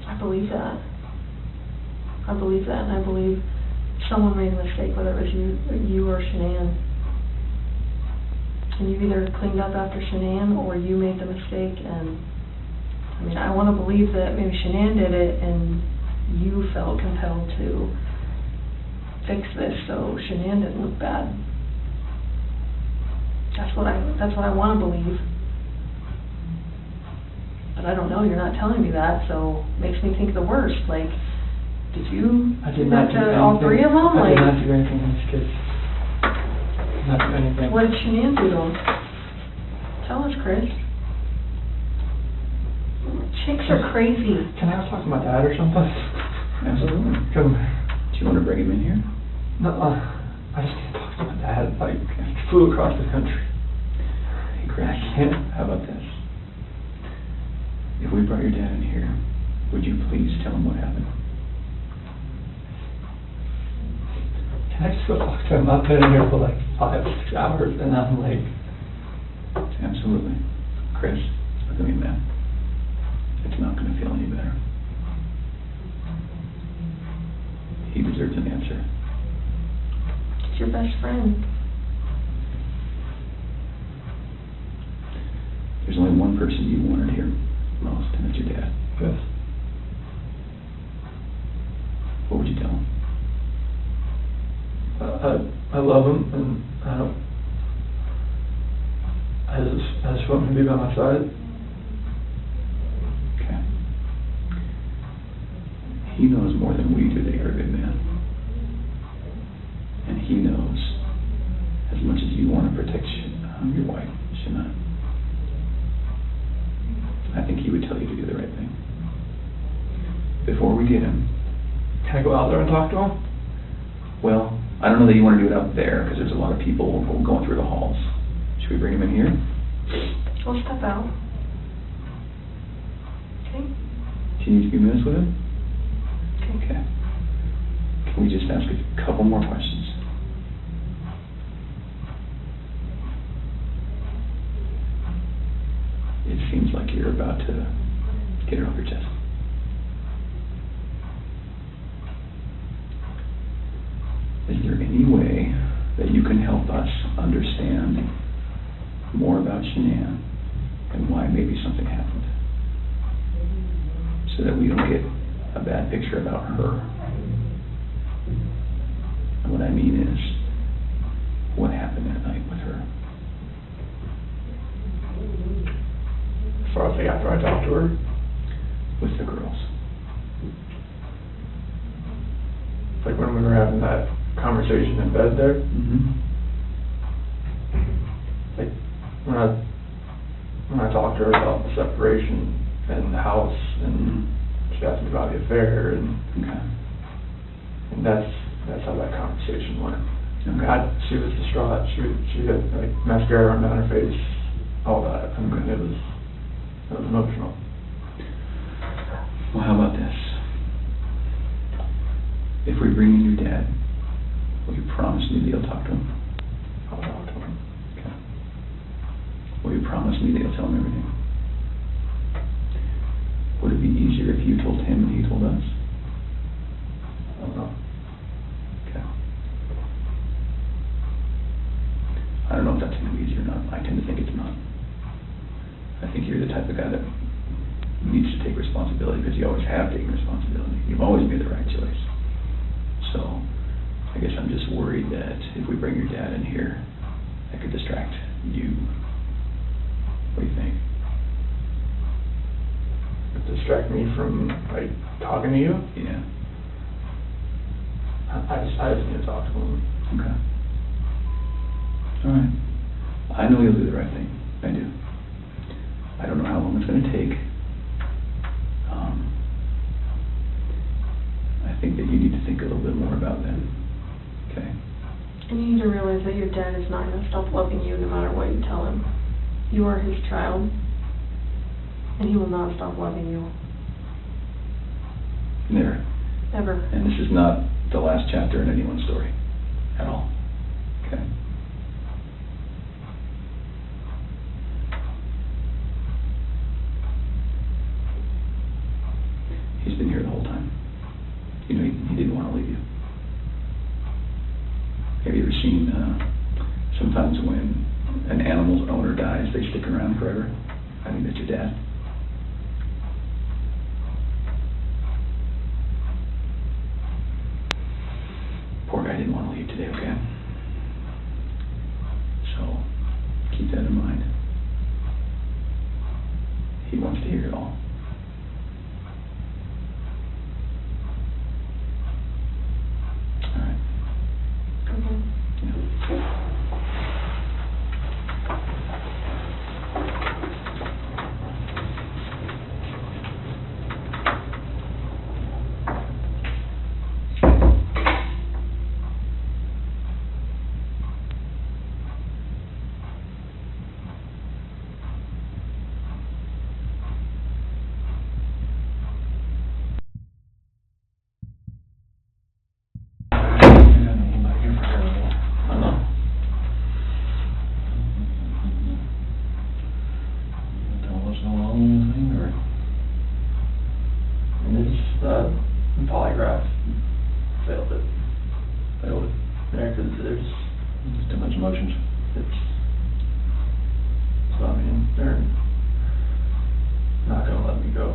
I believe that. I believe that, and I believe someone made a mistake, whether it was you or Shanann. And you either cleaned up after Shanann or you made the mistake. And I mean, I want to believe that maybe Shanann did it and you felt compelled to fix this so Shanann didn't look bad. That's what I want to believe. But I don't know, you're not telling me that, so it makes me think the worst. Like, did you do that to all three of them? I did not do anything to these kids. Not do anything. What did Shanann do to them? Tell us, Chris. Chicks are crazy. Can I talk to my dad or something? Absolutely. Come. Do you want to bring him in here? No, I just need to talk to my dad. Like, I flew across the country. Hey, Chris, how about this? If we brought your dad in here, would you please tell him what happened? Can I just go talk to him? I've been in here for like 5 or 6 hours and I'm like... Absolutely. Chris, look at me, man. It's not going to feel any better. He deserves an answer. He's your best friend. There's only one person you wanted here most, and it's your dad. Yes. What would you tell him? I love him, and I just want him to be by my side. Okay. He knows more than we do that you're a good man. And he knows as much as you want to protect your wife, Shana. I think he would tell you to do the right thing. Before we get him... Can I go out there and talk to him? Well, I don't know that you want to do it out there, because there's a lot of people going through the halls. Should we bring him in here? We'll step out. Okay? Do you need a few minutes with him? Okay. Can we just ask a couple more questions? It seems like you're about to get it off your chest. Is there any way that you can help us understand more about Shanann and why maybe something happened, so that we don't get a bad picture about her? And what I mean is, what happened that night with her? As far as like after I talked to her? With the girls. Like when we were having that conversation in bed there. Mm-hmm. Like when I talked to her about the separation and the house, and she asked me about the affair, and that's how that conversation went. Okay. She was distraught. She had like mascara on her face, all that. I mean, it was emotional. Well, how about this? If we bring in your dad, will you promise me that you'll talk to him? I'll talk to him. Okay. Will you promise me that you'll tell him everything? Would it be easier if you told him and he told us? I don't know. Okay. I don't know if that's going to be easy or not. I tend to think it's not. I think you're the type of guy that needs to take responsibility, because you always have taken responsibility. You've always made the right choice. So, I guess I'm just worried that if we bring your dad in here, that could distract you. What do you think? Distract me from like talking to you? Yeah. I just need to talk to him. Okay. Alright. I know you'll do the right thing. I do. I don't know how long it's going to take. I think that you need to think a little bit more about them. Okay? And you need to realize that your dad is not going to stop loving you no matter what you tell him. You are his child, and he will not stop loving you. Never. Ever. And this is not the last chapter in anyone's story. At all. Okay? He's been here the whole time. You know, he didn't want to leave you. Have you ever seen, sometimes when an animal's owner dies, they stick around forever? I think that's your dad. Poor guy didn't want to leave today, okay? So, keep that in mind. He wants to hear it all. All right. Polygraph failed it. There, because there's too much emotions. So I mean, they're not gonna let me go.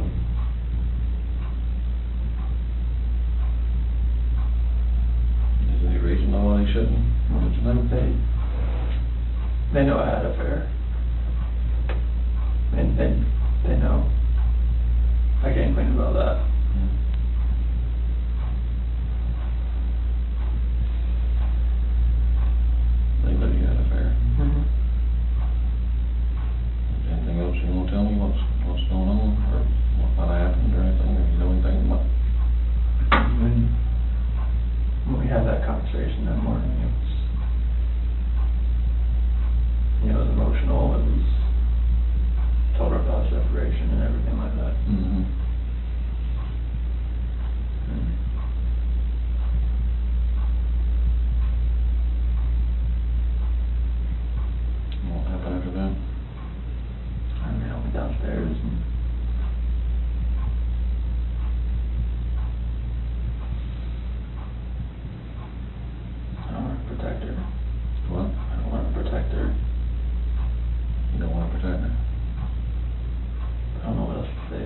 Is there any reason why they shouldn't? They know I had an affair. And they know. I can't complain about that. They know you had an affair. Anything else you want to tell me? What's going on, or what happened, or anything? Or you know anything about? When we had that conversation that morning, it was emotional. It was told her about separation and everything like that. What happened after that? I went downstairs and I don't want to protect her. What? I don't want to protect her. You don't want to protect her? I don't know what else to say.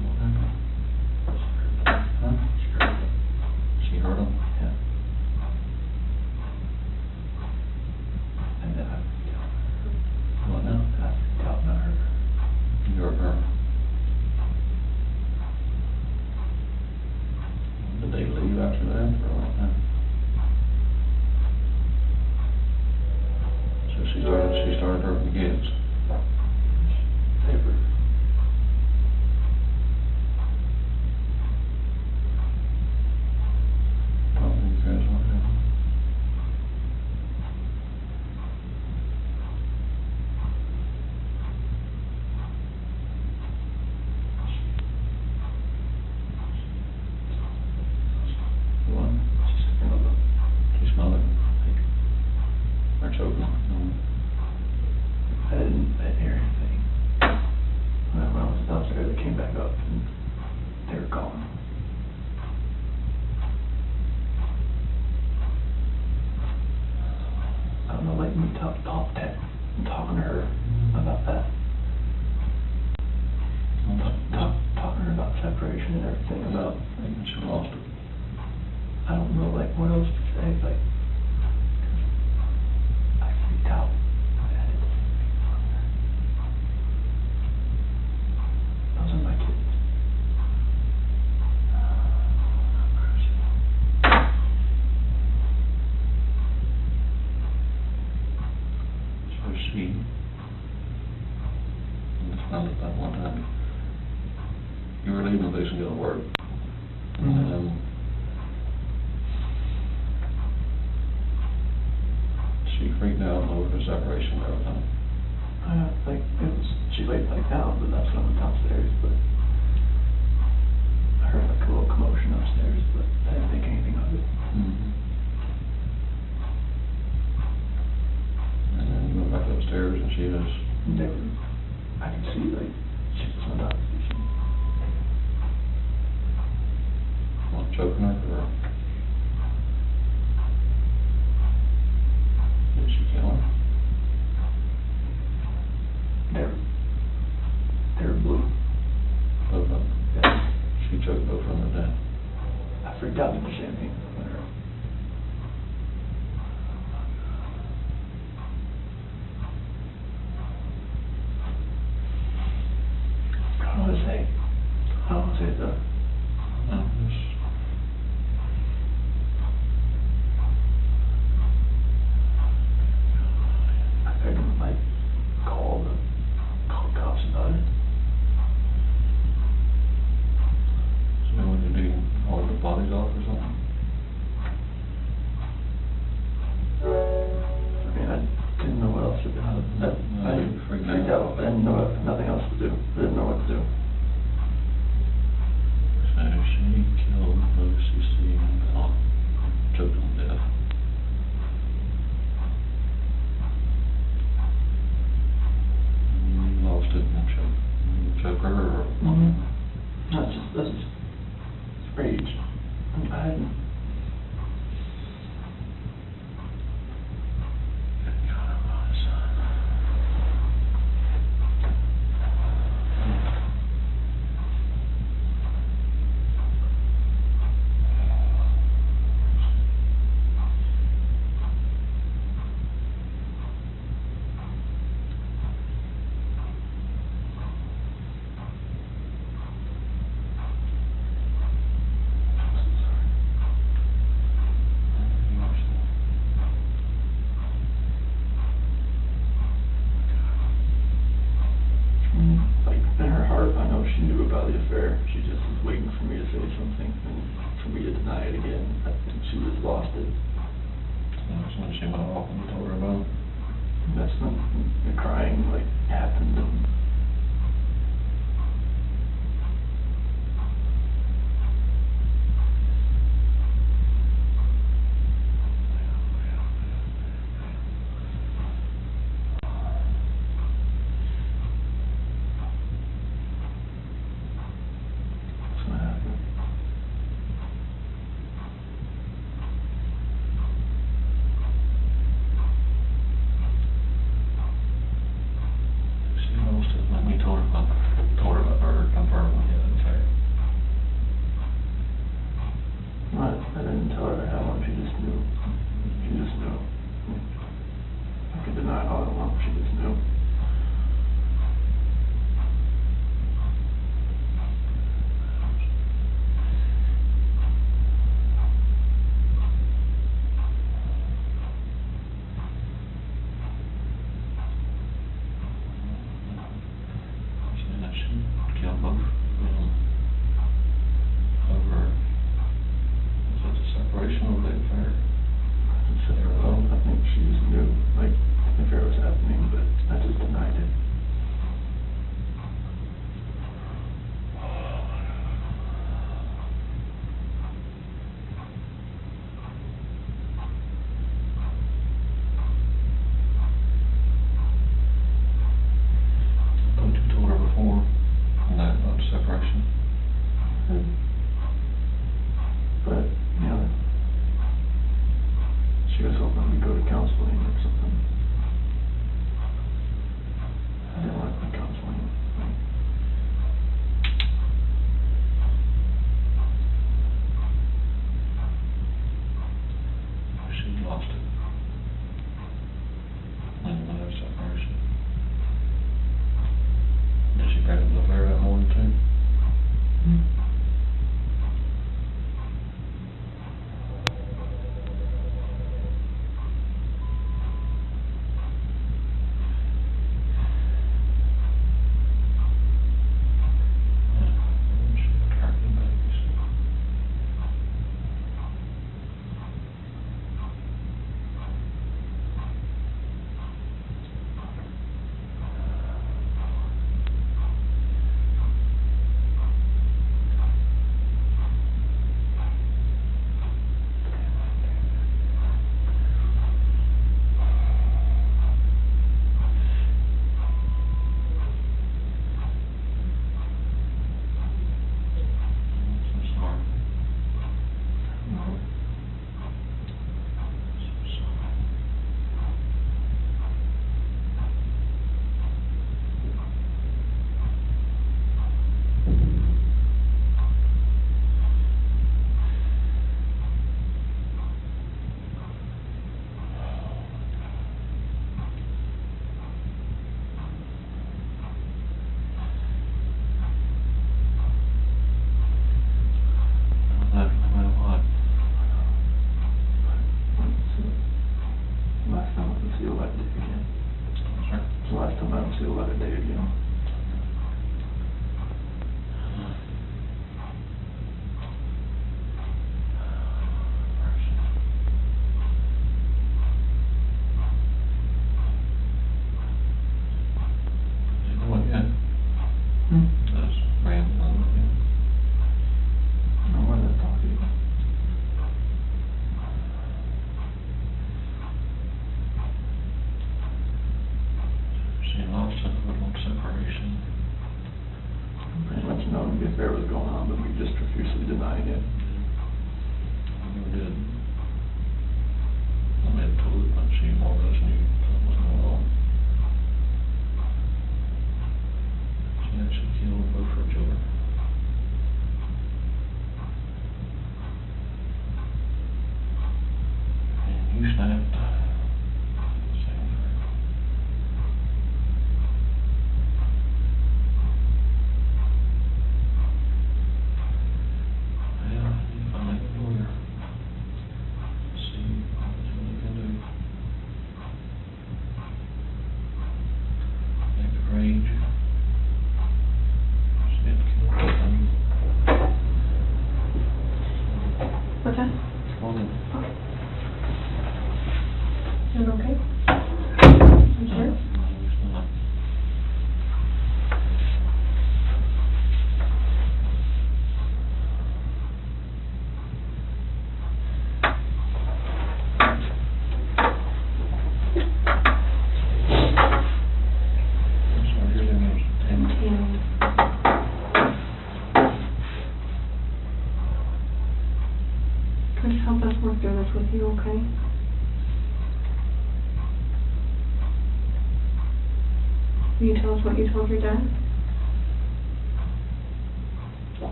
What happened? Huh? She hurt him? Yeah. And then I freaked out. What now? I freaked out and I hurt her. You hurt her? Did they leave after that, or what? So she started hurting the kids. Paper. Talk to you guys, what happened? What? She smelled it. Or choking. No. I didn't hear anything. When I was downstairs, I came back up and they were gone. I don't know, like me talking to her about that. Talking to her about separation and everything, about And she lost it. I don't know, like, what else to say, like, I freaked out. I had it. Those are my kids. So she, it's not at that one time, you were leaving this and going to work. And she freaked out over the separation and everything? Like, she laid back down, but that's when I went downstairs, but I heard like a little commotion upstairs, but I didn't think anything of it. Mm-hmm. And then you went back upstairs and she was... Never, I can see, like, she was on top of me. What, choking her or... Did she kill her? They're blue. Both of them? Yeah. She choked both of them to death. I freaked out at the same thing. I don't want to say. I don't want to say it though. No, just... I couldn't like call cops about it. So when did you haul the bodies off or something? I mean, I didn't know what else to do. I freaked out. I didn't know nothing else to do. I didn't know what to do. So she killed Lucy, Steve, and Bella. Choked them to death. You lost it and choke her or... That's just rage. I hadn't. Like, in her heart, I know she knew about the affair. She just was waiting for me to say something and for me to deny it again. I think she was lost it. That's when she went off and told her about it. And that's when the crying, like, happened. And that's what happened. She lost it. have to say well, I need to find a lawyer. See what we can do. Make the range. What's that? Come on in. You okay? You sure? Chris, help us work through this with you, okay? Will you tell us what you told your dad?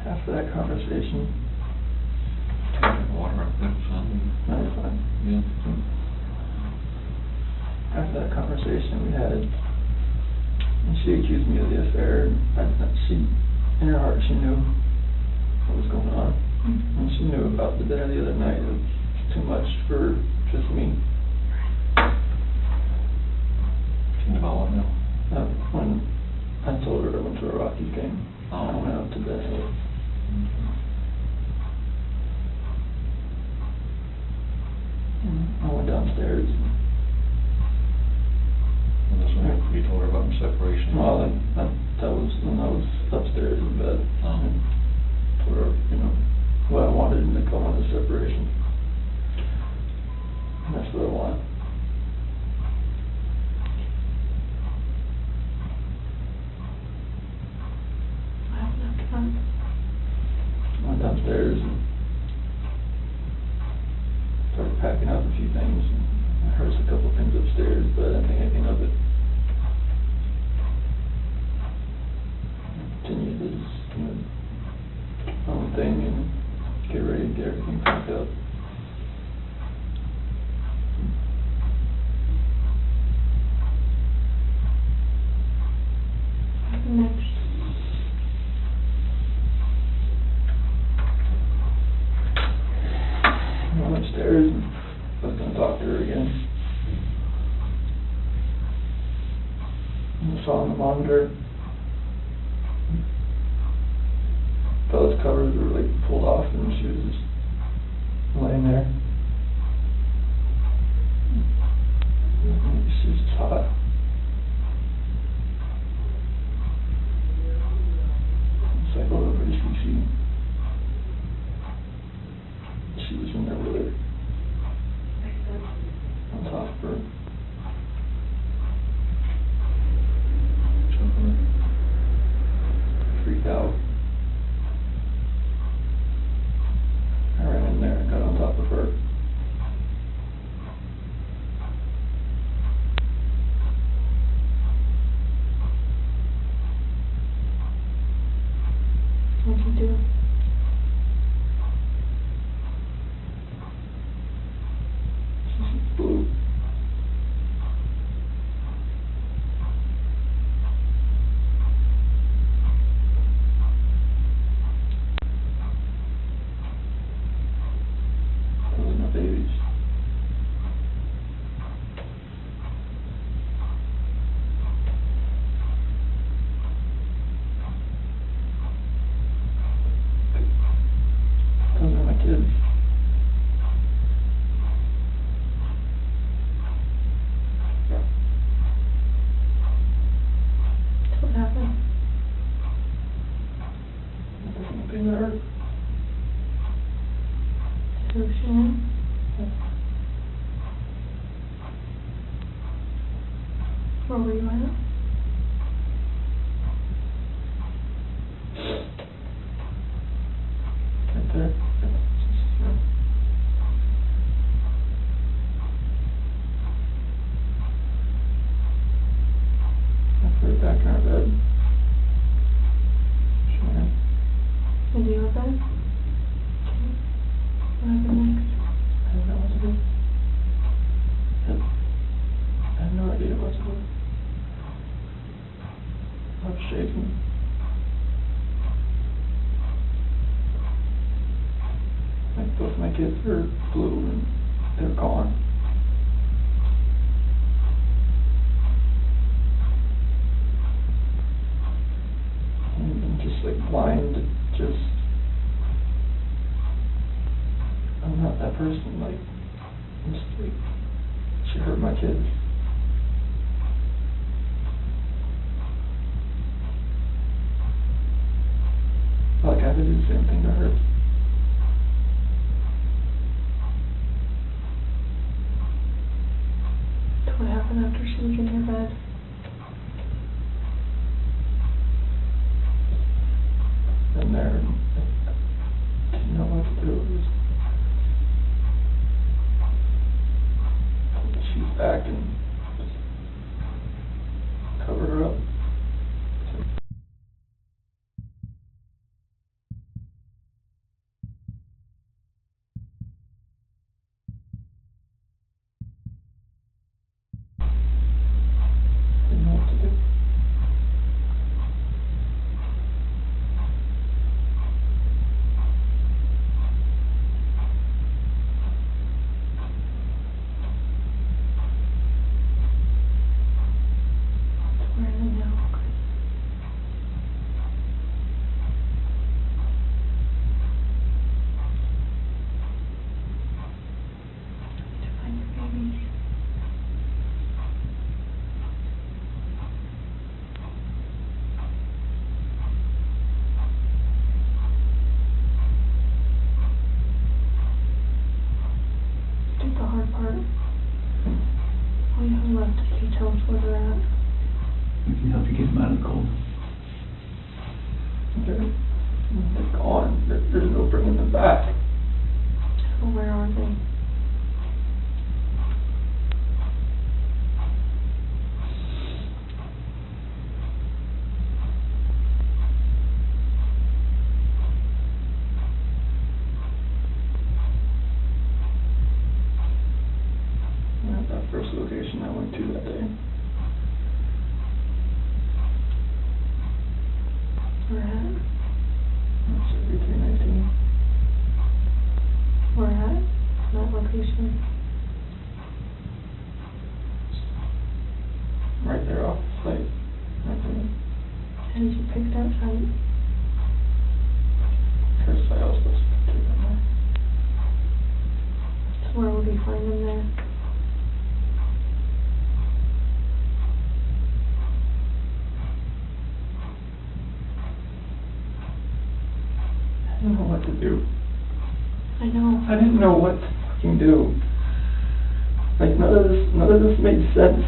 After that conversation, Take water up there, son. no, you're fine. Yeah. After that conversation we had, and she accused me of the affair, and she, in her heart, she knew what was going on. And she knew about the dinner the other night. It was too much for just me. She knew about what now? When I told her I went to a Rockies game, I went out to bed. I went downstairs. And that's when you told her about the separation? Well, that was when I was upstairs in bed. Oh. Told her, you know, what I wanted and to come on the separation. And that's what I want. I went downstairs and started packing up a few things. I heard a couple things upstairs, but I didn't think anything of it. I continued to just, my own thing and get ready to get everything packed up. Next. I went upstairs and I was going to talk to her again. And I saw on the monitor, Bella's covers were like pulled off and she was just laying there. She was just hot. So I go over to see she was in there with her. On top of her. Freaked out. I ran in there and got on top of her. What'd you do? Blue. Those are my babies. Those are my kids. What happened? Nothing that hurt. So Shannon? Where were you at? Right there. I put her back in our bed. Sure. And you were bed? What happened next? I don't know what to do. both my kids are blue and they're gone. And I'm just like blind, just, I'm not that person, like, I'm just like, she hurt my kids. Like I would do the same thing to her. What happened after she was in your bed? And there, I didn't know what to do. It was, pull the sheets back and just cover her up. Didn't know what to do. Where is it now? To find your babies. Did the hard part. All you have left is to tell us where they're at. We can help you get them out of the cold. They're gone. There's no bringing them back. Well, where are they? At that first location I went to that day. Where at? That's 3319. Where at? That location. Right there off the site. Right there. How did you pick that site? First site I was supposed to take them there. So where would we find them there? I didn't know what to do. I know. I didn't know what to fucking do. Like none of this made sense.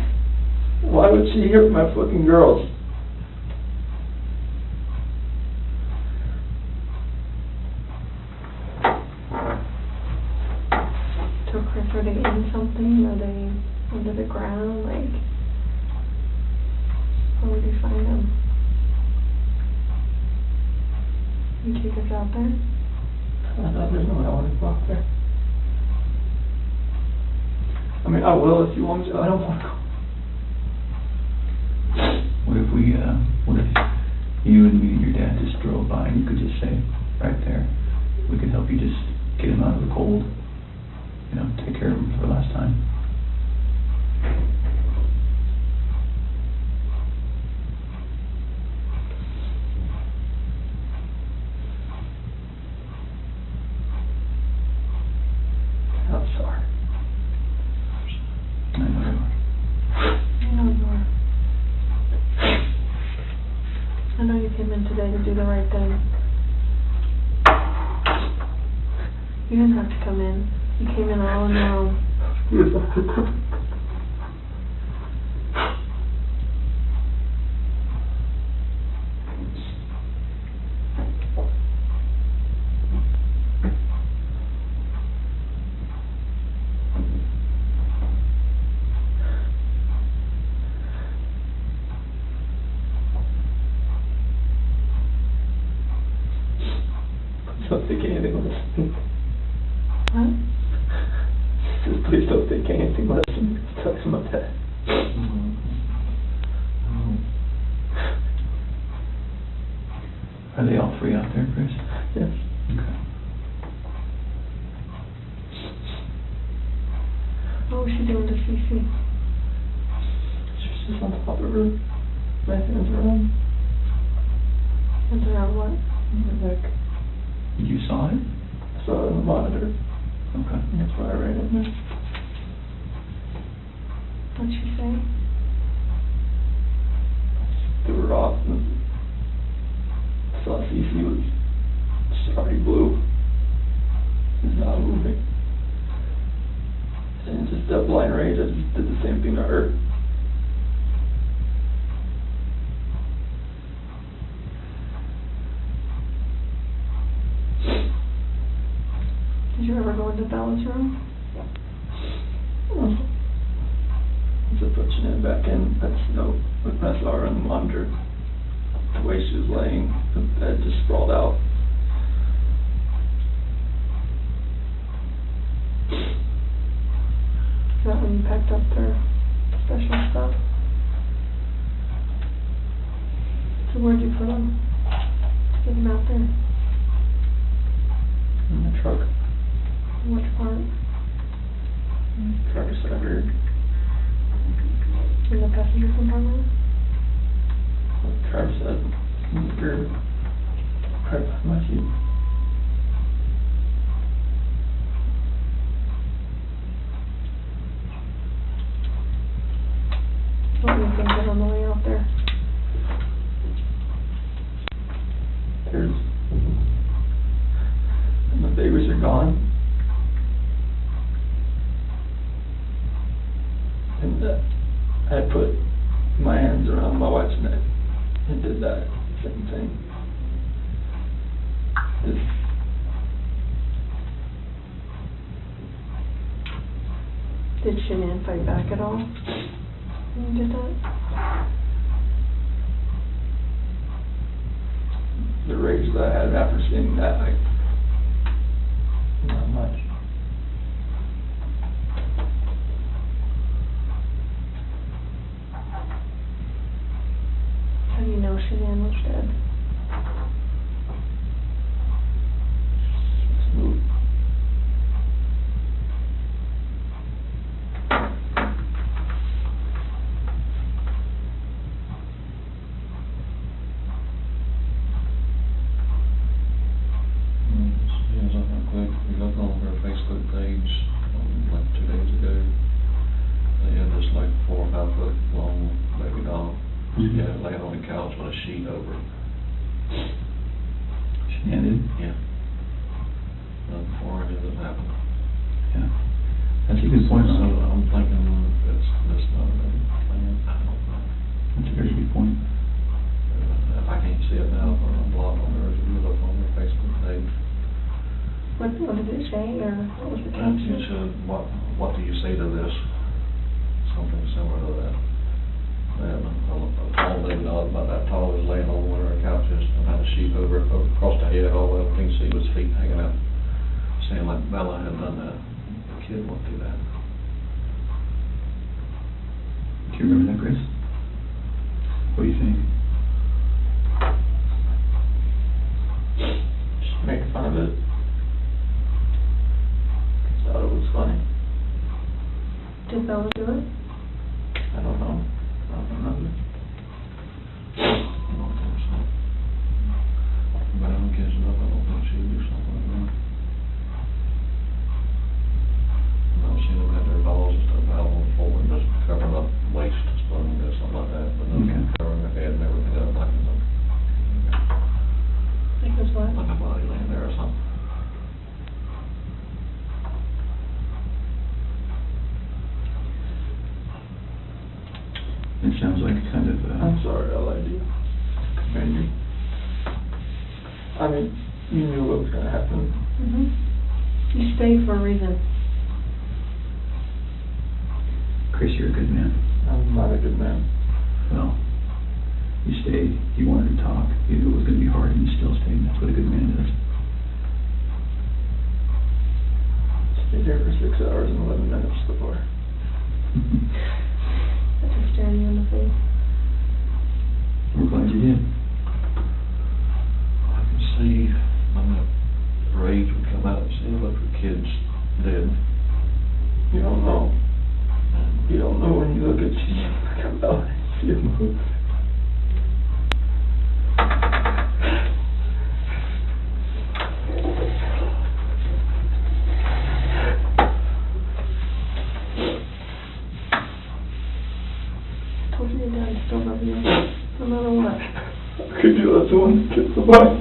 Why would she hurt my fucking girls? So Chris, are they in something? Are they under the ground? Like, where would you find them? You take us out there? There's no way I want to go out there. I mean, I will if you want me to. I don't want to go. What if you and me and your dad just drove by and you could just say, right there, we could help you just get him out of the cold, you know, take care of him for the last time. I'm sorry. I know you are. I know you are. I know you came in today to do the right thing. You didn't have to come in. You came in all on your own. Yes, don't think anything less of me. What? Just please don't think anything less of me. Tell him about that. Are they all three out there, Chris? Yes. Okay. Cece? She's just on top of her. My hands around. Hands around what? My neck. You saw it? I saw it on the monitor. Okay. That's why I ran in there. What'd she say? They were off and saw Cece was just already blue. It's not moving. And just that blind rage, I just did the same thing to her. Did you ever go into Bella's room? Just put Shanann back in. That's no. When I saw her on the monitor, the way she was laying, the bed just sprawled out. Is that when you packed up their special stuff? So where'd you put them? Get them out there. In the truck. Which part? Driver's side rear. In the passenger compartment? Driver's side rear. Right behind my seat. What do you think of on the way out there? There's... And the babies are gone. And I put my hands around my wife's neck and did that same thing. Did Shanann fight back at all when you did that? The rage that I had after seeing that, not much. How do you know Shanann was dead? Smooth. We look on her Facebook page, like 2 days ago. They had this like 4 or 5 foot long baby doll. Yeah, laying on the couch with a sheet over it. Shanann did? Yeah. Before it ended up happening. Yeah. That's a good point. So I'm thinking that's not a plan. I don't know. That's a very good point. If I can't see it now, I'm blocked on there. If you look on their Facebook page. What did it say, or what was the It caption? said, what do you say to this? Something similar to that. And a tall baby doll about that tall was laying on one of our couches and had a sheet over across the head all the way up. You can see his feet hanging out. Saying like Bella had done that. The kid went through that. Do you remember that, Chris? What do you think? Just make fun of it. Thought it was funny. Did Bella do it? I don't know. I don't remember. I don't think so. But I don't guess enough. I don't think she would do something like that. I've seen them have their dolls and stuff out on the floor and just covering up waist or something like that. But not covering their head and everything up like Because what? a body laying there or something. It sounds like kind of... I'm sorry, I lied to you. Commend you. I mean, you knew what was going to happen. You stayed for a reason. Chris, you're a good man. I'm not a good man. Well, you stayed. You wanted to talk. You knew it was going to be hard, and you still stayed. That's what a good man does. Stayed there for 6 hours and 11 minutes before. I just stared you in the face. We're glad you did. I can see when the rage would come out and see what the kids did. You don't know. And told you your dad still loves you, no matter what. How could you let someone kill somebody?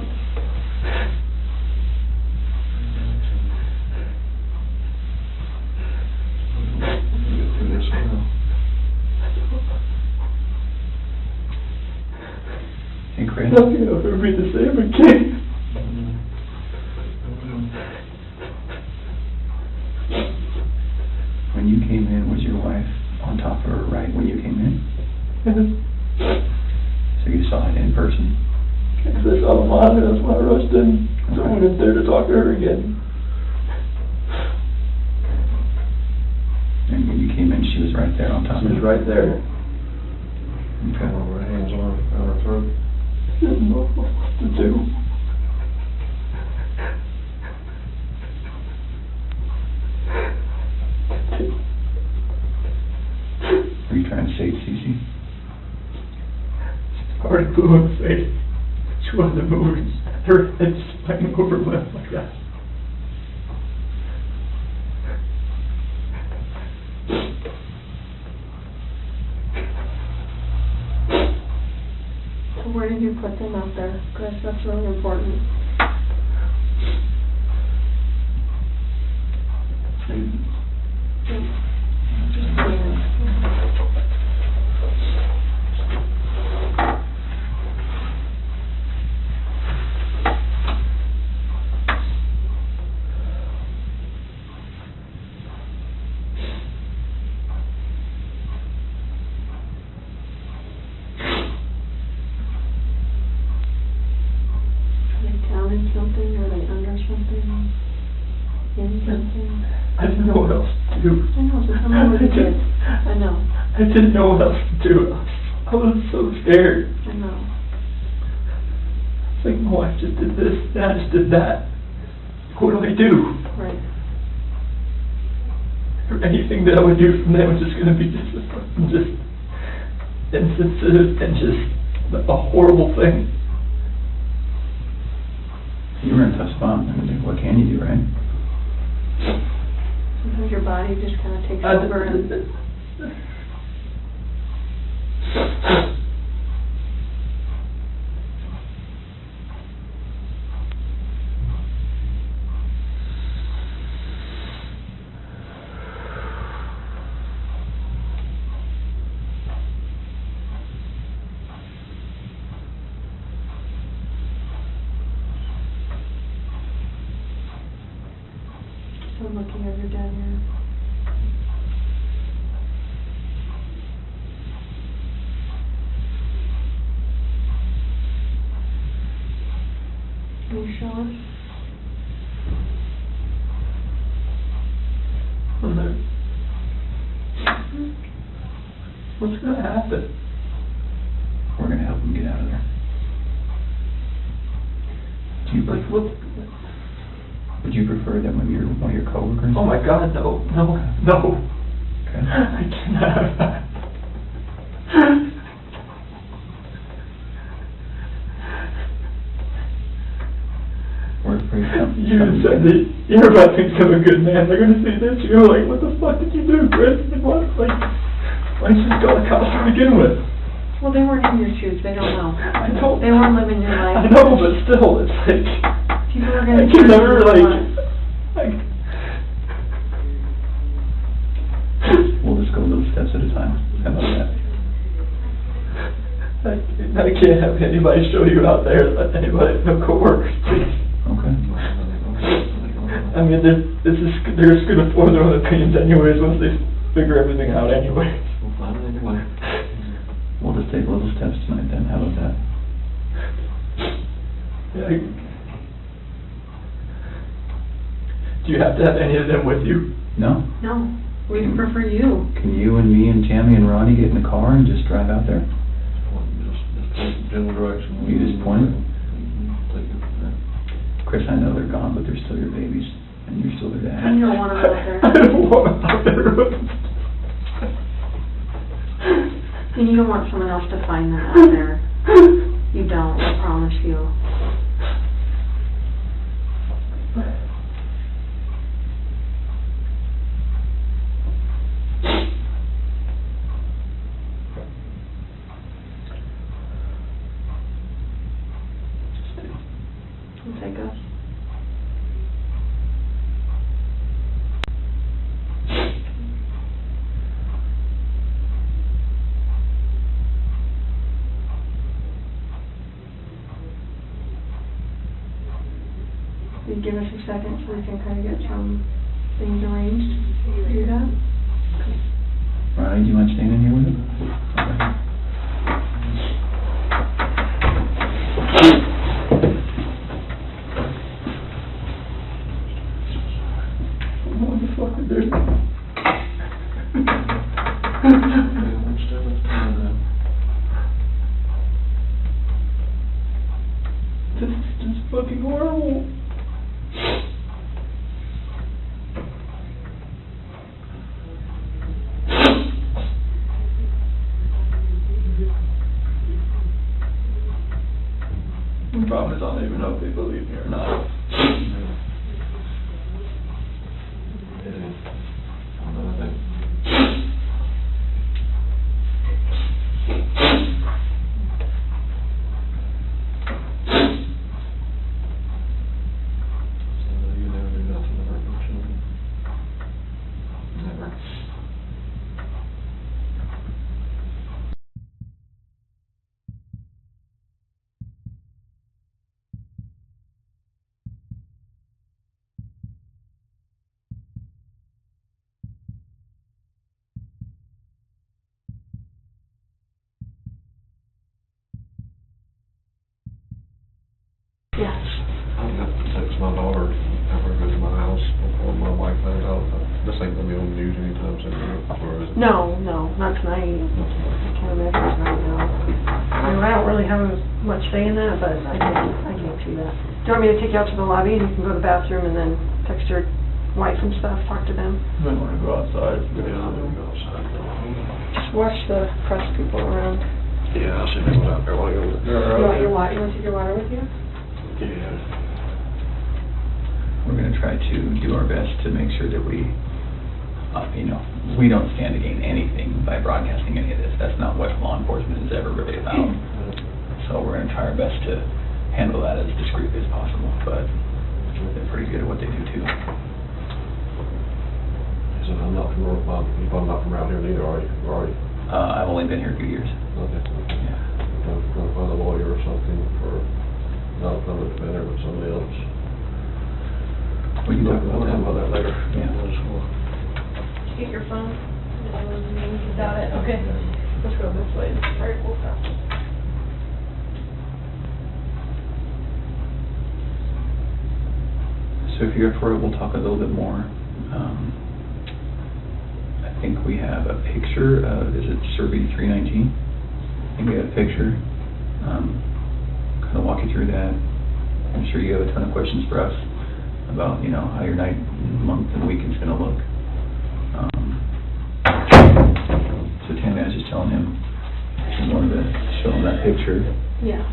Hey, Chris. Nothing will ever be the same again. When you came in, was your wife on top of her right when you came in? So you saw it in person? Because I saw the monitor, that's why I rushed in. So I went in there to talk to her again. And when you came in, she was right there on top of you? She was right there. Okay. Her hands on her throat. She didn't know what to do. Were you trying to save Cece? Already blew in the face. She wasn't moving. Her head sprang over my left like that. So where did you put them out there? Chris, that's really important. Just down in something, or they under something, in something. I didn't know what else to do. I know, so tell me what you did. I know. I didn't know what else to do. I was so scared. I know. It's like, my wife just did this, and I just did that. What do I do? Right. Or anything that I would do from them was just going to be just insensitive and just a horrible thing. You were in a tough spot. I mean, what can you do, right? Sometimes your body just kind of takes over and... I'm looking at your dad here. Can you show us? What's going to happen? We're going to help him get out of there. Do you Like, what? Would you prefer that one of your coworkers? Oh my God, no. Okay. I cannot have that. We're afraid something's You coming. said that you're about to become a good man. They're going to see this. You're like, what the fuck did you do, Chris? Like, what? Like, why didn't you just call the cops to begin with? Well, they weren't in your shoes. They don't know. I don't. They weren't living your life. I know, but still, it's like... People are going to... I can never, We'll just go little steps at a time. How about that? I can't have anybody show you out there, let anybody, no coworkers, please. Okay. I mean, they're just going to form their own opinions anyways once they figure everything out anyway. We'll find it anyway. We'll just take little steps tonight then. How about that? Yeah. Do you have to have any of them with you? No? No. We prefer you. Can you and me and Tammy and Ronnie get in the car and just drive out there? Just general direction. You just point it? Take it from there. Chris, I know they're gone, but they're still your babies, and you're still their dad. You don't want them out there. I don't want them out there. And you don't want someone else to find that out there. You don't, I promise you. Take us. Will you give us a second so we can kind of get some things arranged to do that? Ronnie, do you mind staying in here with him? Okay. What the fuck is this? This is just fucking horrible. The problem is I don't even know if they believe me or not. Yes. I have to text my daughter after I go to my house before my wife finds out. This ain't gonna be on the news anytime soon, or is it? No, not tonight. I can't imagine tonight, no. I mean, I don't really have much say in that, but I can't see that. Do you want me to take you out to the lobby and you can go to the bathroom and then text your wife and stuff, talk to them? You might want to go outside. Yeah, I'm gonna go outside. Just watch the press people around. Yeah, I'll see if anyone's out there while I go. You want your water? You want to take your water with you? Yeah. We're going to try to do our best to make sure that we, we don't stand to gain anything by broadcasting any of this. That's not what law enforcement is ever really about. So we're going to try our best to handle that as discreetly as possible, but they're pretty good at what they do too. So I'm not from around here neither, are you? I've only been here a few years. Okay. Yeah. I'm going to find a lawyer or something for not a public defender, but somebody else. We can talk about that later. Yeah. Get your phone. You got it? Okay. Let's go this way. All right, we'll stop. So if you're up for it, we'll talk a little bit more. I think we have a picture of, is it Survey 319? I think we have a picture. Kind of walk you through that. I'm sure you have a ton of questions for us about, how your night, month, and weekend's going to look. So Tammy, I was just telling him, I wanted to show him that picture. Yeah.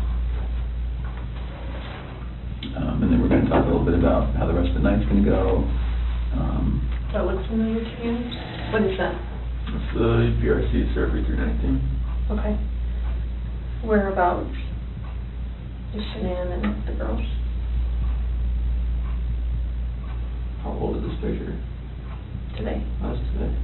And then we're going to talk a little bit about how the rest of the night's going to go. That looks familiar to you? What is that? It's the PRC Survey 319. Okay. Whereabouts is Shanann and the girls? How old is this picture? Today. That's today.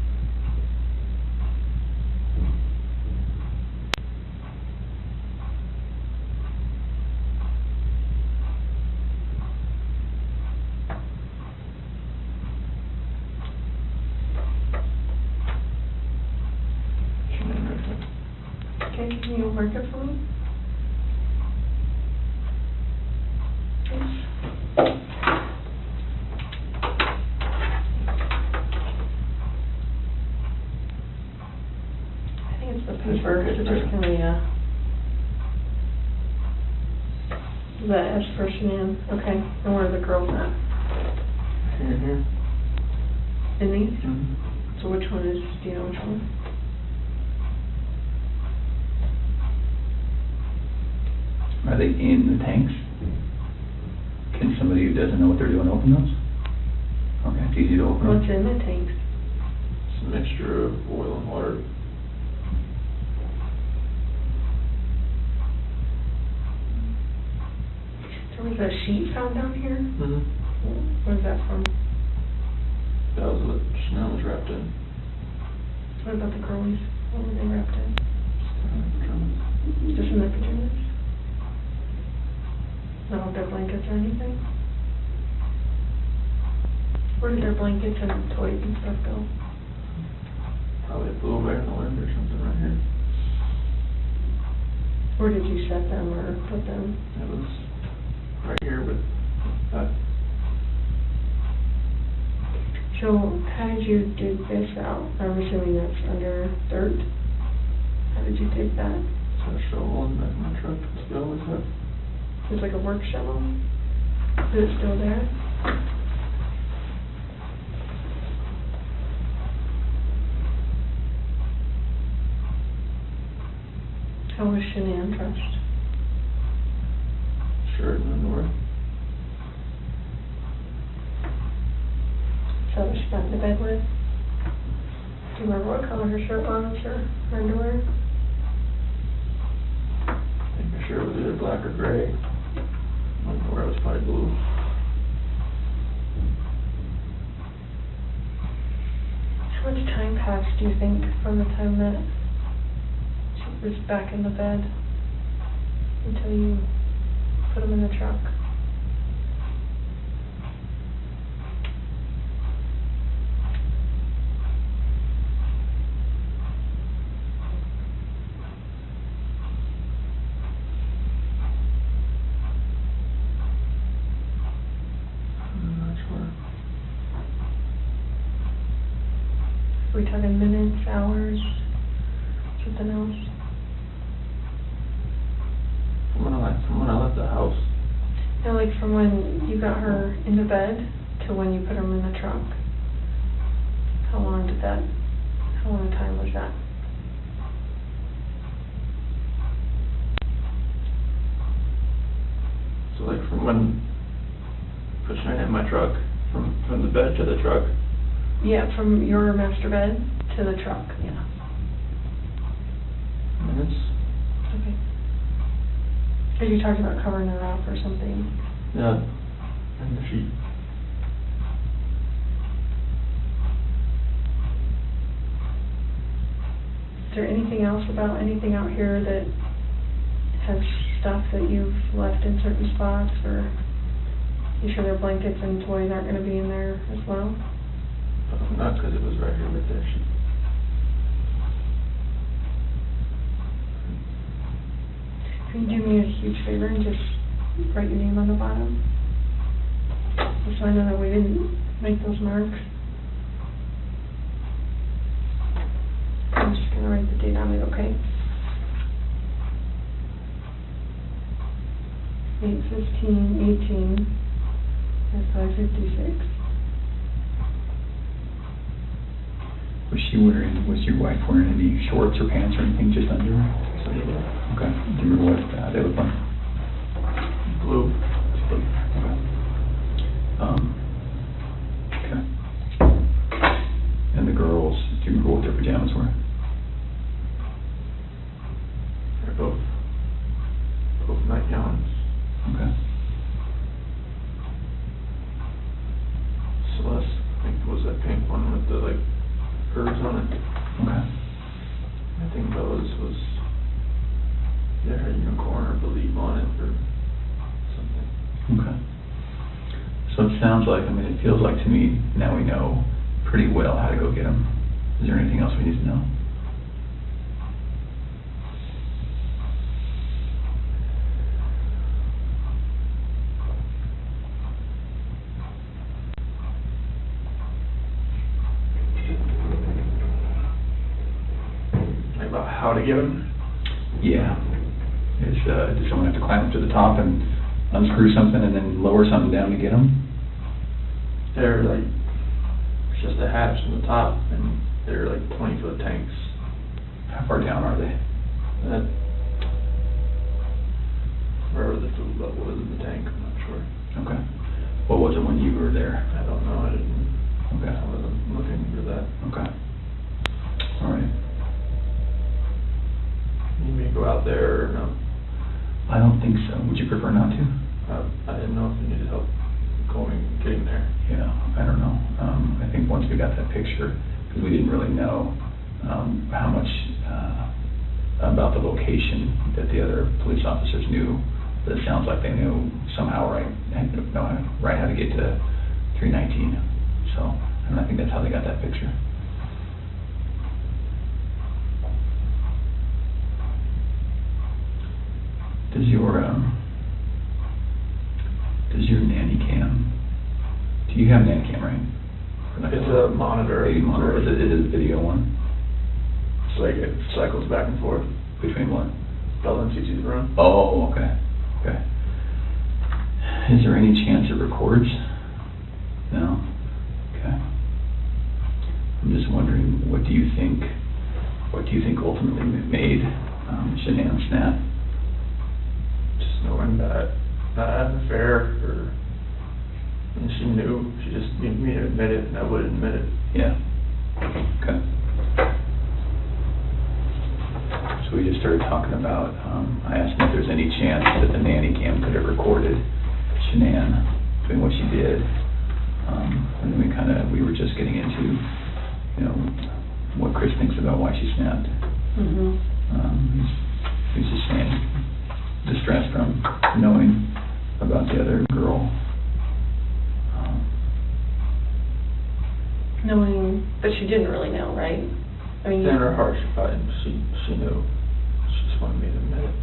Okay, can you mark it for me? I think it's the paper, is it just gonna be the S for Shanann? Okay, and where are the girls at? Here. In these? So which one is, do you know which one? Are they in the tanks? Can somebody who doesn't know what they're doing open those? Okay, it's easy to open them. What's in the tanks? It's a mixture of oil and water. There was a sheet found down here? Mm-hmm. Where's that from? That was what Chanel was wrapped in. What about the girlies? What were they wrapped in? Just in their pajamas? Not with their blankets or anything? Where did their blankets and toys and stuff go? Probably flew away in the wind or something right here. Where did you set them or put them? It was right here, but that. So, how did you dig this out? I'm assuming that's under dirt. How did you dig that? It's a shovel in the back of my truck. It's still always have. It's like a work shovel? Is it still there? How was Shanann dressed? Shirt and underwear. Is that what she got into bed with? Do you remember what color her shirt was or her underwear? I think her shirt was either black or gray. Underwear was probably blue. How much time passed, do you think, from the time that she was back in the bed until you put them in the truck? Are we talking minutes, hours, something else? From when I left the house. No, like from when you got her into bed to when you put them in the truck. How long a time was that? So like from when I put Shanann in my truck, from the bed to the truck. Yeah, from your master bed to the truck, yeah. Minutes. Okay. Are you talking about covering her up or something? Yeah. And the sheet. Is there anything else about anything out here that has stuff that you've left in certain spots, or you sure their blankets and toys aren't going to be in there as well? Not because it was right here with that sheet. Can you do me a huge favor and just write your name on the bottom? Just so I know that we didn't make those marks. I'm just going to write the date on it, okay? 8/15/18 at 5:56. Was your wife wearing any shorts or pants or anything, just under? Okay. Do you remember what they looked like? Blue. Okay. And the girls, do you remember what their pajamas were? They're both nightgowns. Okay. Celeste, I think, was that pink one with the like curves on it. Okay. I think Bella's was, yeah, her unicorn or believe on it or something. Okay. So it sounds like, it feels like to me, now we know pretty well how to go get them. Is there anything else we need to know? About how to get them? Yeah. Does someone have to climb up to the top and unscrew something and then lower something down to get them? They're like, it's just a hatch on the top, and they're like 20-foot tanks. How far down are they? wherever the food level was in the tank, I'm not sure. Okay. What was it when you were there? I don't know, I didn't, Okay. I wasn't looking for that. Okay. All right. You need me to go out there or no? I don't think so. Would you prefer not to? I didn't know if you needed help getting there. Yeah, I don't know. I think once we got that picture, because we didn't really know how much about the location that the other police officers knew, but it sounds like they knew somehow right how to get to 319. So, and I think that's how they got that picture. Does your nanny cam? Do you have a nanny cam, right? It's a monitor. Baby monitor. Is it a video one? It's like it cycles back and forth. Between what? Bella and Cece's room. Oh, okay. Okay. Is there any chance it records? No? Okay. I'm just wondering, what do you think ultimately made Shanann snap? Just knowing that I had an affair, and she knew, she just needed me to admit it, and I wouldn't admit it. Yeah. Okay. So we just started talking about, I asked him if there's any chance that the nanny cam could have recorded Shanann doing what she did. And then we were just getting into, what Chris thinks about why she snapped. Mm-hmm. He's just saying, distressed from knowing about the other girl. Knowing, but she didn't really know, right? I mean, In her heart, she knew. She just wanted me to admit it.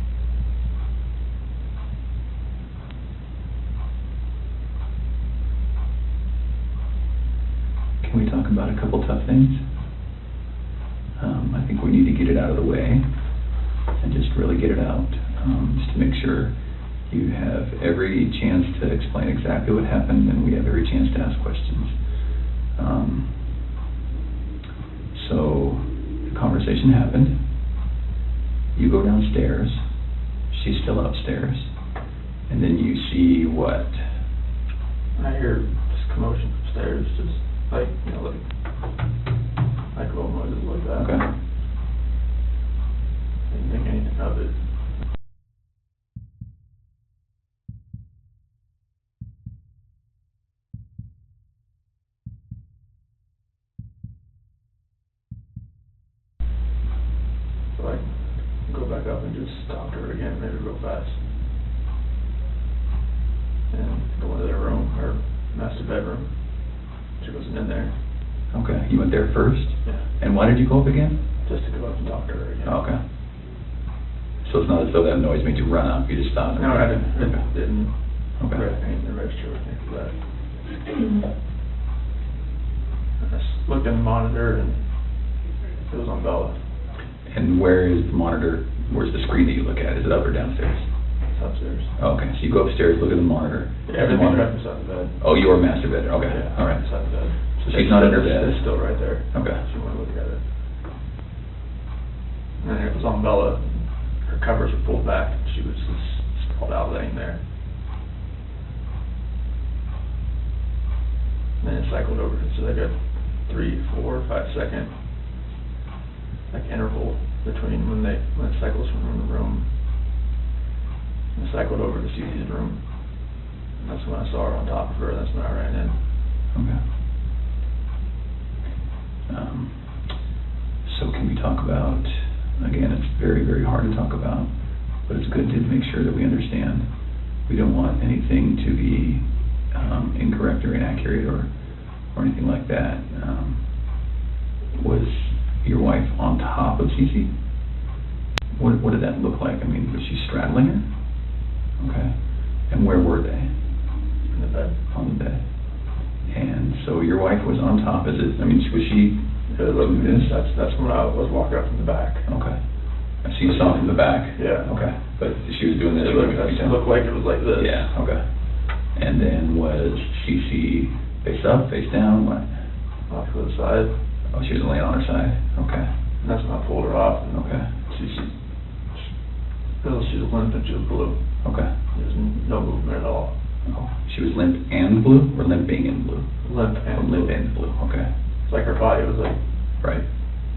Can we talk about a couple tough things? I think we need to get it out of the way and just really get it out, just to make sure you have every chance to explain exactly what happened and we have every chance to ask questions. So the conversation happened. You go downstairs. She's still upstairs. And then you see what? I hear just commotion upstairs, just like little noises like that. Okay. Didn't think anything of it. So I go back up and just talk to her again, maybe real fast. And go into their room, her master bedroom. She wasn't in there. Okay. You went there first? Yeah. And why did you go up again? Just to go up and talk to her again. Okay. So it's not as though that noise made you run up, you just stopped? No, I didn't. Okay. Didn't Okay. register with me for that. I just looked in the monitor and it was on Bella. And where is the monitor? Where's the screen that you look at? Is it up or downstairs? It's upstairs. Okay, so you go upstairs, look at the monitor. Yeah, everything's right beside the bed. Oh, your master bed. Okay, Yeah, all right. beside the bed. So she's not in her bed. It's still right there. Okay. If you want to look at it. And it was on Bella. Her covers were pulled back. She was just sprawled out laying there. And then it cycled over. So they got 3, 4, 5 second interval between when it cycles from room to room. And it cycled over to Cece's room. And that's when I saw her on top of her. That's when I ran in. Okay. So can we talk about, again, it's very, very hard to talk about, but it's good to make sure that we understand. We don't want anything to be incorrect or inaccurate or anything like that. Was your wife on top of Cece? What did that look like? I mean, was she straddling her? Okay. And where were they? In the bed. On the bed. And so your wife was on top. Was she doing this? That's when I was walking up from the back. Okay. So you saw from the back? Yeah. Okay. But she was doing this? It looked like it was like this. Yeah, okay. And then was Cece face up, face down, what? Off to the side. Oh, she was laying on her side? Okay. And that's when I pulled her off. And okay. She She was limp and she was blue. Okay. There's no movement at all. Oh, she was limp and blue, or limping and blue? Limp and blue. Limp and blue, okay. It's like her body was like, Right.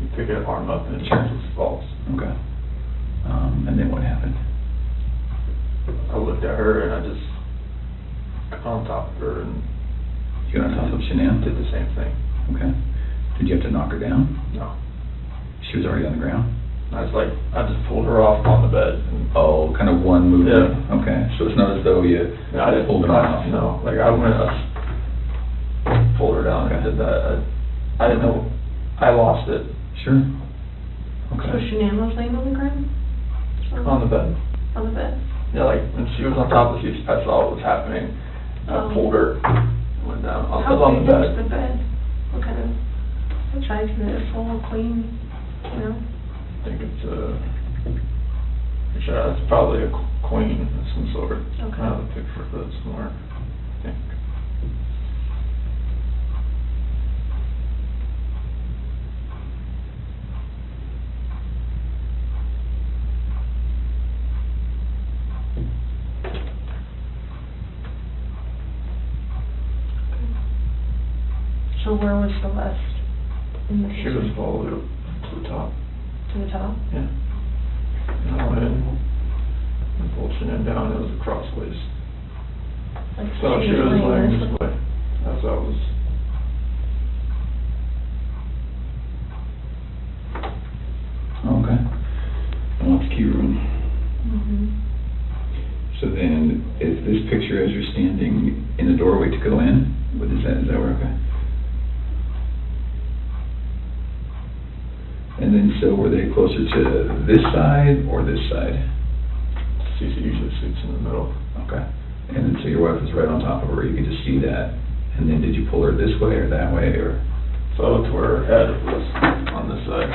you pick her arm up and it Sure. just falls. Okay. And then what happened? I looked at her and I just got on top of her and You got on top of Shanann? did the same thing. Okay. Did you have to knock her down? No. She was already on the ground? I just pulled her off on the bed. And Oh, kind of one movement? Yeah. Okay, so it's not as though you I didn't pulled her off? No, like I went up, pulled her down and did that. I didn't know, I lost it. Sure. So Okay. Shanann was laying on the ground? On the bed. On the bed? Yeah, like when she was on top of me, I saw what was happening. Oh. I pulled her, went down, I was How on big the was bed. the bed? What kind of, what size is it? Full, clean, you know? I think it's it's probably a queen of some sort. Okay. I have a picture of it somewhere, I think. So where was Celeste? In the She was all the way up to the top. To the top? Yeah. And I went in and pulled Shanann down, it was crossways. Like So she was laying laying this this way, as I was. Okay. And that's key room. Mm-hmm. So then, is this picture as you're standing in the doorway to go in? What is that where, okay? And then, so were they closer to this side or this side? She usually sits in the middle. Okay. And then, so your wife was right on top of her, you could just see that. And then, did you pull her this way or that way, or? So I looked where her head was on this side.